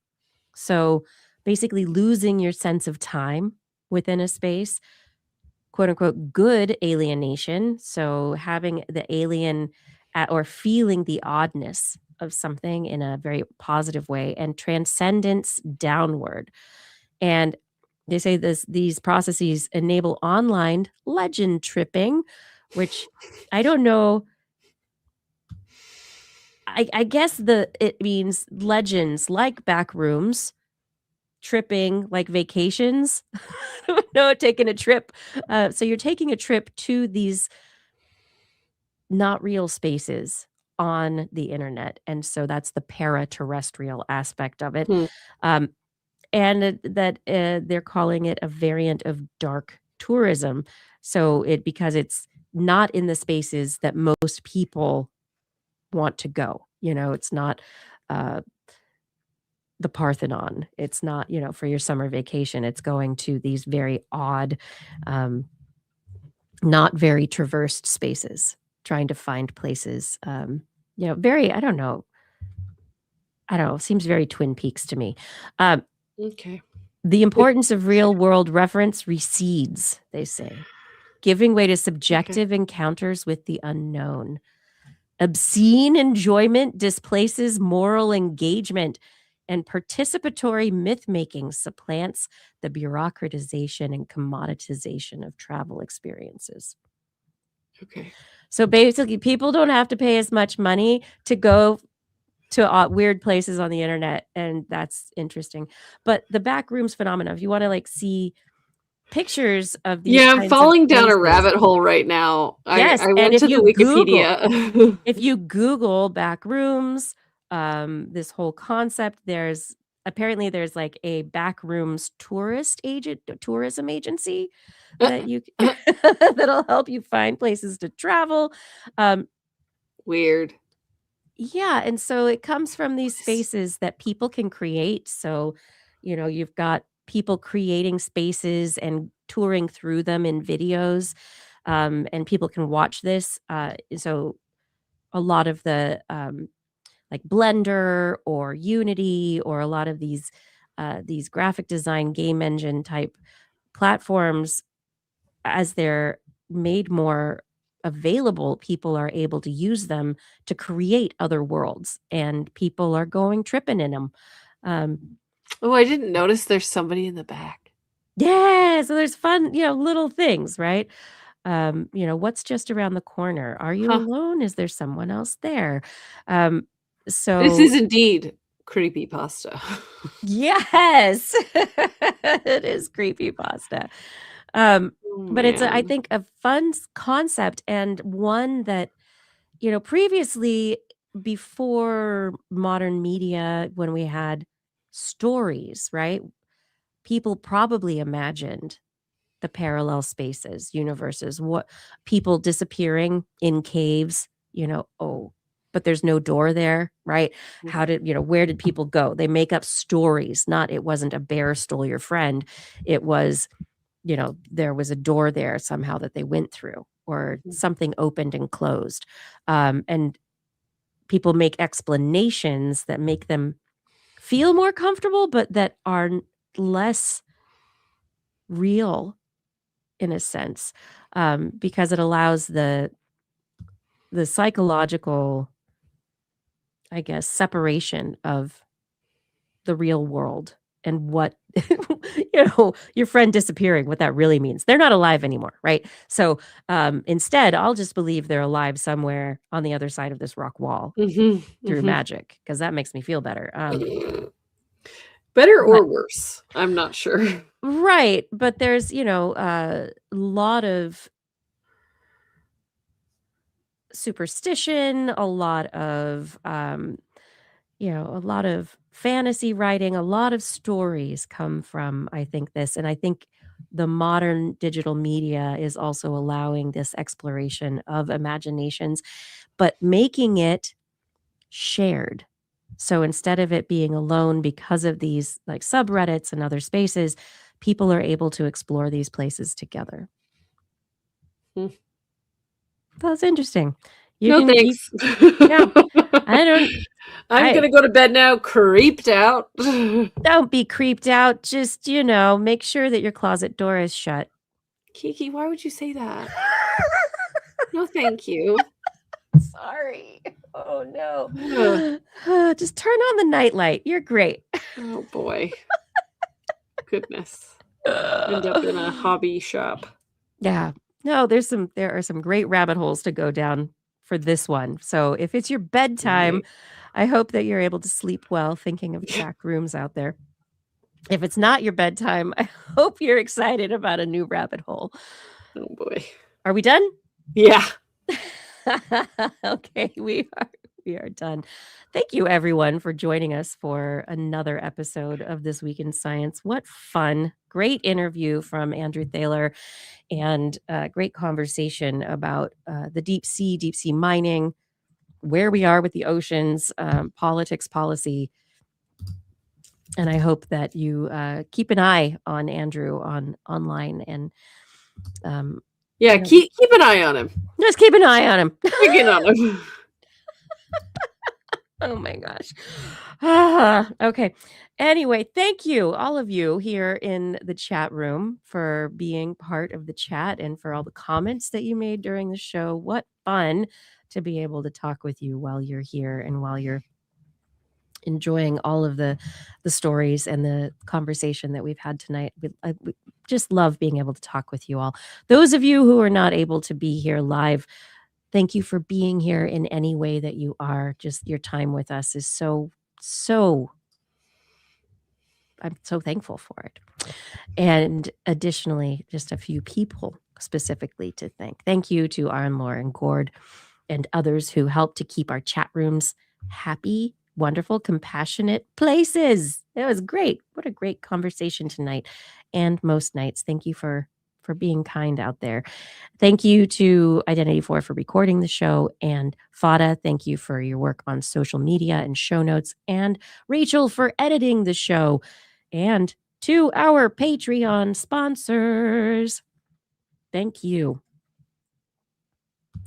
So basically losing your sense of time within a space, quote unquote, good alienation. So having the alien or feeling the oddness of something in a very positive way, and transcendence downward. And they say these processes enable online legend tripping, which I don't know. I guess it means legends like back rooms, tripping like vacations. No, taking a trip. So you're taking a trip to these not real spaces on the internet. And so that's the para-terrestrial aspect of it. And that they're calling it a variant of dark tourism. So because it's not in the spaces that most people want to go. It's not the Parthenon. It's not, for your summer vacation. It's going to these very odd, not very traversed spaces, trying to find places, very, I don't know, seems very Twin Peaks to me. Okay. The importance of real world reference recedes, they say, giving way to subjective encounters with the unknown. Obscene enjoyment displaces moral engagement, and participatory myth-making supplants the bureaucratization and commoditization of travel experiences. Okay. So basically, people don't have to pay as much money to go to weird places on the internet, and that's interesting. But the backrooms phenomenon, if you want to see pictures of these I'm falling down a rabbit hole right now. Yes, I went to the Wikipedia. If you Google backrooms, this whole concept, there's like a backrooms tourism agency that you that'll help you find places to travel. Weird. Yeah, and so it comes from these spaces that people can create. So, you've got people creating spaces and touring through them in videos, and people can watch this. So a lot of the like Blender or Unity or a lot of these graphic design game engine type platforms, as they're made more available, people are able to use them to create other worlds, and people are going tripping in them. I didn't notice there's somebody in the back. Yeah, so there's fun, little things, right? What's just around the corner? Are you alone? Is there someone else there? So this is indeed creepypasta. Yes, it is creepypasta. But it's, I think, a fun concept, and one that, previously, before modern media, when we had stories, right? People probably imagined the parallel spaces, universes, what people disappearing in caves, but there's no door there, right? How did, where did people go? They make up stories, not, it wasn't a bear stole your friend. It was, there was a door there somehow that they went through, or something opened and closed. And people make explanations that make them feel more comfortable, but that are less real in a sense, because it allows the psychological, I guess, separation of the real world and what your friend disappearing, what that really means. They're not alive anymore, right? So instead, I'll just believe they're alive somewhere on the other side of this rock wall through magic, because that makes me feel better. Better or worse, I'm not sure. Right, but there's a lot of superstition, a lot of a lot of fantasy writing, a lot of stories come from, I think, this. And I think the modern digital media is also allowing this exploration of imaginations, but making it shared. So instead of it being alone because of these like subreddits and other spaces, people are able to explore these places together. That's interesting. Thanks. I'm going to go to bed now, creeped out. Don't be creeped out. Just, make sure that your closet door is shut. Kiki, why would you say that? No, thank you. Sorry. Oh, no. Just turn on the nightlight. You're great. Oh, boy. Goodness. End up in a hobby shop. Yeah. No, there are some great rabbit holes to go down for this one. So if it's your bedtime, I hope that you're able to sleep well thinking of Backrooms out there. If it's not your bedtime, I hope you're excited about a new rabbit hole. Oh boy. Are we done? Yeah. Okay, we are done. Thank you everyone for joining us for another episode of This Week in Science. What fun. Great interview from Andrew Thaler, and great conversation about the deep sea mining, where we are with the oceans, politics, policy. And I hope that you keep an eye on Andrew online and keep an eye on him. Just keep an eye on him. Freaking on him. Oh my gosh. Okay. Anyway, thank you, all of you here in the chat room, for being part of the chat and for all the comments that you made during the show. What fun to be able to talk with you while you're here and while you're enjoying all of the stories and the conversation that we've had tonight. We just love being able to talk with you all. Those of you who are not able to be here live, thank you for being here in any way that you are. Just your time with us is so I'm so thankful for it. And additionally, just a few people specifically to thank. Thank you to Aaron, Laura, and Gord and others who helped to keep our chat rooms happy, wonderful, compassionate places. It was great. What a great conversation tonight and most nights. Thank you for being kind out there. Thank you to Identity4 for recording the show, and Fada, thank you for your work on social media and show notes, and Rachel for editing the show, and to our Patreon sponsors. Thank you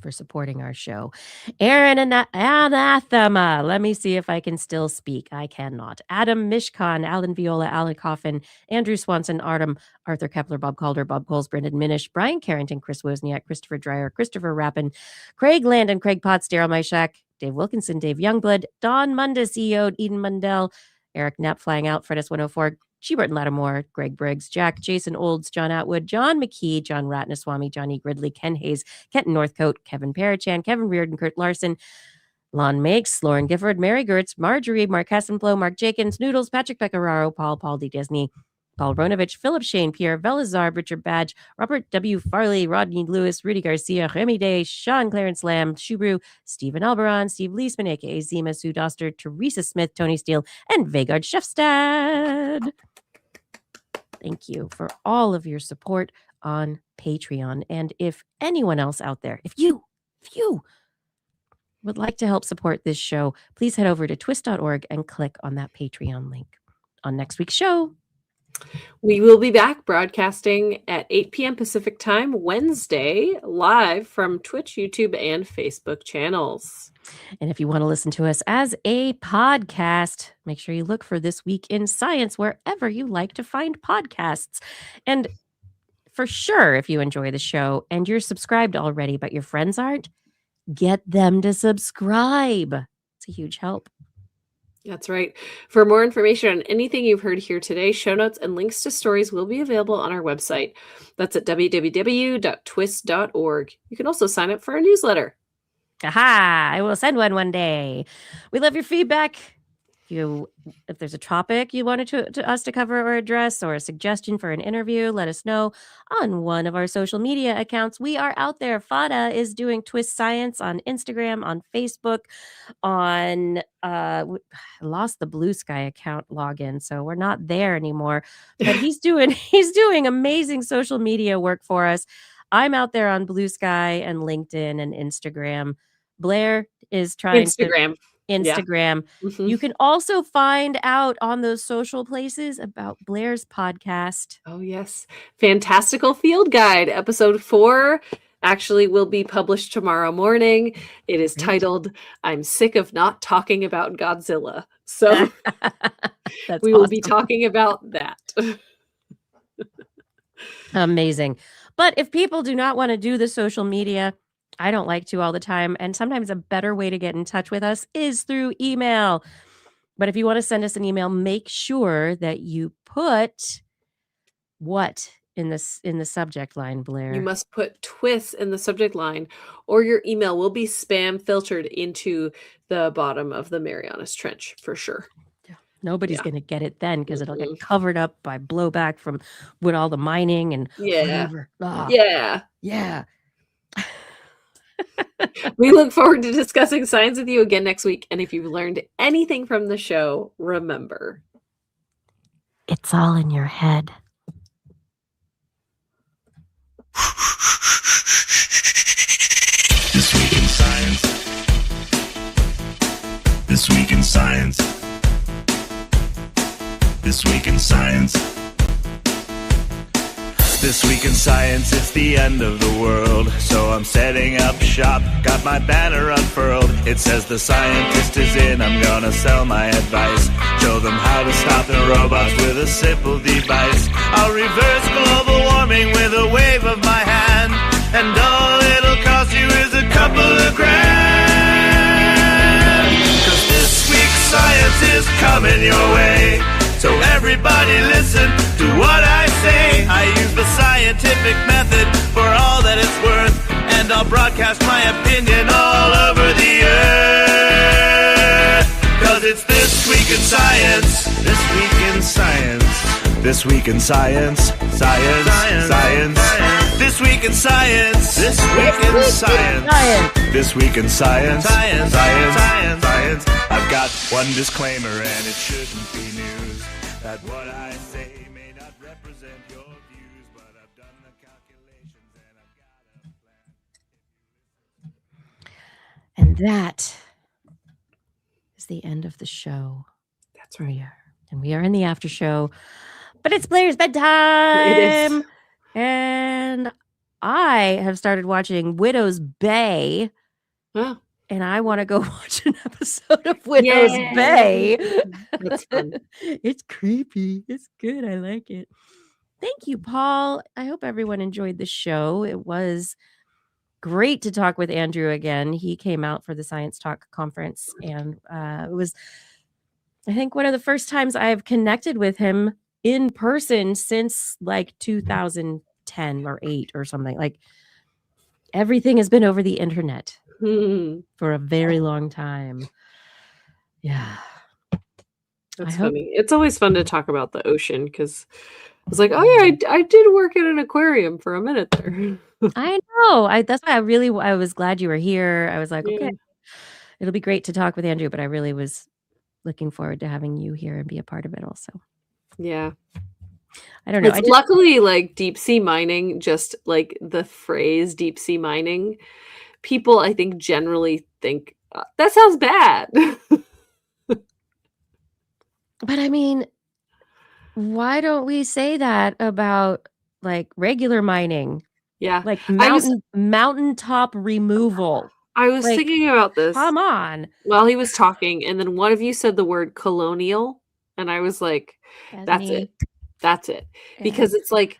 for supporting our show. Aaron Anathema. Let me see if I can still speak. I cannot. Adam Mishkan, Alan Viola, Alan Coffin, Andrew Swanson, Artem, Arthur Kepler, Bob Calder, Bob Coles, Brendan Minish, Brian Carrington, Chris Wozniak, Christopher Dreyer, Christopher Rappin, Craig Landon, Craig Potts, Daryl Myshak, Dave Wilkinson, Dave Youngblood, Don Munda, CEO, Eden Mundell, Eric Knapp, Flying Out, Fred S104, Shebert Lattimore, Greg Briggs, Jack, Jason Olds, John Atwood, John McKee, John Ratnaswamy, Johnny Gridley, Ken Hayes, Kenton Northcote, Kevin Parachan, Kevin Reardon, Kurt Larson, Lon Makes, Lauren Gifford, Mary Gertz, Marjorie, Mark Hassenblow, Mark Jenkins, Noodles, Patrick Pecoraro, Paul D. Disney, Paul Ronovich, Philip Shane, Pierre Velazar, Richard Badge, Robert W. Farley, Rodney Lewis, Rudy Garcia, Remy Day, Sean Clarence Lamb, Shubru, Stephen Alberon, Steve Leisman, aka Zima, Sue Doster, Teresa Smith, Tony Steele, and Vegard Schefstad. Thank you for all of your support on Patreon. And if anyone else out there, if you would like to help support this show, please head over to twis.org and click on that Patreon link. On next week's show, we will be back broadcasting at 8 p.m. Pacific time, Wednesday, live from Twitch, YouTube, and Facebook channels. And if you want to listen to us as a podcast, make sure you look for This Week in Science wherever you like to find podcasts. And for sure, if you enjoy the show and you're subscribed already, but your friends aren't, get them to subscribe. It's a huge help. That's right. For more information on anything you've heard here today, show notes and links to stories will be available on our website. That's at www.twis.org. You can also sign up for our newsletter. Aha! I will send one day. We love your feedback. If there's a topic you wanted to us to cover or address, or a suggestion for an interview, let us know on one of our social media accounts. We are out there. Fada is doing TWIS Science on Instagram, on Facebook, on I lost the Blue Sky account login, so we're not there anymore. But he's doing amazing social media work for us. I'm out there on Blue Sky and LinkedIn and Instagram. Blair is trying Instagram. Yeah. Mm-hmm. You can also find out on those social places about Blair's podcast. Oh, yes. Fantastical Field Guide, episode 4, actually will be published tomorrow morning. It is titled, I'm Sick of Not Talking About Godzilla. So we will be talking about that. Amazing. But if people do not want to do the social media, I don't like to all the time. And sometimes a better way to get in touch with us is through email. But if you want to send us an email, make sure that you put what in the subject line, Blair? You must put TWIS in the subject line, or your email will be spam filtered into the bottom of the Marianas Trench for sure. Nobody's going to get it then because it'll get covered up by blowback from with all the mining and whatever. Yeah. We look forward to discussing science with you again next week. And if you've learned anything from the show, remember, it's all in your head. This week in science. This week in science. This week in science. This week in science, it's the end of the world. So I'm setting up shop, got my banner unfurled. It says the scientist is in, I'm gonna sell my advice. Show them how to stop the robots with a simple device. I'll reverse global warming with a wave of my hand. And all it'll cost you is a couple of grand. 'Cause this week's science is coming your way. So everybody listen to what I say. I use the scientific method for all that it's worth. And I'll broadcast my opinion all over the earth. 'Cause it's This Week in Science. This Week in Science. This Week in Science. Science. This Week in Science. This Week in Science. This Week in Science. Science. I've got one disclaimer and it shouldn't be news. That what I say may not represent your views, but I've done the calculations and I've got a plan. And that is the end of the show. That's right. And we are in the after show, but it's Blair's bedtime. It is. And I have started watching Widow's Bay. Oh. And I want to go watch an episode of Widow's Bay. That's fun. It's creepy. It's good. I like it. Thank you, Paul. I hope everyone enjoyed the show. It was great to talk with Andrew again. He came out for the Science Talk conference, and it was, I think, one of the first times I've connected with him in person since like 2010 or 8 or something. Like everything has been over the internet. For a very long time. Yeah. That's funny. It's always fun to talk about the ocean because I was like, oh yeah, I did work at an aquarium for a minute there. I know. That's why I was glad you were here. I was like, okay, it'll be great to talk with Andrew, but I really was looking forward to having you here and be a part of it also. Yeah. I don't know. Luckily, like deep sea mining, just like the phrase deep sea mining, people, I think, generally think that sounds bad. But I mean, why don't we say that about like regular mining? Yeah. Like mountaintop removal. I was thinking about this. Come on. While he was talking, and then one of you said the word colonial, and I was like, that's it. That's it. Yeah. Because it's like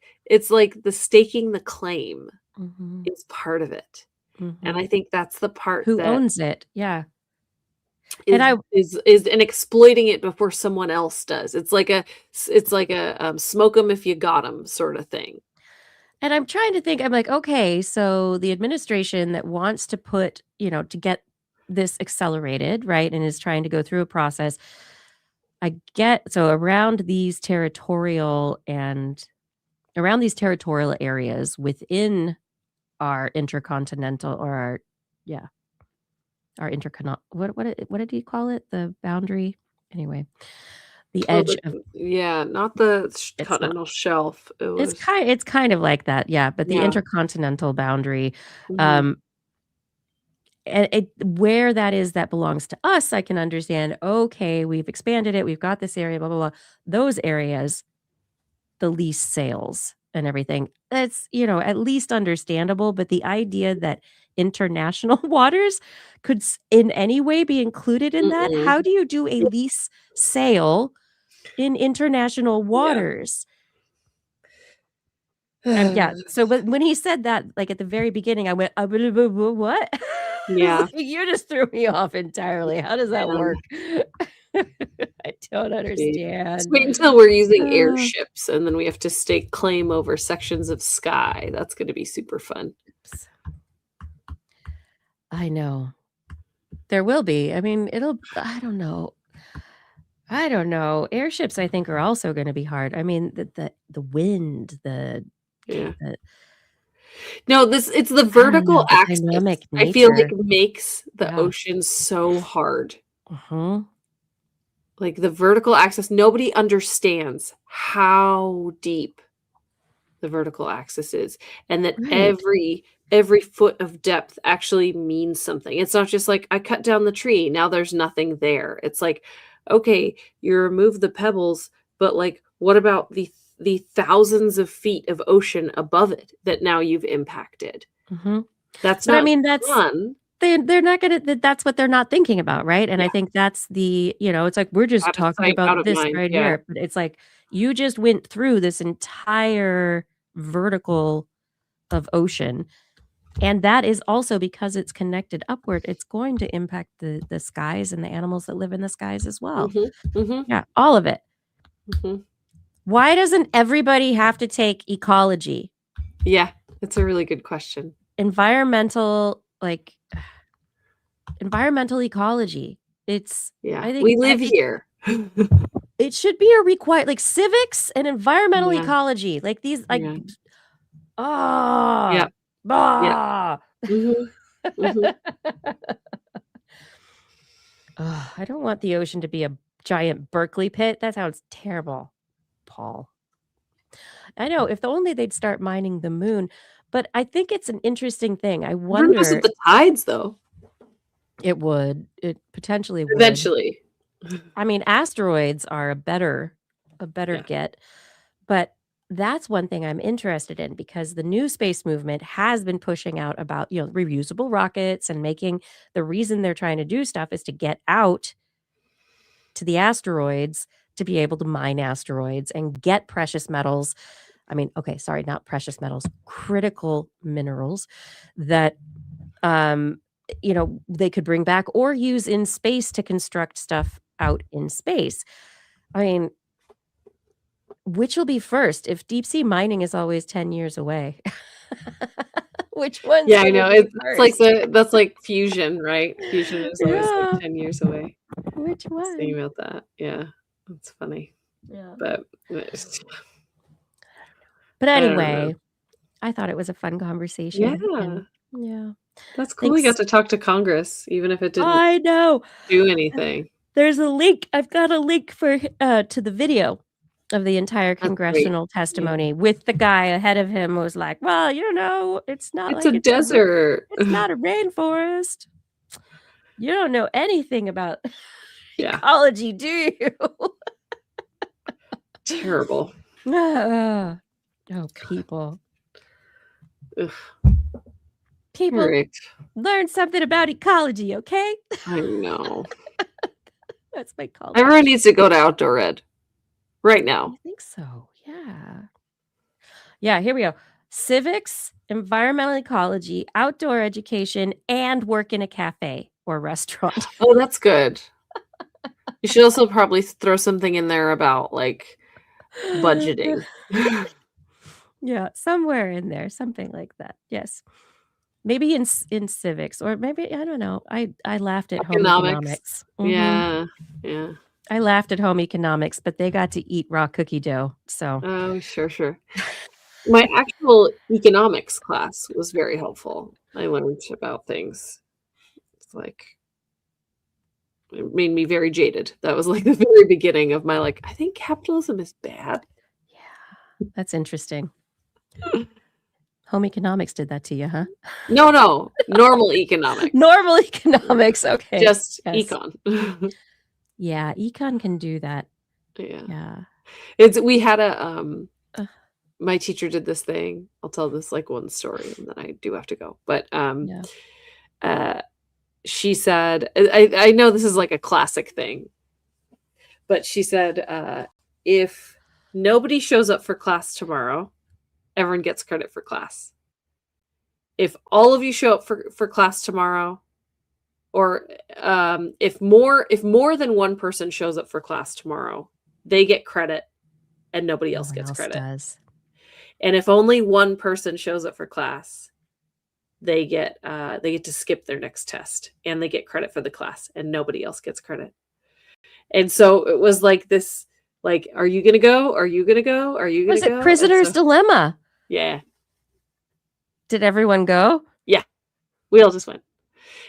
the staking the claim Mhm. is part of it. And Mhm. I think that's the part Who that owns it? Yeah. is, And I and exploiting it before someone else does. It's like a smoke 'em if you got 'em sort of thing. And I'm trying to think, I'm like, okay, so the administration that wants to put, to get this accelerated, right, and is trying to go through a process, I get so around these territorial areas within our intercontinental or our intercon what did he call it? The boundary? Anyway, the Oh, edge of not the it's not continental shelf. It was it's kind of like that, yeah, but the Yeah. intercontinental boundary, Mhm. and where that is that belongs to us, I can understand, okay, we've expanded it, we've got this area, blah, blah, blah. Those areas, the lease sales and everything, that's, at least understandable, but the idea that international waters could in any way be included in that, Mm-mm. how do you do a lease sale in international waters? Yeah, so when he said that, like, at the very beginning, I went, what?" Yeah. Like, you just threw me off entirely. How does that work? I don't Just understand. wait until we're using Uh, airships, and then we have to stake claim over sections of sky. That's gonna be super fun. I know. There will be. I mean, I don't know. I don't know. Airships, I think, are also gonna be hard. I mean, the wind, Yeah. the No, it's the I don't know, vertical the axis, dynamic I feel like nature. makes the Yeah. ocean so hard. Mhm. Like, the vertical axis, nobody understands how deep the vertical axis is, and that Right. every foot of depth actually means something. It's not just like, I cut down the tree, now there's nothing there. It's like, okay, you remove the pebbles, but, like, what about the thousands of feet of ocean above it that now you've impacted? Mhm. That's But I not mean, that's fun. they're not gonna that's what they're not thinking about, right? And I Yeah, think that's it's like, we're just out of talking sight, out about of this mind, right yeah. here, but it's like, you just went through this entire vertical of ocean, and that is also because it's connected upward, it's going to impact the skies and the animals that live in the skies as well. Mhm, mhm, Yeah, all of it. mhm. Why doesn't everybody have to take ecology? Yeah, it's a really good question. Environmental, environmental ecology. Yeah, I think we live every here. it should be a required, like, civics and environmental Yeah, ecology, like, these, like, yeah, ah, yep, yep. bah. Mhm, mhm. Ugh, I don't want the ocean to be a giant Berkeley pit, that sounds terrible, Paul. I know, if only they'd start mining the moon, but I think it's an interesting thing, I Who knows if wonder. the tides, though? It potentially would. Eventually. I mean, asteroids are a better Yeah. get, but that's one thing I'm interested in because the new space movement has been pushing out about, reusable rockets and making the reason they're trying to do stuff is to get out to the asteroids to be able to mine asteroids and get precious metals. I mean, okay, sorry, not precious metals, critical minerals that they could bring back or use in space to construct stuff out in space. I mean, which will be first if deep sea mining is always 10 years away? Which one's Yeah, I gonna know. be It's like first? that's like fusion, right? Fusion is always like Yeah, 10 years away. which I was thinking one? about that. Yeah, that's funny. Yeah. But But I don't know. anyway, I thought it was a fun conversation, Yeah, and yeah. that's cool. We got Thanks. to talk to Congress, even if it didn't I know. do anything. There's a link. I've got a link to the video of the entire That's great. congressional Yeah. testimony with the guy ahead of him who was like, "Well, it's not It's a like desert. it's not a rainforest. You don't know anything about Yeah, ecology, do you?" terrible. Ah, oh, people. Ugh. People, Alright. learn something about ecology, okay? I know. That's my call. Everyone needs to go to outdoor ed right now. I think so, yeah. Yeah, here we go. Civics, environmental ecology, outdoor education, and work in a cafe or restaurant. Oh, that's good. You should also probably throw something in there about like budgeting. Yeah, somewhere in there, something like that. Yes. Maybe in civics, or maybe I don't know. I laughed at home economics. Yeah. Yeah. I laughed at home economics, but they got to eat raw cookie dough. So Oh, sure. My actual economics class was very helpful. I learned about things. It's like it made me very jaded. That was like the very beginning of my like, I think capitalism is bad. yeah, that's interesting. Home economics did that to you, huh? No, normal economics. Normal economics, okay. Just Yes. econ. Yeah, econ can do that. Yeah. We had my teacher did this thing. I'll tell this like one story and then I do have to go. But she said, I know this is like a classic thing, but she said, if nobody shows up for class tomorrow, everyone gets credit for class. If all of you show up for class tomorrow, or if more than one person shows up for class tomorrow, they get credit and nobody else gets credit. Does. And if only one person shows up for class, they get to skip their next test and they get credit for the class and nobody else gets credit. And so it was like this, like, are you going to go? Are you going to go? Are you going to go? Was it prisoner's dilemma? Yeah. Did everyone go? Yeah. We all just went.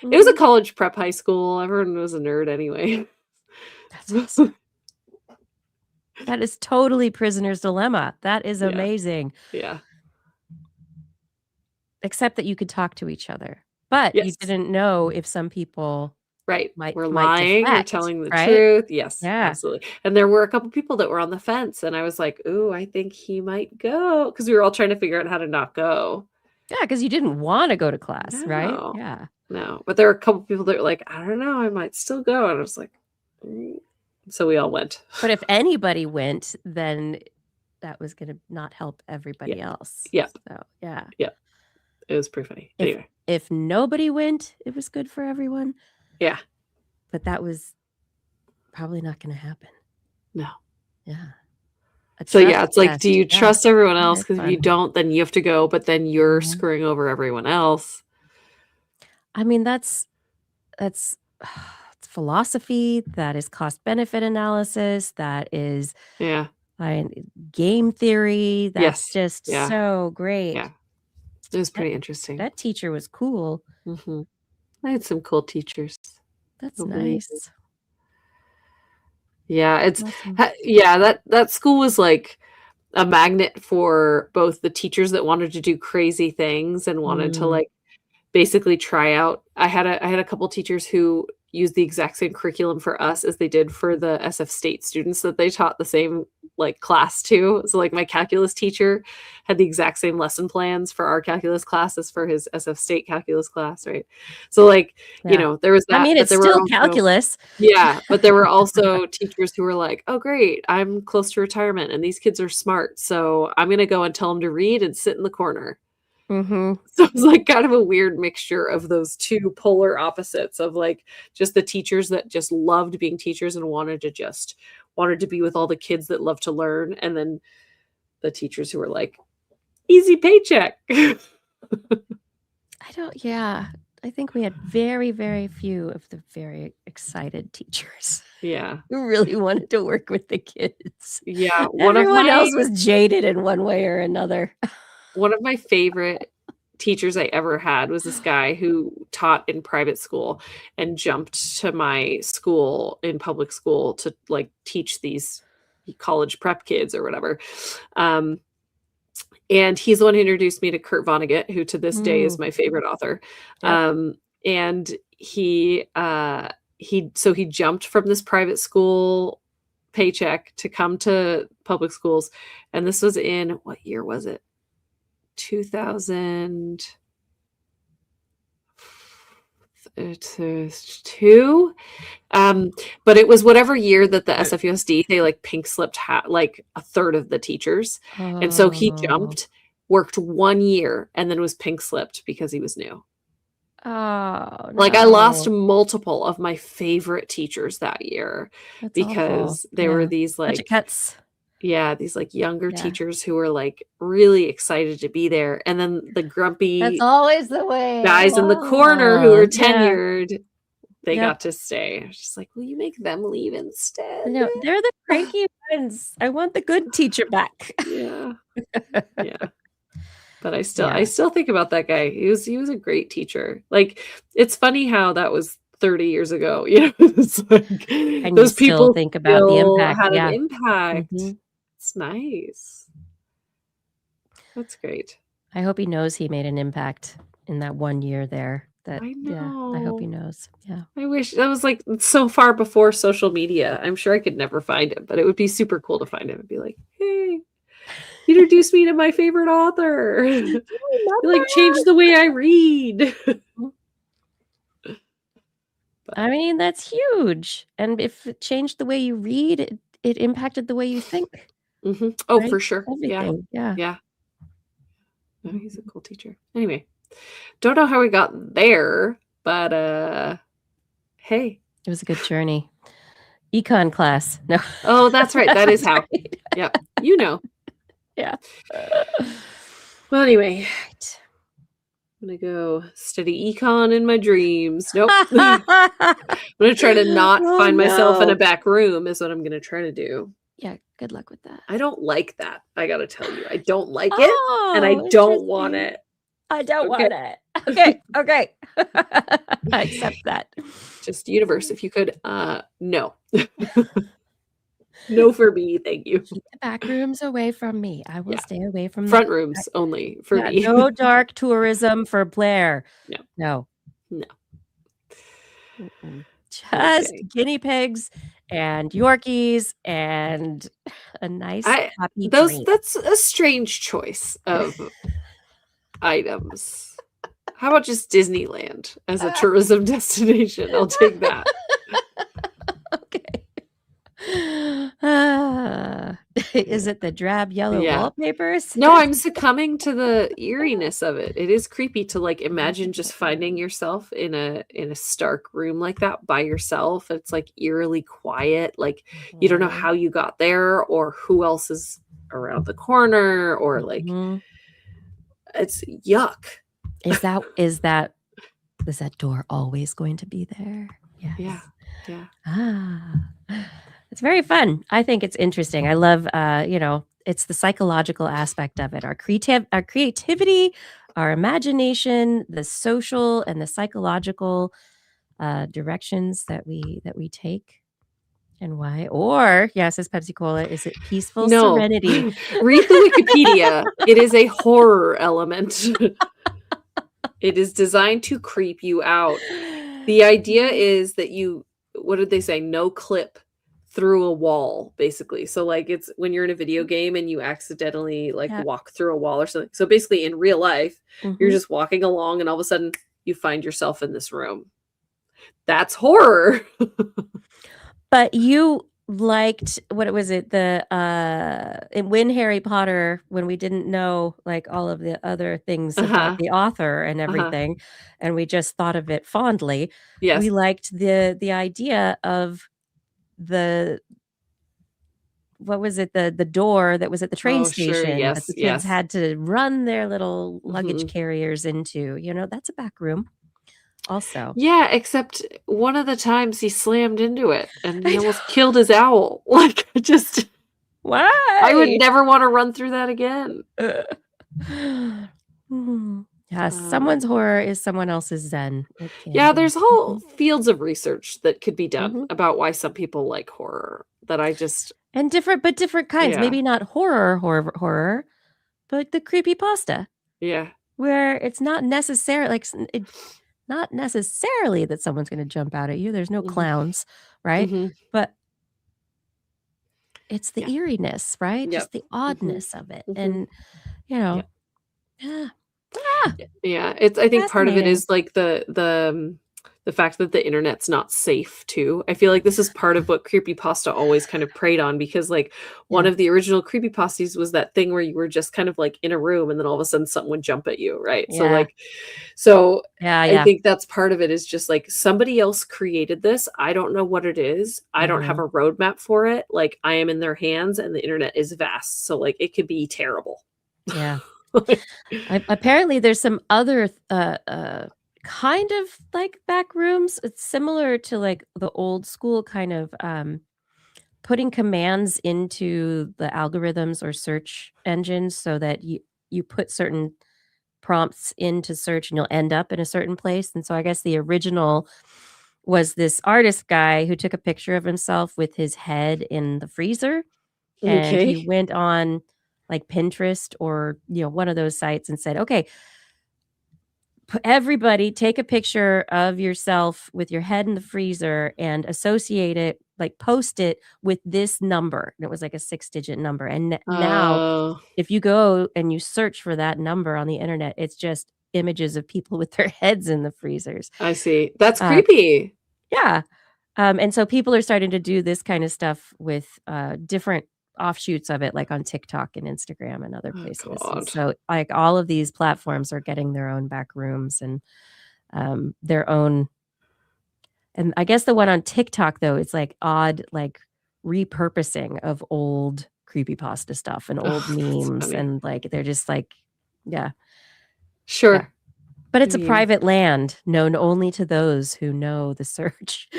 It was a college prep high school. Everyone was a nerd anyway. That's awesome. That is totally prisoner's dilemma. That is amazing. Yeah. Except that you could talk to each other. But you didn't know if some people were lying or telling the truth. Yes, absolutely. And there were a couple people that were on the fence and I was like, ooh, I think he might go. Because we were all trying to figure out how to not go. Yeah, because you didn't want to go to class, right? Yeah. No, but there were a couple people that were like, I don't know, I might still go. And I was like, so we all went. But if anybody went, then that was going to not help everybody else. Yeah. So, yeah. Yeah. It was pretty funny. Anyway. If nobody went, it was good for everyone. Yeah. But that was probably not going to happen. No. Yeah. So yeah, it's like, do you trust everyone else? Because if you don't, then you have to go, but then you're screwing over everyone else. I mean, that's philosophy. That is cost benefit analysis. That is game theory. That's just so great. Yeah, it was pretty interesting. That teacher was cool. Mm-hmm. I had some cool teachers. That's nice. Yeah, it's that school was like a magnet for both the teachers that wanted to do crazy things and wanted to like basically try out. I had a couple teachers who used the exact same curriculum for us as they did for the SF State students that they taught the same like class to. So like my calculus teacher had the exact same lesson plans for our calculus class as for his SF State calculus class, right? So like, you know, there was that. I mean, it's still calculus. Yeah, but there were also teachers who were like, oh great, I'm close to retirement and these kids are smart, so I'm going to go and tell them to read and sit in the corner. Mm-hmm. So it was like kind of a weird mixture of those two polar opposites of like just the teachers that just loved being teachers and wanted to be with all the kids that love to learn, and then the teachers who were like, easy paycheck. I think we had very, very few of the very excited teachers. Yeah. Who really wanted to work with the kids. Yeah. Everyone else was jaded in one way or another. One of my favorite teachers I ever had was this guy who taught in private school and jumped to my school in public school to like teach these college prep kids or whatever. And he's the one who introduced me to Kurt Vonnegut, who to this day is my favorite author. Yep. And he jumped from this private school paycheck to come to public schools. And this was in, what year was it? 2000. 2. But it was whatever year that the SFUSD, they like pink slipped like a third of the teachers. And so he jumped, worked 1 year, and then was pink slipped because he was new. Oh, Like I lost multiple of my favorite teachers that year. That's because awful. they were these like Budget cuts. Yeah, these like younger Yeah. teachers who were like really excited to be there. And then the grumpy That's always the way. guys in the corner who were Yeah. tenured, they Yep. got to stay. I was just like, will you make them leave instead? No, they're the cranky ones. I want the good teacher back. Yeah. Yeah. But I still think about that guy. He was a great teacher. Like it's funny how that was 30 years ago. You know, it's like And those you still people think about the still impact. had Yeah. an impact. Mhm. It's nice. That's great. I hope he knows he made an impact in that 1 year there. That I yeah, I hope he know. knows. Yeah. I wish that was like so far before social media. I'm sure I could never find him, but it would be super cool to find him and be like, hey, introduce me to my favorite author. You like changed the way I read. I mean, that's huge. And if it changed the way you read, it impacted the way you think. Mhm. Oh, Right? for sure. Yeah. Everything. Yeah. Yeah. No, he's a cool teacher. Anyway, don't know how we got there, but hey. It was a good journey. Econ class. No. Oh, that's right. That is how. Right. Yeah. You know. Yeah. Well, anyway, Right. I'm gonna go study econ in my dreams. Nope. I'm gonna try to not Oh, find myself in no. a back room is what I'm gonna try to do. Yeah, good luck with that. I don't like that. I gotta tell you. I don't like it and I Oh, don't want interesting. it. I don't Okay. want it. Okay, okay. I accept that. Just universe, if you could, no. No for me, thank you. Keep the back rooms away from me. I will Yeah. stay away from the Front rooms only for yeah, me. no dark tourism for Blair. No. No. No. Mm-mm. Just Okay. guinea pigs and Yorkies and a nice happy Those dream. that's a strange choice of items. How about just Disneyland as a tourism destination? I'll take that. Okay. Is it the drab yellow Yeah. wallpapers? No, I'm succumbing to the eeriness of it. It is creepy to like imagine just finding yourself in a stark room like that by yourself. It's like eerily quiet. Like you don't know how you got there or who else is around the corner or like Mhm. it's yuck. Is that door always going to be there? Yes. Yeah. Yeah. It's very fun. I think it's interesting. I love it's the psychological aspect of it. Our creativity, our imagination, the social and the psychological directions that we take and why. Or, yes, says Pepsi Cola, is it peaceful serenity? Read the Wikipedia. It is a horror element. It is designed to creep you out. The idea is that what did they say? No clip through a wall, basically. So like it's when you're in a video game and you accidentally like walk through a wall or something. So basically in real life, you're just walking along and all of a sudden you find yourself in this room. That's horror. But you liked what was it? When Harry Potter, when we didn't know like all of the other things about the author and everything, and we just thought of it fondly. Yes. We liked the idea of what was it? The door that was at the train station Sure. Yes. that the kids had to run their little luggage carriers into. That's a back room. Also. Yeah, except one of the times he slammed into it and he almost killed his owl. Like just why? I would never want to run through that again. Yes, someone's horror is someone else's zen. Yeah, there's whole fields of research that could be done about why some people like horror that I just and different kinds. Yeah. Maybe not horror, but the creepypasta. Yeah. Where it's not necessarily not necessarily that someone's going to jump out at you. There's no clowns, right? But it's the eeriness, right? Just the oddness of it. And, Yeah, it's I think part of it is like the the fact that the internet's not safe too. I feel like this is part of what creepypasta always kind of preyed on, because like one of the original creepypastas was that thing where you were just kind of like in a room and then all of a sudden something would jump at you, right? Yeah. I think that's part of it, is just like somebody else created this. I don't know what it is. I don't have a roadmap for it. Like I am in their hands, and the internet is vast. So like it could be terrible. Yeah. Apparently there's some other kind of like back rooms. It's similar to like the old school kind of putting commands into the algorithms or search engines so that you put certain prompts into search and you'll end up in a certain place. And so I guess the original was this artist guy who took a picture of himself with his head in the freezer, and he went on like Pinterest or one of those sites and said, okay, everybody take a picture of yourself with your head in the freezer and associate it, like post it with this number. And it was like a 6-digit number. And now if you go and you search for that number on the internet, it's just images of people with their heads in the freezers. I see. That's creepy. Yeah. And so people are starting to do this kind of stuff with different offshoots of it, like on TikTok and Instagram and other places. And so like all of these platforms are getting their own back rooms and their own. And I guess the one on TikTok, though, it's like odd, like repurposing of old creepypasta stuff and old memes. And like, they're just like, yeah. Sure. Yeah. But it's a private land known only to those who know the search,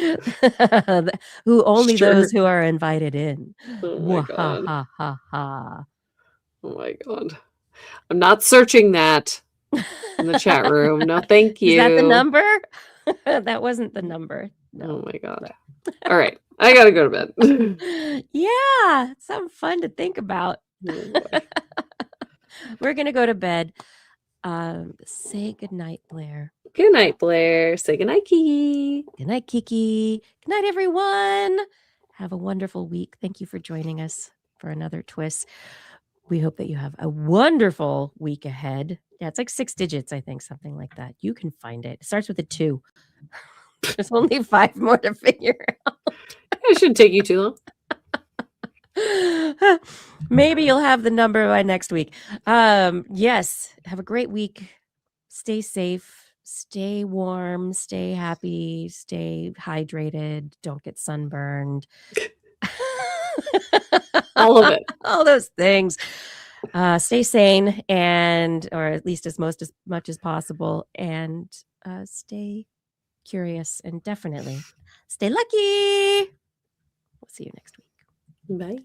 who only those who are invited in. Oh my God. Ha, ha, ha. Oh my God. I'm not searching that in the chat room. No, thank you. Is that the number? That wasn't the number. No. Oh my God. All right. I got to go to bed. Yeah. It's something fun to think about. Oh, we're going to go to bed. Say goodnight, Blair. Good night, Blair. Say goodnight, Kiki. Good night, Kiki. Good night, everyone. Have a wonderful week. Thank you for joining us for another TWIS. We hope that you have a wonderful week ahead. Yeah, it's like 6 digits, I think, something like that. You can find it. It starts with a 2. There's only 5 more to figure out. It shouldn't take you too long. Maybe you'll have the number by next week. Yes, have a great week. Stay safe, stay warm, stay happy, stay hydrated, don't get sunburned. All of it. All those things. Stay sane, and or at least as much as possible, and stay curious, and definitely stay lucky. We'll see you next week. Bye.